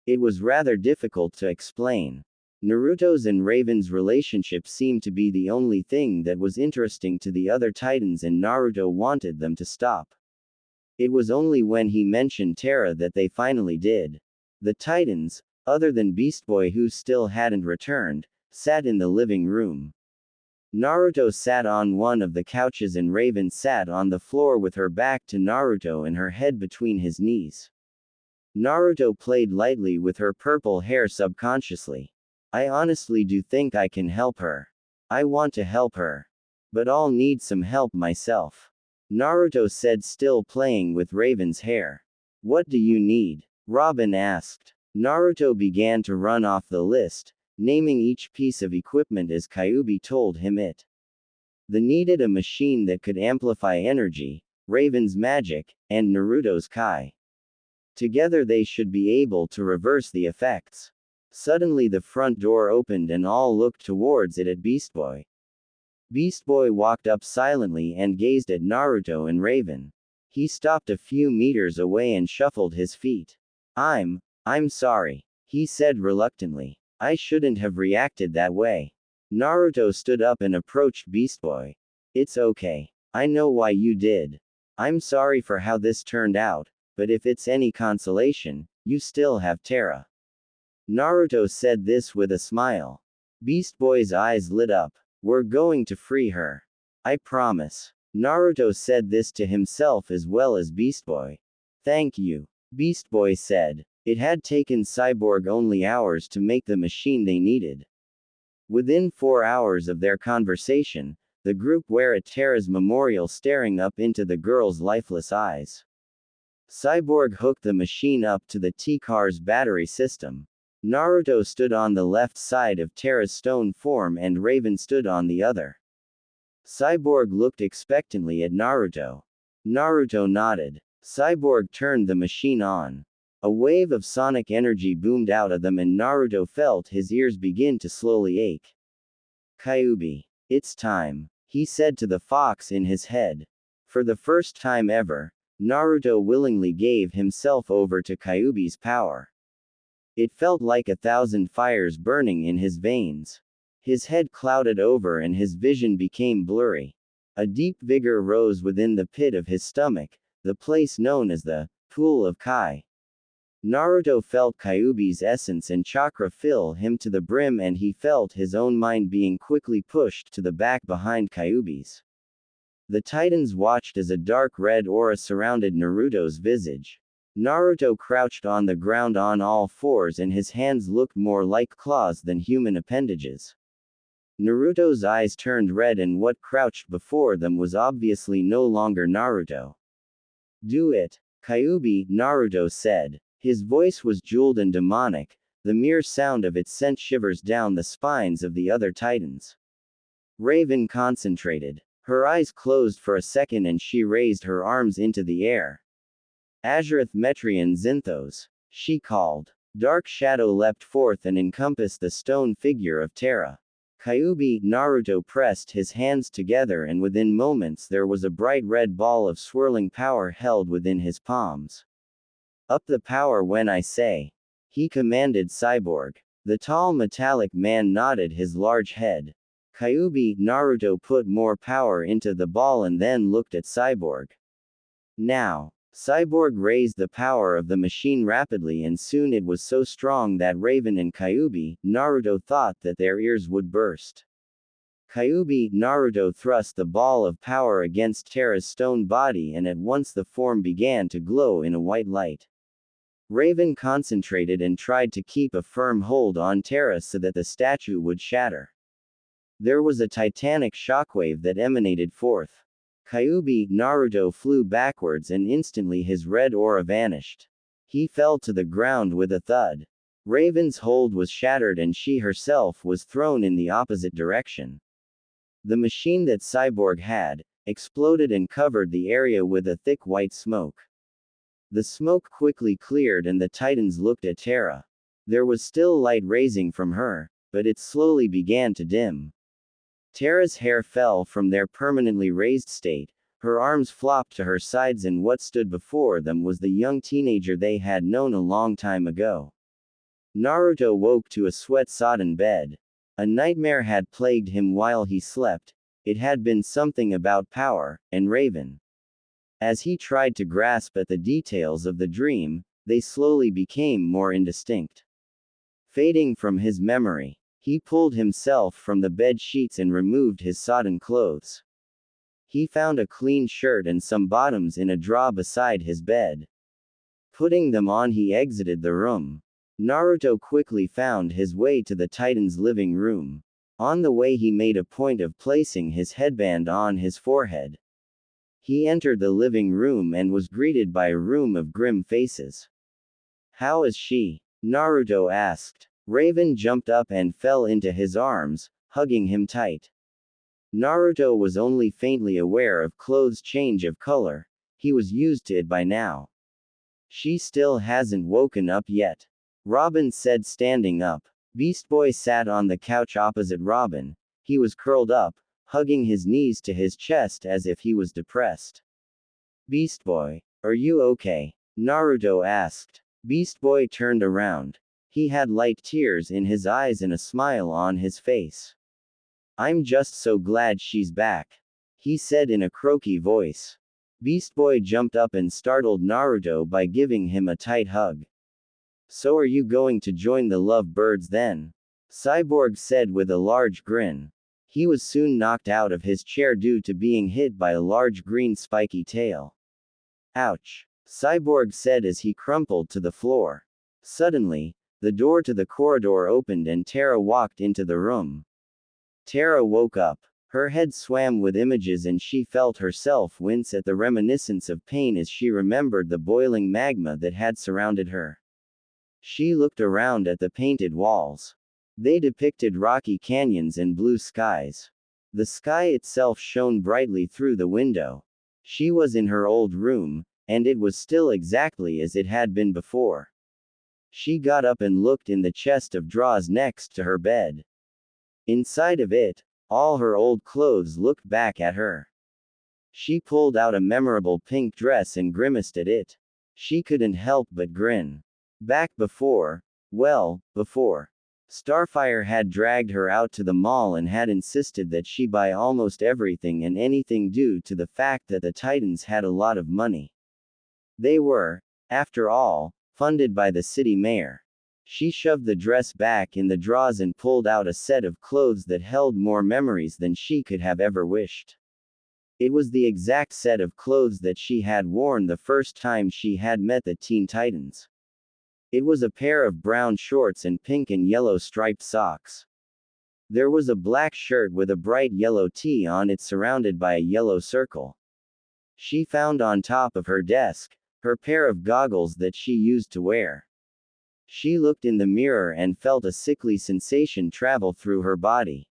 It was rather difficult to explain. Naruto's and Raven's relationship seemed to be the only thing that was interesting to the other Titans, and Naruto wanted them to stop. It was only when he mentioned Terra that they finally did. The Titans, other than Beast Boy who still hadn't returned, sat in the living room. Naruto sat on one of the couches and Raven sat on the floor with her back to Naruto and her head between his knees. Naruto played lightly with her purple hair subconsciously. I honestly do think I can help her. I want to help her. But I'll need some help myself. Naruto said, still playing with Raven's hair. What do you need? Robin asked. Naruto began to run off the list, naming each piece of equipment as Kyuubi told him it. They needed a machine that could amplify energy, Raven's magic, and Naruto's Kai. Together they should be able to reverse the effects. Suddenly the front door opened and all looked towards it at Beast Boy. Beast Boy walked up silently and gazed at Naruto and Raven. He stopped a few meters away and shuffled his feet. I'm sorry, he said reluctantly. I shouldn't have reacted that way. Naruto stood up and approached Beast Boy. It's okay. I know why you did. I'm sorry for how this turned out, but if it's any consolation, you still have Terra. Naruto said this with a smile. Beast Boy's eyes lit up. We're going to free her. I promise. Naruto said this to himself as well as Beast Boy. Thank you. Beast Boy said. It had taken Cyborg only hours to make the machine they needed. Within 4 hours of their conversation, the group were at Terra's memorial staring up into the girl's lifeless eyes. Cyborg hooked the machine up to the T-car's battery system. Naruto stood on the left side of Terra's stone form and Raven stood on the other. Cyborg looked expectantly at Naruto. Naruto nodded. Cyborg turned the machine on. A wave of sonic energy boomed out of them and Naruto felt his ears begin to slowly ache. Kyuubi. It's time, he said to the fox in his head. For the first time ever, Naruto willingly gave himself over to Kyuubi's power. It felt like 1,000 fires burning in his veins. His head clouded over and his vision became blurry. A deep vigor rose within the pit of his stomach, the place known as the Pool of Kai. Naruto felt Kyuubi's essence and chakra fill him to the brim and he felt his own mind being quickly pushed to the back behind Kyuubi's. The Titans watched as a dark red aura surrounded Naruto's visage. Naruto crouched on the ground on all fours and his hands looked more like claws than human appendages. Naruto's eyes turned red and what crouched before them was obviously no longer Naruto. Do it, Kyuubi, Naruto said. His voice was jeweled and demonic, the mere sound of it sent shivers down the spines of the other Titans. Raven concentrated. Her eyes closed for a second and she raised her arms into the air. Azurith Metrian Zinthos, she called. Dark shadow leapt forth and encompassed the stone figure of Terra. Kyuubi, Naruto pressed his hands together and within moments there was a bright red ball of swirling power held within his palms. Up the power when I say, he commanded Cyborg. The tall metallic man nodded his large head. Kyuubi, Naruto put more power into the ball and then looked at Cyborg. Now, Cyborg raised the power of the machine rapidly and soon it was so strong that Raven and Kyuubi, Naruto thought that their ears would burst. Kyuubi, Naruto thrust the ball of power against Terra's stone body and at once the form began to glow in a white light. Raven concentrated and tried to keep a firm hold on Terra so that the statue would shatter. There was a titanic shockwave that emanated forth. Kyuubi, Naruto flew backwards and instantly his red aura vanished. He fell to the ground with a thud. Raven's hold was shattered and she herself was thrown in the opposite direction. The machine that Cyborg had, exploded and covered the area with a thick white smoke. The smoke quickly cleared and the Titans looked at Terra. There was still light raising from her, but it slowly began to dim. Terra's hair fell from their permanently raised state, her arms flopped to her sides, and what stood before them was the young teenager they had known a long time ago. Naruto woke to a sweat-sodden bed. A nightmare had plagued him while he slept. It had been something about power and Raven. As he tried to grasp at the details of the dream, they slowly became more indistinct. Fading from his memory, he pulled himself from the bed sheets and removed his sodden clothes. He found a clean shirt and some bottoms in a drawer beside his bed. Putting them on, he exited the room. Naruto quickly found his way to the Titan's living room. On the way, he made a point of placing his headband on his forehead. He entered the living room and was greeted by a room of grim faces. "How is she?" Naruto asked. Raven jumped up and fell into his arms, hugging him tight. Naruto was only faintly aware of clothes' change of color. He was used to it by now. "She still hasn't woken up yet," Robin said, standing up. Beast Boy sat on the couch opposite Robin. He was curled up, hugging his knees to his chest as if he was depressed. "Beast Boy, are you okay?" Naruto asked. Beast Boy turned around. He had light tears in his eyes and a smile on his face. "I'm just so glad she's back," he said in a croaky voice. Beast Boy jumped up and startled Naruto by giving him a tight hug. "So are you going to join the Love Birds then?" Cyborg said with a large grin. He was soon knocked out of his chair due to being hit by a large green spiky tail. "Ouch," Cyborg said as he crumpled to the floor. Suddenly, the door to the corridor opened and Terra walked into the room. Terra woke up. Her head swam with images and she felt herself wince at the reminiscence of pain as she remembered the boiling magma that had surrounded her. She looked around at the painted walls. They depicted rocky canyons and blue skies. The sky itself shone brightly through the window. She was in her old room, and it was still exactly as it had been before. She got up and looked in the chest of drawers next to her bed. Inside of it, all her old clothes looked back at her. She pulled out a memorable pink dress and grimaced at it. She couldn't help but grin. Back before, Starfire had dragged her out to the mall and had insisted that she buy almost everything and anything due to the fact that the Titans had a lot of money. They were, after all, funded by the city mayor. She shoved the dress back in the drawers and pulled out a set of clothes that held more memories than she could have ever wished. It was the exact set of clothes that she had worn the first time she had met the Teen Titans. It was a pair of brown shorts and pink and yellow striped socks. There was a black shirt with a bright yellow tee on it surrounded by a yellow circle. She found on top of her desk her pair of goggles that she used to wear. She looked in the mirror and felt a sickly sensation travel through her body.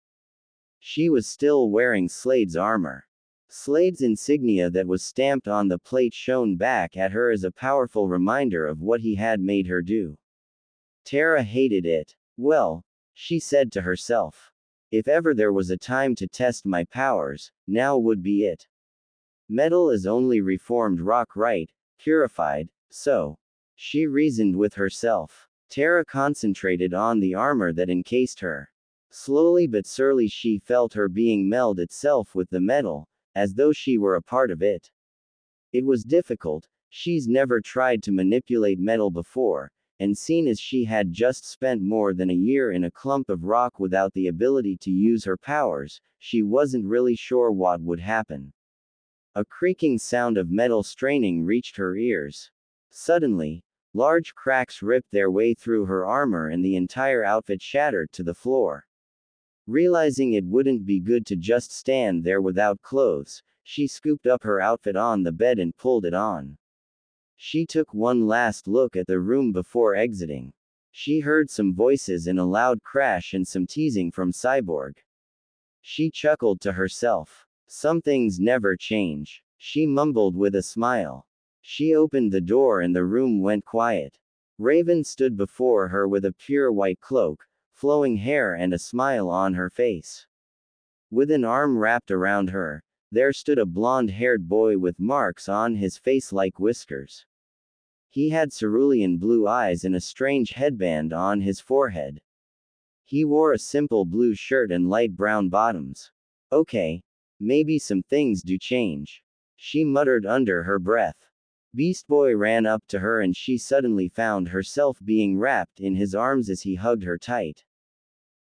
She was still wearing Slade's armor. Slade's insignia that was stamped on the plate shone back at her as a powerful reminder of what he had made her do. Terra hated it. "Well," she said to herself, "if ever there was a time to test my powers, now would be it. Metal is only reformed rock, right? Purified, so." She reasoned with herself. Terra concentrated on the armor that encased her. Slowly but surely she felt her being meld itself with the metal, as though she were a part of it. It was difficult. She's never tried to manipulate metal before, and seen as she had just spent more than a year in a clump of rock without the ability to use her powers, she wasn't really sure what would happen. A creaking sound of metal straining reached her ears. Suddenly, large cracks ripped their way through her armor and the entire outfit shattered to the floor. Realizing it wouldn't be good to just stand there without clothes, she scooped up her outfit on the bed and pulled it on. She took one last look at the room before exiting. She heard some voices in a loud crash and some teasing from Cyborg. She chuckled to herself. Some things never change, she mumbled with a smile. She opened the door and the room went quiet. Raven stood before her with a pure white cloak, flowing hair and a smile on her face. With an arm wrapped around her, there stood a blonde-haired boy with marks on his face like whiskers. He had cerulean blue eyes and a strange headband on his forehead. He wore a simple blue shirt and light brown bottoms. Okay. Maybe some things do change, she muttered under her breath. Beast Boy ran up to her and she suddenly found herself being wrapped in his arms as he hugged her tight.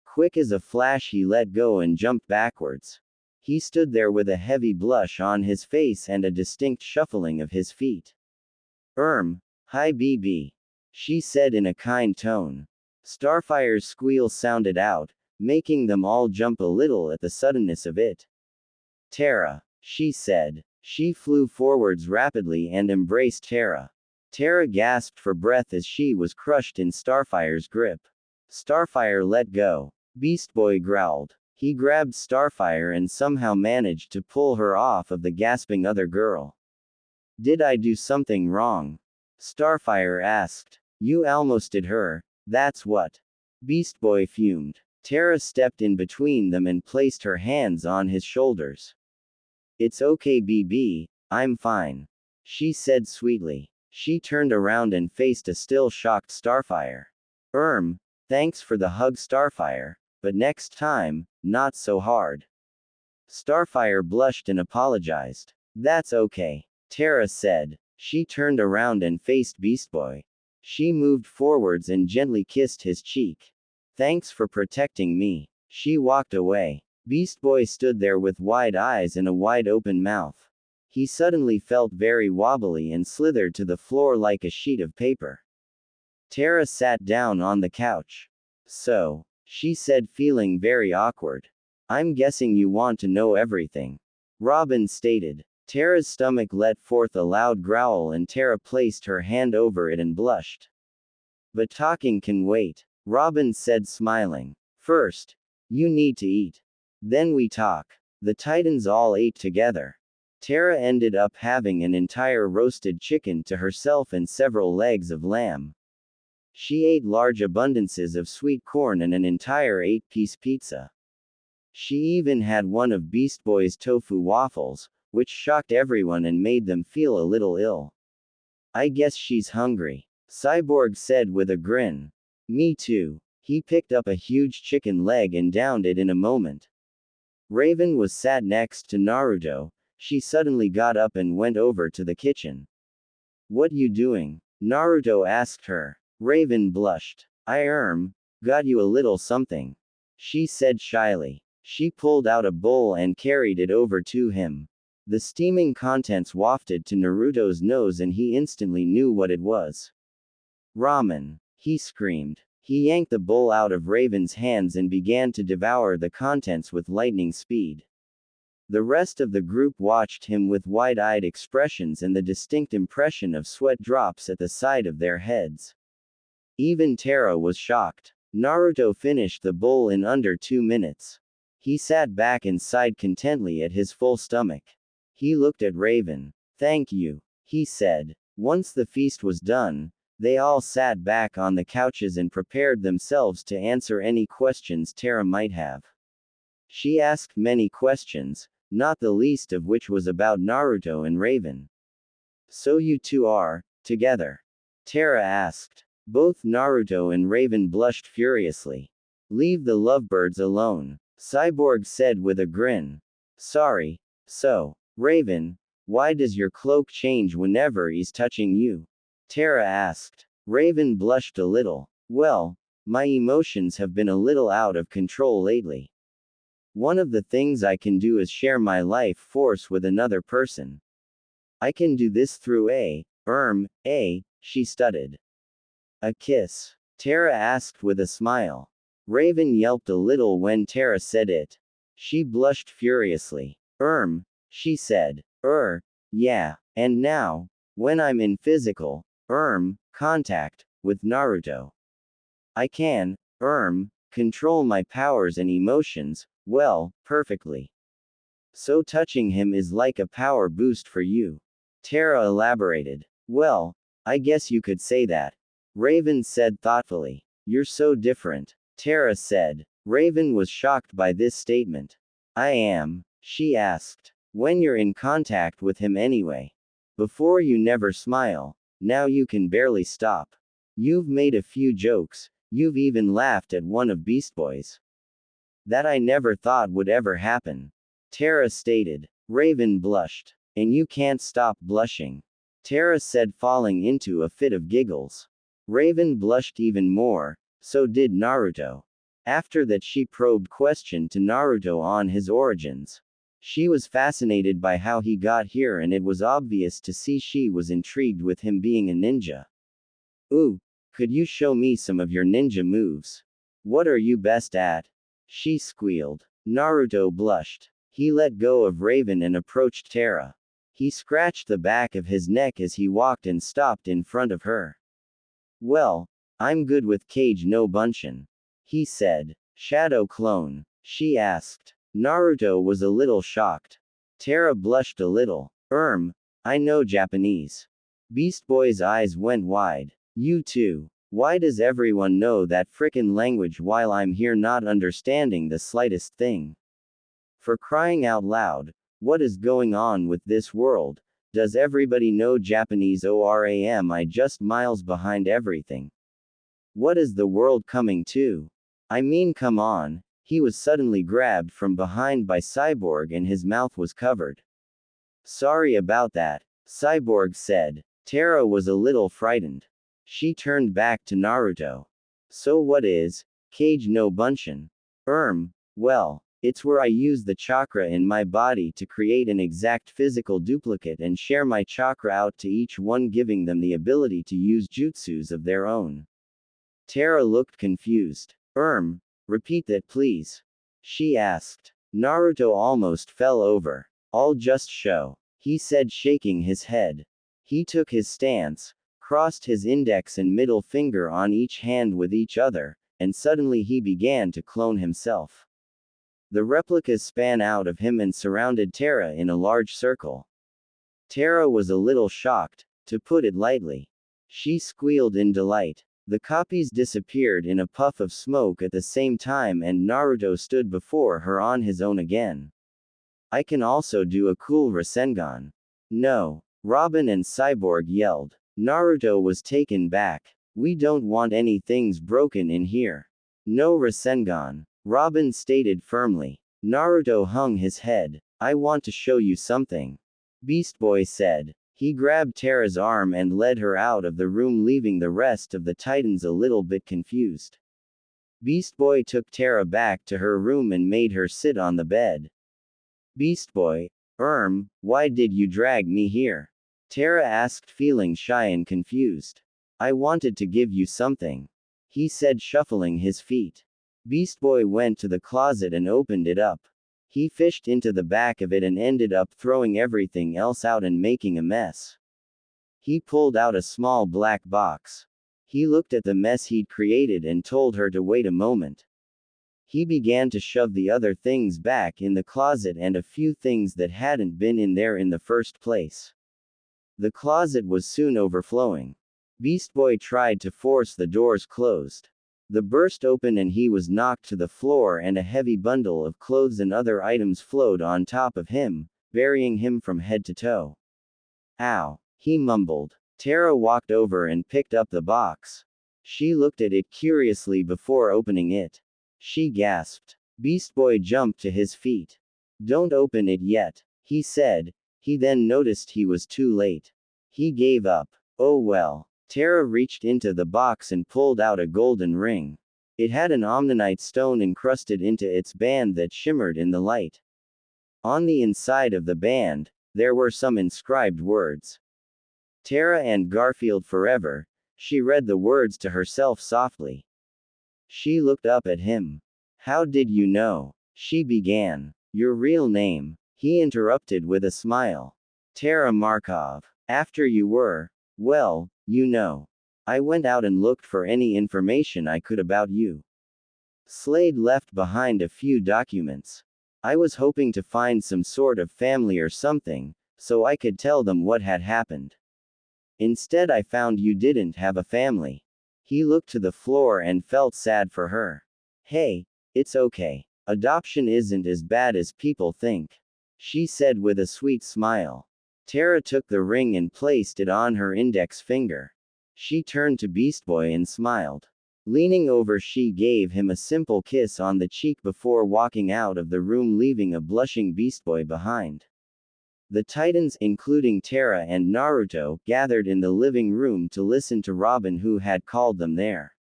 Quick as a flash he let go and jumped backwards. He stood there with a heavy blush on his face and a distinct shuffling of his feet. Hi BB. She said in a kind tone. Starfire's squeal sounded out, making them all jump a little at the suddenness of it. Terra, she said. She flew forwards rapidly and embraced Terra. Terra gasped for breath as she was crushed in Starfire's grip. Starfire let go. Beast Boy growled. He grabbed Starfire and somehow managed to pull her off of the gasping other girl. Did I do something wrong? Starfire asked. You almost did her, that's what. Beast Boy fumed. Terra stepped in between them and placed her hands on his shoulders. It's okay BB, I'm fine, she said sweetly. She turned around and faced a still shocked Starfire. Thanks for the hug Starfire, but next time, not so hard. Starfire blushed and apologized. That's okay, Terra said. She turned around and faced Beast Boy. She moved forwards and gently kissed his cheek. Thanks for protecting me. She walked away. Beast Boy stood there with wide eyes and a wide open mouth. He suddenly felt very wobbly and slithered to the floor like a sheet of paper. Terra sat down on the couch. So, she said, feeling very awkward. I'm guessing you want to know everything. Robin stated. Terra's stomach let forth a loud growl and Terra placed her hand over it and blushed. But talking can wait, Robin said smiling. First, you need to eat. Then we talk. The Titans all ate together. Terra ended up having an entire roasted chicken to herself and several legs of lamb. She ate large abundances of sweet corn and an entire 8-piece pizza. She even had one of Beast Boy's tofu waffles, which shocked everyone and made them feel a little ill. I guess she's hungry, Cyborg said with a grin. Me too. He picked up a huge chicken leg and downed it in a moment. Raven was sat next to Naruto. She suddenly got up and went over to the kitchen. What you doing? Naruto asked her. Raven blushed. I got you a little something, she said shyly. She pulled out a bowl and carried it over to him. The steaming contents wafted to Naruto's nose and he instantly knew what it was. Ramen, he screamed. He yanked the bowl out of Raven's hands and began to devour the contents with lightning speed. The rest of the group watched him with wide-eyed expressions and the distinct impression of sweat drops at the side of their heads. Even Terra was shocked. Naruto finished the bowl in under 2 minutes. He sat back and sighed contentedly at his full stomach. He looked at Raven. Thank you, he said. Once the feast was done, they all sat back on the couches and prepared themselves to answer any questions Terra might have. She asked many questions, not the least of which was about Naruto and Raven. So you two are together? Terra asked. Both Naruto and Raven blushed furiously. Leave the lovebirds alone, Cyborg said with a grin. Sorry. So, Raven, why does your cloak change whenever he's touching you? Terra asked. Raven blushed a little. Well, my emotions have been a little out of control lately. One of the things I can do is share my life force with another person. I can do this through she stuttered. A kiss? Terra asked with a smile. Raven yelped a little when Terra said it. She blushed furiously. She said. Yeah, and now, when I'm in physical, contact, with Naruto, I can, control my powers and emotions, well, perfectly. So touching him is like a power boost for you. Terra elaborated. Well, I guess you could say that. Raven said thoughtfully. You're so different. Terra said. Raven was shocked by this statement. I am, she asked. When you're in contact with him anyway. Before you never smile, now you can barely stop. You've made a few jokes, you've even laughed at one of Beast Boy's. That I never thought would ever happen. Terra stated. Raven blushed. And you can't stop blushing. Terra said, falling into a fit of giggles. Raven blushed even more, so did Naruto. After that she probed question to Naruto on his origins. She was fascinated by how he got here and it was obvious to see she was intrigued with him being a ninja. Ooh, could you show me some of your ninja moves? What are you best at? She squealed. Naruto blushed. He let go of Raven and approached Terra. He scratched the back of his neck as he walked and stopped in front of her. Well, I'm good with Kage no Bunshin. He said. Shadow clone? She asked. Naruto was a little shocked. Terra blushed a little. I know Japanese. Beast Boy's eyes went wide. You too. Why does everyone know that frickin' language while I'm here not understanding the slightest thing? For crying out loud, what is going on with this world? Does everybody know Japanese or am I just miles behind everything? What is the world coming to? I mean, come on. He was suddenly grabbed from behind by Cyborg and his mouth was covered. Sorry about that, Cyborg said. Terra was a little frightened. She turned back to Naruto. So what is Kage no Bunshin? Well, it's where I use the chakra in my body to create an exact physical duplicate and share my chakra out to each one, giving them the ability to use jutsus of their own. Terra looked confused. Repeat that please. She asked. Naruto almost fell over. I'll just show, he said, shaking his head. He took his stance, crossed his index and middle finger on each hand with each other, and suddenly he began to clone himself. The replicas span out of him and surrounded Terra in a large circle. Terra was a little shocked, to put it lightly. She squealed in delight. The copies disappeared in a puff of smoke at the same time and Naruto stood before her on his own again. I can also do a cool Rasengan. No. Robin and Cyborg yelled. Naruto was taken back. We don't want any things broken in here. No Rasengan. Robin stated firmly. Naruto hung his head. I want to show you something. Beast Boy said. He grabbed Terra's arm and led her out of the room, leaving the rest of the Titans a little bit confused. Beast Boy took Terra back to her room and made her sit on the bed. Beast Boy, why did you drag me here? Terra asked, feeling shy and confused. I wanted to give you something, he said, shuffling his feet. Beast Boy went to the closet and opened it up. He fished into the back of it and ended up throwing everything else out and making a mess. He pulled out a small black box. He looked at the mess he'd created and told her to wait a moment. He began to shove the other things back in the closet and a few things that hadn't been in there in the first place. The closet was soon overflowing. Beast Boy tried to force the doors closed. The burst open and he was knocked to the floor and a heavy bundle of clothes and other items flowed on top of him, burying him from head to toe. Ow, he mumbled. Terra walked over and picked up the box. She looked at it curiously before opening it. She gasped. Beast Boy jumped to his feet. Don't open it yet, he said. He then noticed he was too late. He gave up. Oh well. Terra reached into the box and pulled out a golden ring. It had an omnanite stone encrusted into its band that shimmered in the light. On the inside of the band, there were some inscribed words. Terra and Garfield forever. She read the words to herself softly. She looked up at him. How did you know? She began. Your real name, he interrupted with a smile. Terra Markov. After you were, well, you know. I went out and looked for any information I could about you. Slade left behind a few documents. I was hoping to find some sort of family or something, so I could tell them what had happened. Instead, I found you didn't have a family. He looked to the floor and felt sad for her. Hey, it's okay. Adoption isn't as bad as people think, she said with a sweet smile. Tara took the ring and placed it on her index finger. She turned to Beast Boy and smiled. Leaning over, she gave him a simple kiss on the cheek before walking out of the room, leaving a blushing Beast Boy behind. The Titans, including Tara and Naruto, gathered in the living room to listen to Robin, who had called them there.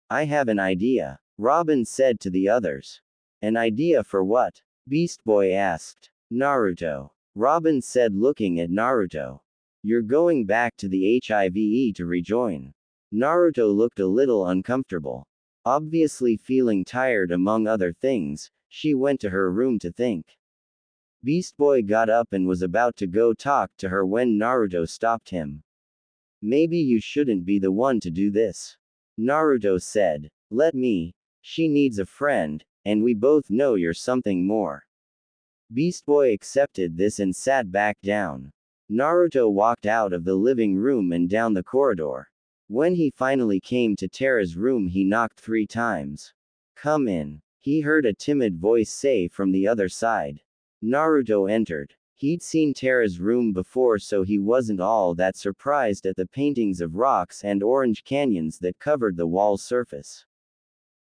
I have an idea, Robin said to the others. An idea for what? Beast Boy asked. Naruto. Robin said, looking at Naruto. You're going back to the HIVE to rejoin. Naruto looked a little uncomfortable. Obviously feeling tired among other things, she went to her room to think. Beast Boy got up and was about to go talk to her when Naruto stopped him. Maybe you shouldn't be the one to do this, Naruto said. Let me. She needs a friend, and we both know you're something more. Beast Boy accepted this and sat back down. Naruto walked out of the living room and down the corridor. When he finally came to Tara's room, he knocked 3 times. Come in, he heard a timid voice say from the other side. Naruto entered. He'd seen Tara's room before, so he wasn't all that surprised at the paintings of rocks and orange canyons that covered the wall surface.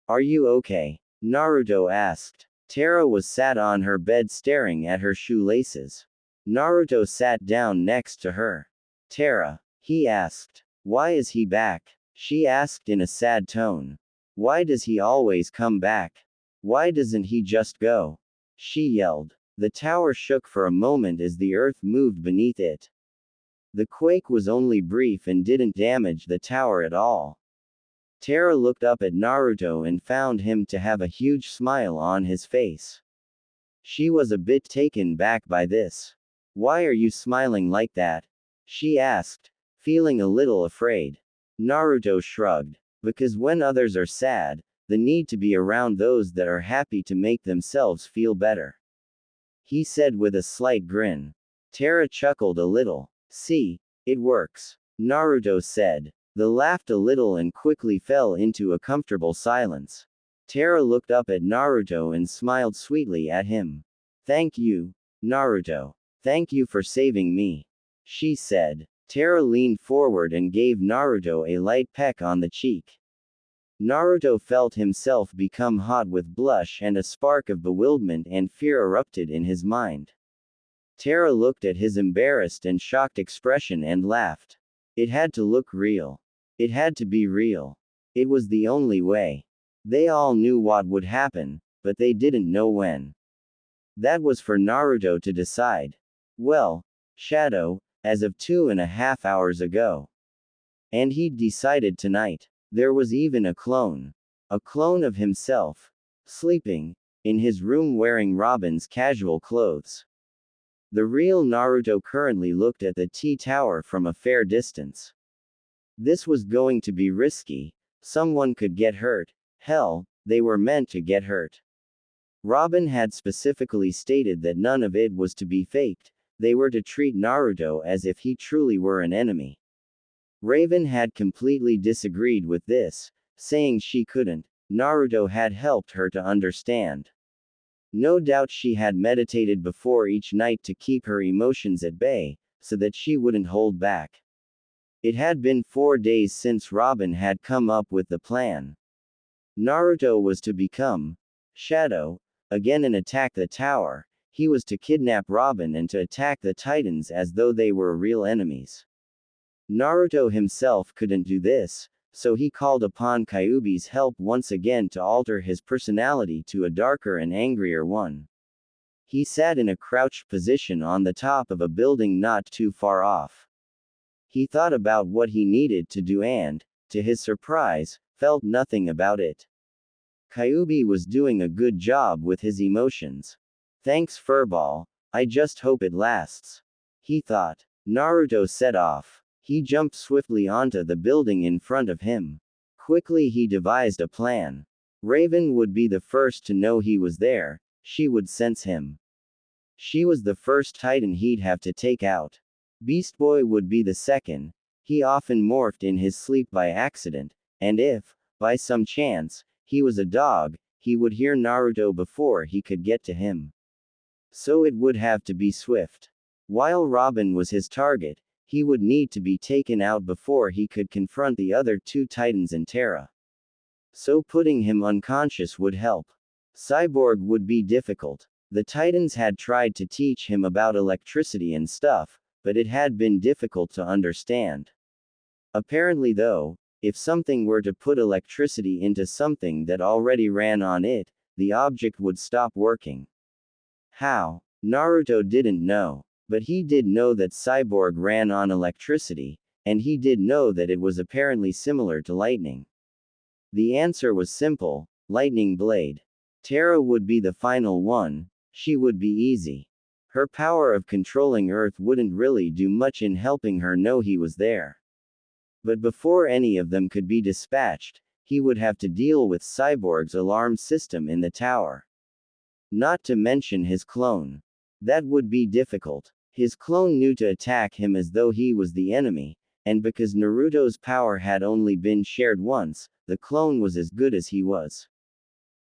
Are you okay? Naruto asked. Tara was sat on her bed staring at her shoelaces. Naruto sat down next to her. Tara, he asked. Why is he back? She asked in a sad tone. Why does he always come back? Why doesn't he just go? She yelled. The tower shook for a moment as the earth moved beneath it. The quake was only brief and didn't damage the tower at all. Tara looked up at Naruto and found him to have a huge smile on his face. She was a bit taken back by this. Why are you smiling like that? She asked, feeling a little afraid. Naruto shrugged. Because when others are sad, the need to be around those that are happy to make themselves feel better, he said with a slight grin. Tara chuckled a little. See, it works, Naruto said. They laughed a little and quickly fell into a comfortable silence. Tara looked up at Naruto and smiled sweetly at him. Thank you, Naruto. Thank you for saving me, she said. Tara leaned forward and gave Naruto a light peck on the cheek. Naruto felt himself become hot with blush, and a spark of bewilderment and fear erupted in his mind. Tara looked at his embarrassed and shocked expression and laughed. It had to look real. It had to be real. It was the only way. They all knew what would happen, but they didn't know when. That was for Naruto to decide. Well, Shadow, as of 2.5 hours ago. And he'd decided tonight. There was even a clone. A clone of himself. Sleeping in his room wearing Robin's casual clothes. The real Naruto currently looked at the T-Tower from a fair distance. This was going to be risky. Someone could get hurt. Hell, they were meant to get hurt. Robin had specifically stated that none of it was to be faked. They were to treat Naruto as if he truly were an enemy. Raven had completely disagreed with this, saying she couldn't. Naruto had helped her to understand. No doubt she had meditated before each night to keep her emotions at bay, so that she wouldn't hold back. It had been 4 days since Robin had come up with the plan. Naruto was to become Shadow again and attack the tower. He was to kidnap Robin and to attack the Titans as though they were real enemies. Naruto himself couldn't do this, so he called upon Kyuubi's help once again to alter his personality to a darker and angrier one. He sat in a crouched position on the top of a building not too far off. He thought about what he needed to do and, to his surprise, felt nothing about it. Kyuubi was doing a good job with his emotions. Thanks, Furball. I just hope it lasts, he thought. Naruto set off. He jumped swiftly onto the building in front of him. Quickly he devised a plan. Raven would be the first to know he was there. she would sense him. She was the first Titan he'd have to take out. Beast Boy would be the second. He often morphed in his sleep by accident, and if, by some chance, he was a dog, he would hear Naruto before he could get to him. So it would have to be swift. While Robin was his target, he would need to be taken out before he could confront the other two Titans and Terra. So putting him unconscious would help. Cyborg would be difficult. The Titans had tried to teach him about electricity and stuff, but it had been difficult to understand. Apparently though, if something were to put electricity into something that already ran on it, the object would stop working. How? Naruto didn't know. But he did know that Cyborg ran on electricity, and he did know that it was apparently similar to lightning. The answer was simple: lightning blade. Terra would be the final one. She would be easy. Her power of controlling Earth wouldn't really do much in helping her know he was there. But before any of them could be dispatched, he would have to deal with Cyborg's alarm system in the tower. Not to mention his clone. That would be difficult. His clone knew to attack him as though he was the enemy, and because Naruto's power had only been shared once, the clone was as good as he was.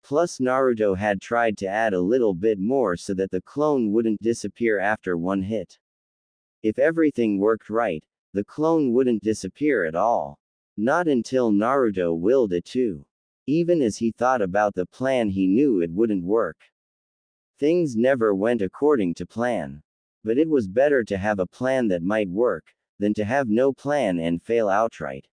Plus Naruto had tried to add a little bit more so that the clone wouldn't disappear after one hit. If everything worked right, the clone wouldn't disappear at all. Not until Naruto willed it to. Even as he thought about the plan, he knew it wouldn't work. Things never went according to plan. But it was better to have a plan that might work, than to have no plan and fail outright.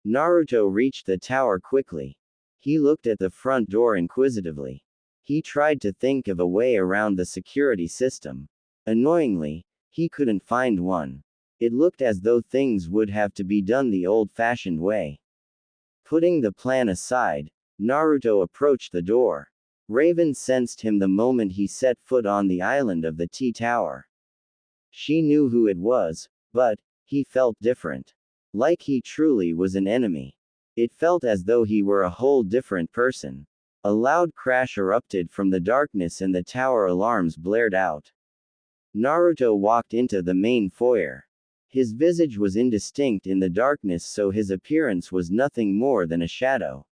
Naruto reached the tower quickly. He looked at the front door inquisitively. He tried to think of a way around the security system. Annoyingly, he couldn't find one. It looked as though things would have to be done the old-fashioned way. Putting the plan aside, Naruto approached the door. Raven sensed him the moment he set foot on the island of the T-Tower. She knew who it was, but he felt different. Like he truly was an enemy. It felt as though he were a whole different person. A loud crash erupted from the darkness and the tower alarms blared out. Naruto walked into the main foyer. His visage was indistinct in the darkness, so his appearance was nothing more than a shadow.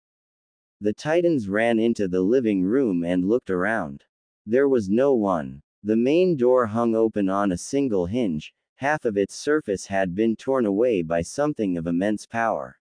The Titans ran into the living room and looked around. There was no one. The main door hung open on a single hinge. Half of its surface had been torn away by something of immense power.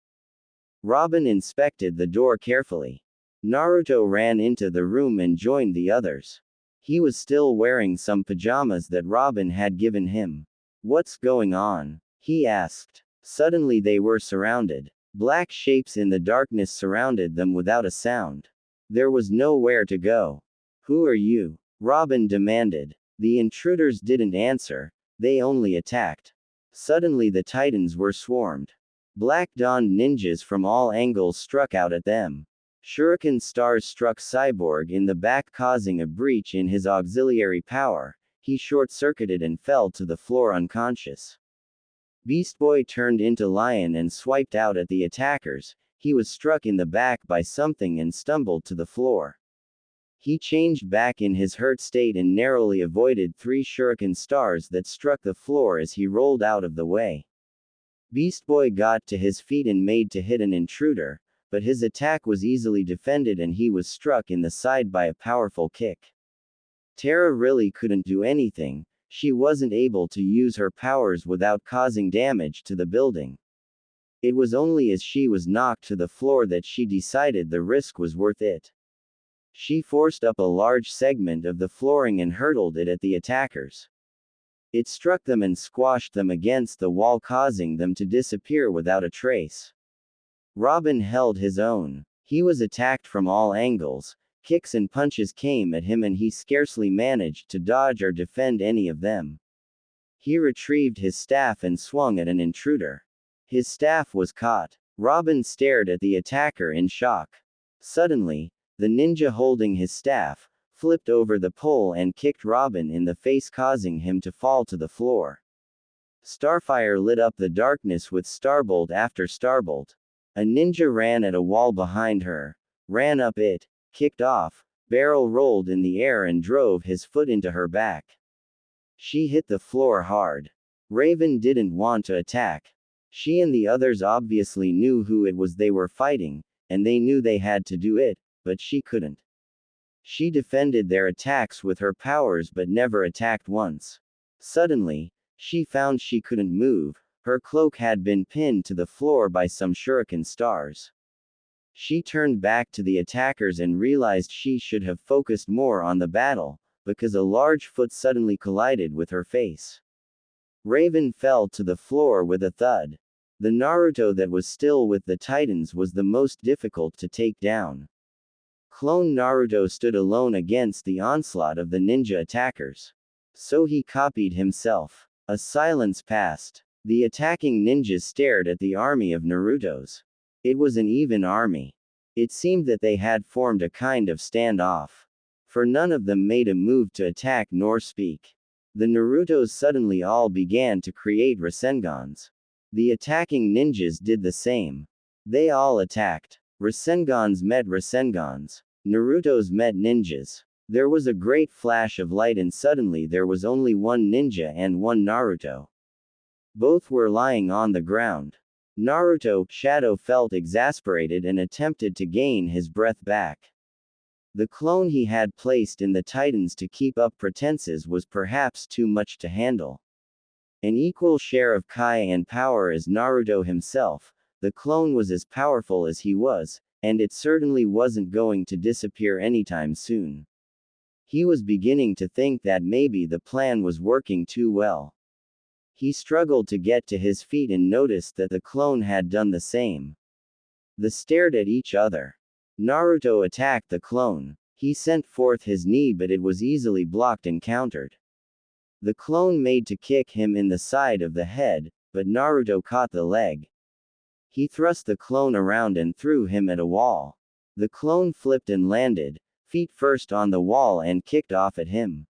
Robin inspected the door carefully. Naruto ran into the room and joined the others. He was still wearing some pajamas that Robin had given him. "What's going on?" he asked. Suddenly they were surrounded. Black shapes in the darkness surrounded them without a sound. There was nowhere to go. "Who are you?" Robin demanded. The intruders didn't answer, they only attacked. Suddenly the Titans were swarmed. Black-donned ninjas from all angles struck out at them. Shuriken stars struck Cyborg in the back, causing a breach in his auxiliary power. He short-circuited and fell to the floor unconscious. Beast Boy turned into Lion and swiped out at the attackers. He was struck in the back by something and stumbled to the floor. He changed back in his hurt state and narrowly avoided 3 shuriken stars that struck the floor as he rolled out of the way. Beast Boy got to his feet and made to hit an intruder, but his attack was easily defended and he was struck in the side by a powerful kick. Terra really couldn't do anything. She wasn't able to use her powers without causing damage to the building. It was only as she was knocked to the floor that she decided the risk was worth it. She forced up a large segment of the flooring and hurled it at the attackers. It struck them and squashed them against the wall, causing them to disappear without a trace. Robin held his own. He was attacked from all angles. Kicks and punches came at him and he scarcely managed to dodge or defend any of them. He retrieved his staff and swung at an intruder. His staff was caught. Robin stared at the attacker in shock. Suddenly, the ninja holding his staff flipped over the pole and kicked Robin in the face, causing him to fall to the floor. Starfire lit up the darkness with starbolt after starbolt. A ninja ran at a wall behind her, ran up it, kicked off, barrel rolled in the air and drove his foot into her back. She hit the floor hard. Raven didn't want to attack. She and the others obviously knew who it was they were fighting, and they knew they had to do it, but she couldn't. She defended their attacks with her powers but never attacked once. Suddenly, she found she couldn't move. Her cloak had been pinned to the floor by some shuriken stars. She turned back to the attackers and realized she should have focused more on the battle, because a large foot suddenly collided with her face. Raven fell to the floor with a thud. The Naruto that was still with the Titans was the most difficult to take down. Clone Naruto stood alone against the onslaught of the ninja attackers. So he copied himself. A silence passed. The attacking ninjas stared at the army of Narutos. It was an even army. It seemed that they had formed a kind of standoff. For none of them made a move to attack nor speak. The Narutos suddenly all began to create Rasengans. The attacking ninjas did the same. They all attacked. Rasengans met Rasengans. Narutos met ninjas. There was a great flash of light and suddenly there was only one ninja and one Naruto. Both were lying on the ground. Naruto, Shadow felt exasperated and attempted to gain his breath back. The clone he had placed in the Titans to keep up pretenses was perhaps too much to handle. An equal share of Kai and power as Naruto himself, the clone was as powerful as he was, and it certainly wasn't going to disappear anytime soon. He was beginning to think that maybe the plan was working too well. He struggled to get to his feet and noticed that the clone had done the same. They stared at each other. Naruto attacked the clone. He sent forth his knee but it was easily blocked and countered. The clone made to kick him in the side of the head, but Naruto caught the leg. He thrust the clone around and threw him at a wall. The clone flipped and landed, feet first on the wall and kicked off at him.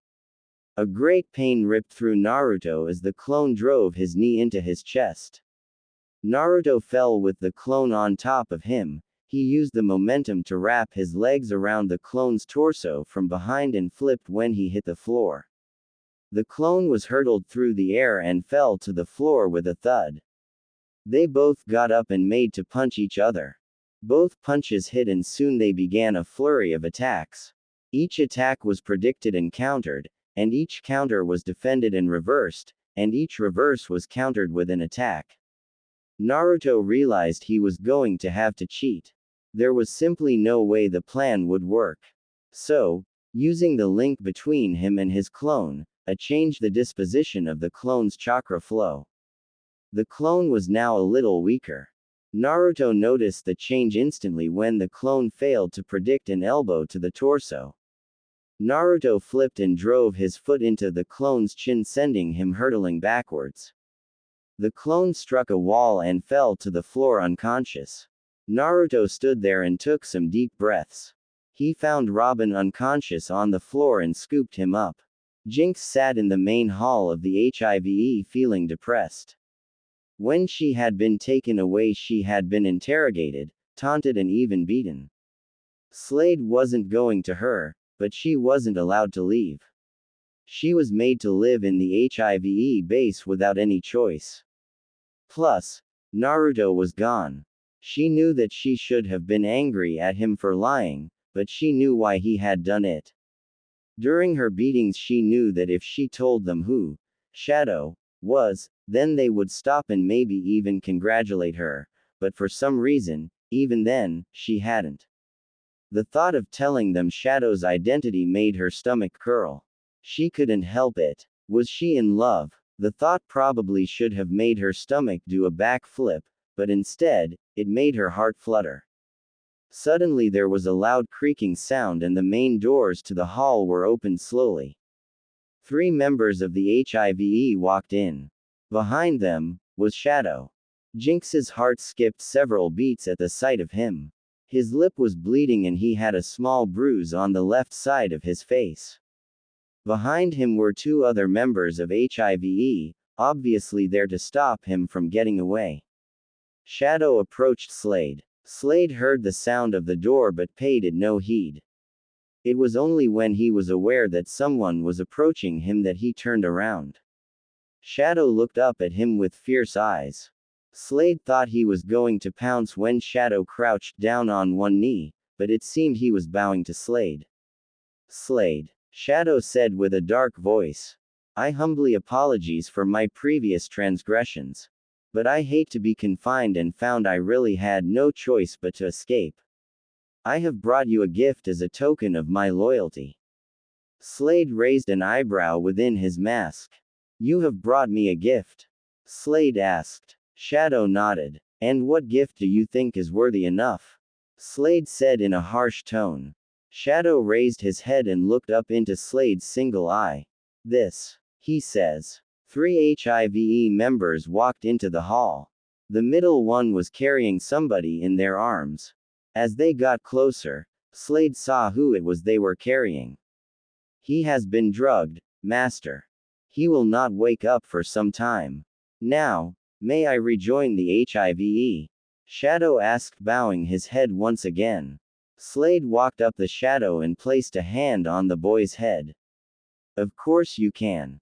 A great pain ripped through Naruto as the clone drove his knee into his chest. Naruto fell with the clone on top of him. He used the momentum to wrap his legs around the clone's torso from behind and flipped when he hit the floor. The clone was hurtled through the air and fell to the floor with a thud. They both got up and made to punch each other. Both punches hit and soon they began a flurry of attacks. Each attack was predicted and countered, and each counter was defended and reversed, and each reverse was countered with an attack. Naruto realized he was going to have to cheat. There was simply no way the plan would work. So, using the link between him and his clone, changed the disposition of the clone's chakra flow. The clone was now a little weaker. Naruto noticed the change instantly when the clone failed to predict an elbow to the torso. Naruto flipped and drove his foot into the clone's chin, sending him hurtling backwards. The clone struck a wall and fell to the floor unconscious. Naruto stood there and took some deep breaths. He found Robin unconscious on the floor and scooped him up. Jinx sat in the main hall of the HIVE feeling depressed. When she had been taken away, she had been interrogated, taunted, and even beaten. Slade wasn't going to her, but she wasn't allowed to leave. She was made to live in the HIVE base without any choice. Plus, Naruto was gone. She knew that she should have been angry at him for lying, but she knew why he had done it. During her beatings, she knew that if she told them who Shadow was, then they would stop and maybe even congratulate her, but for some reason, even then, she hadn't. The thought of telling them Shadow's identity made her stomach curl. She couldn't help it. Was she in love? The thought probably should have made her stomach do a backflip, but instead, it made her heart flutter. Suddenly there was a loud creaking sound and the main doors to the hall were opened slowly. 3 members of the HIVE walked in. Behind them was Shadow. Jinx's heart skipped several beats at the sight of him. His lip was bleeding and he had a small bruise on the left side of his face. Behind him were 2 other members of HIVE, obviously there to stop him from getting away. Shadow approached Slade. Slade heard the sound of the door but paid it no heed. It was only when he was aware that someone was approaching him that he turned around. Shadow looked up at him with fierce eyes. Slade thought he was going to pounce when Shadow crouched down on one knee, but it seemed he was bowing to Slade. Slade, Shadow said with a dark voice. I humbly apologize for my previous transgressions. But I hate to be confined and found I really had no choice but to escape. I have brought you a gift as a token of my loyalty. Slade raised an eyebrow within his mask. You have brought me a gift? Slade asked. Shadow nodded. And what gift do you think is worthy enough? Slade said in a harsh tone. Shadow raised his head and looked up into Slade's single eye. This, he says. 3 HIVE members walked into the hall. The middle one was carrying somebody in their arms. As they got closer, Slade saw who it was they were carrying. He has been drugged, Master. He will not wake up for some time. Now, may I rejoin the HIVE? Shadow asked, bowing his head once again. Slade walked up the Shadow and placed a hand on the boy's head. Of course you can.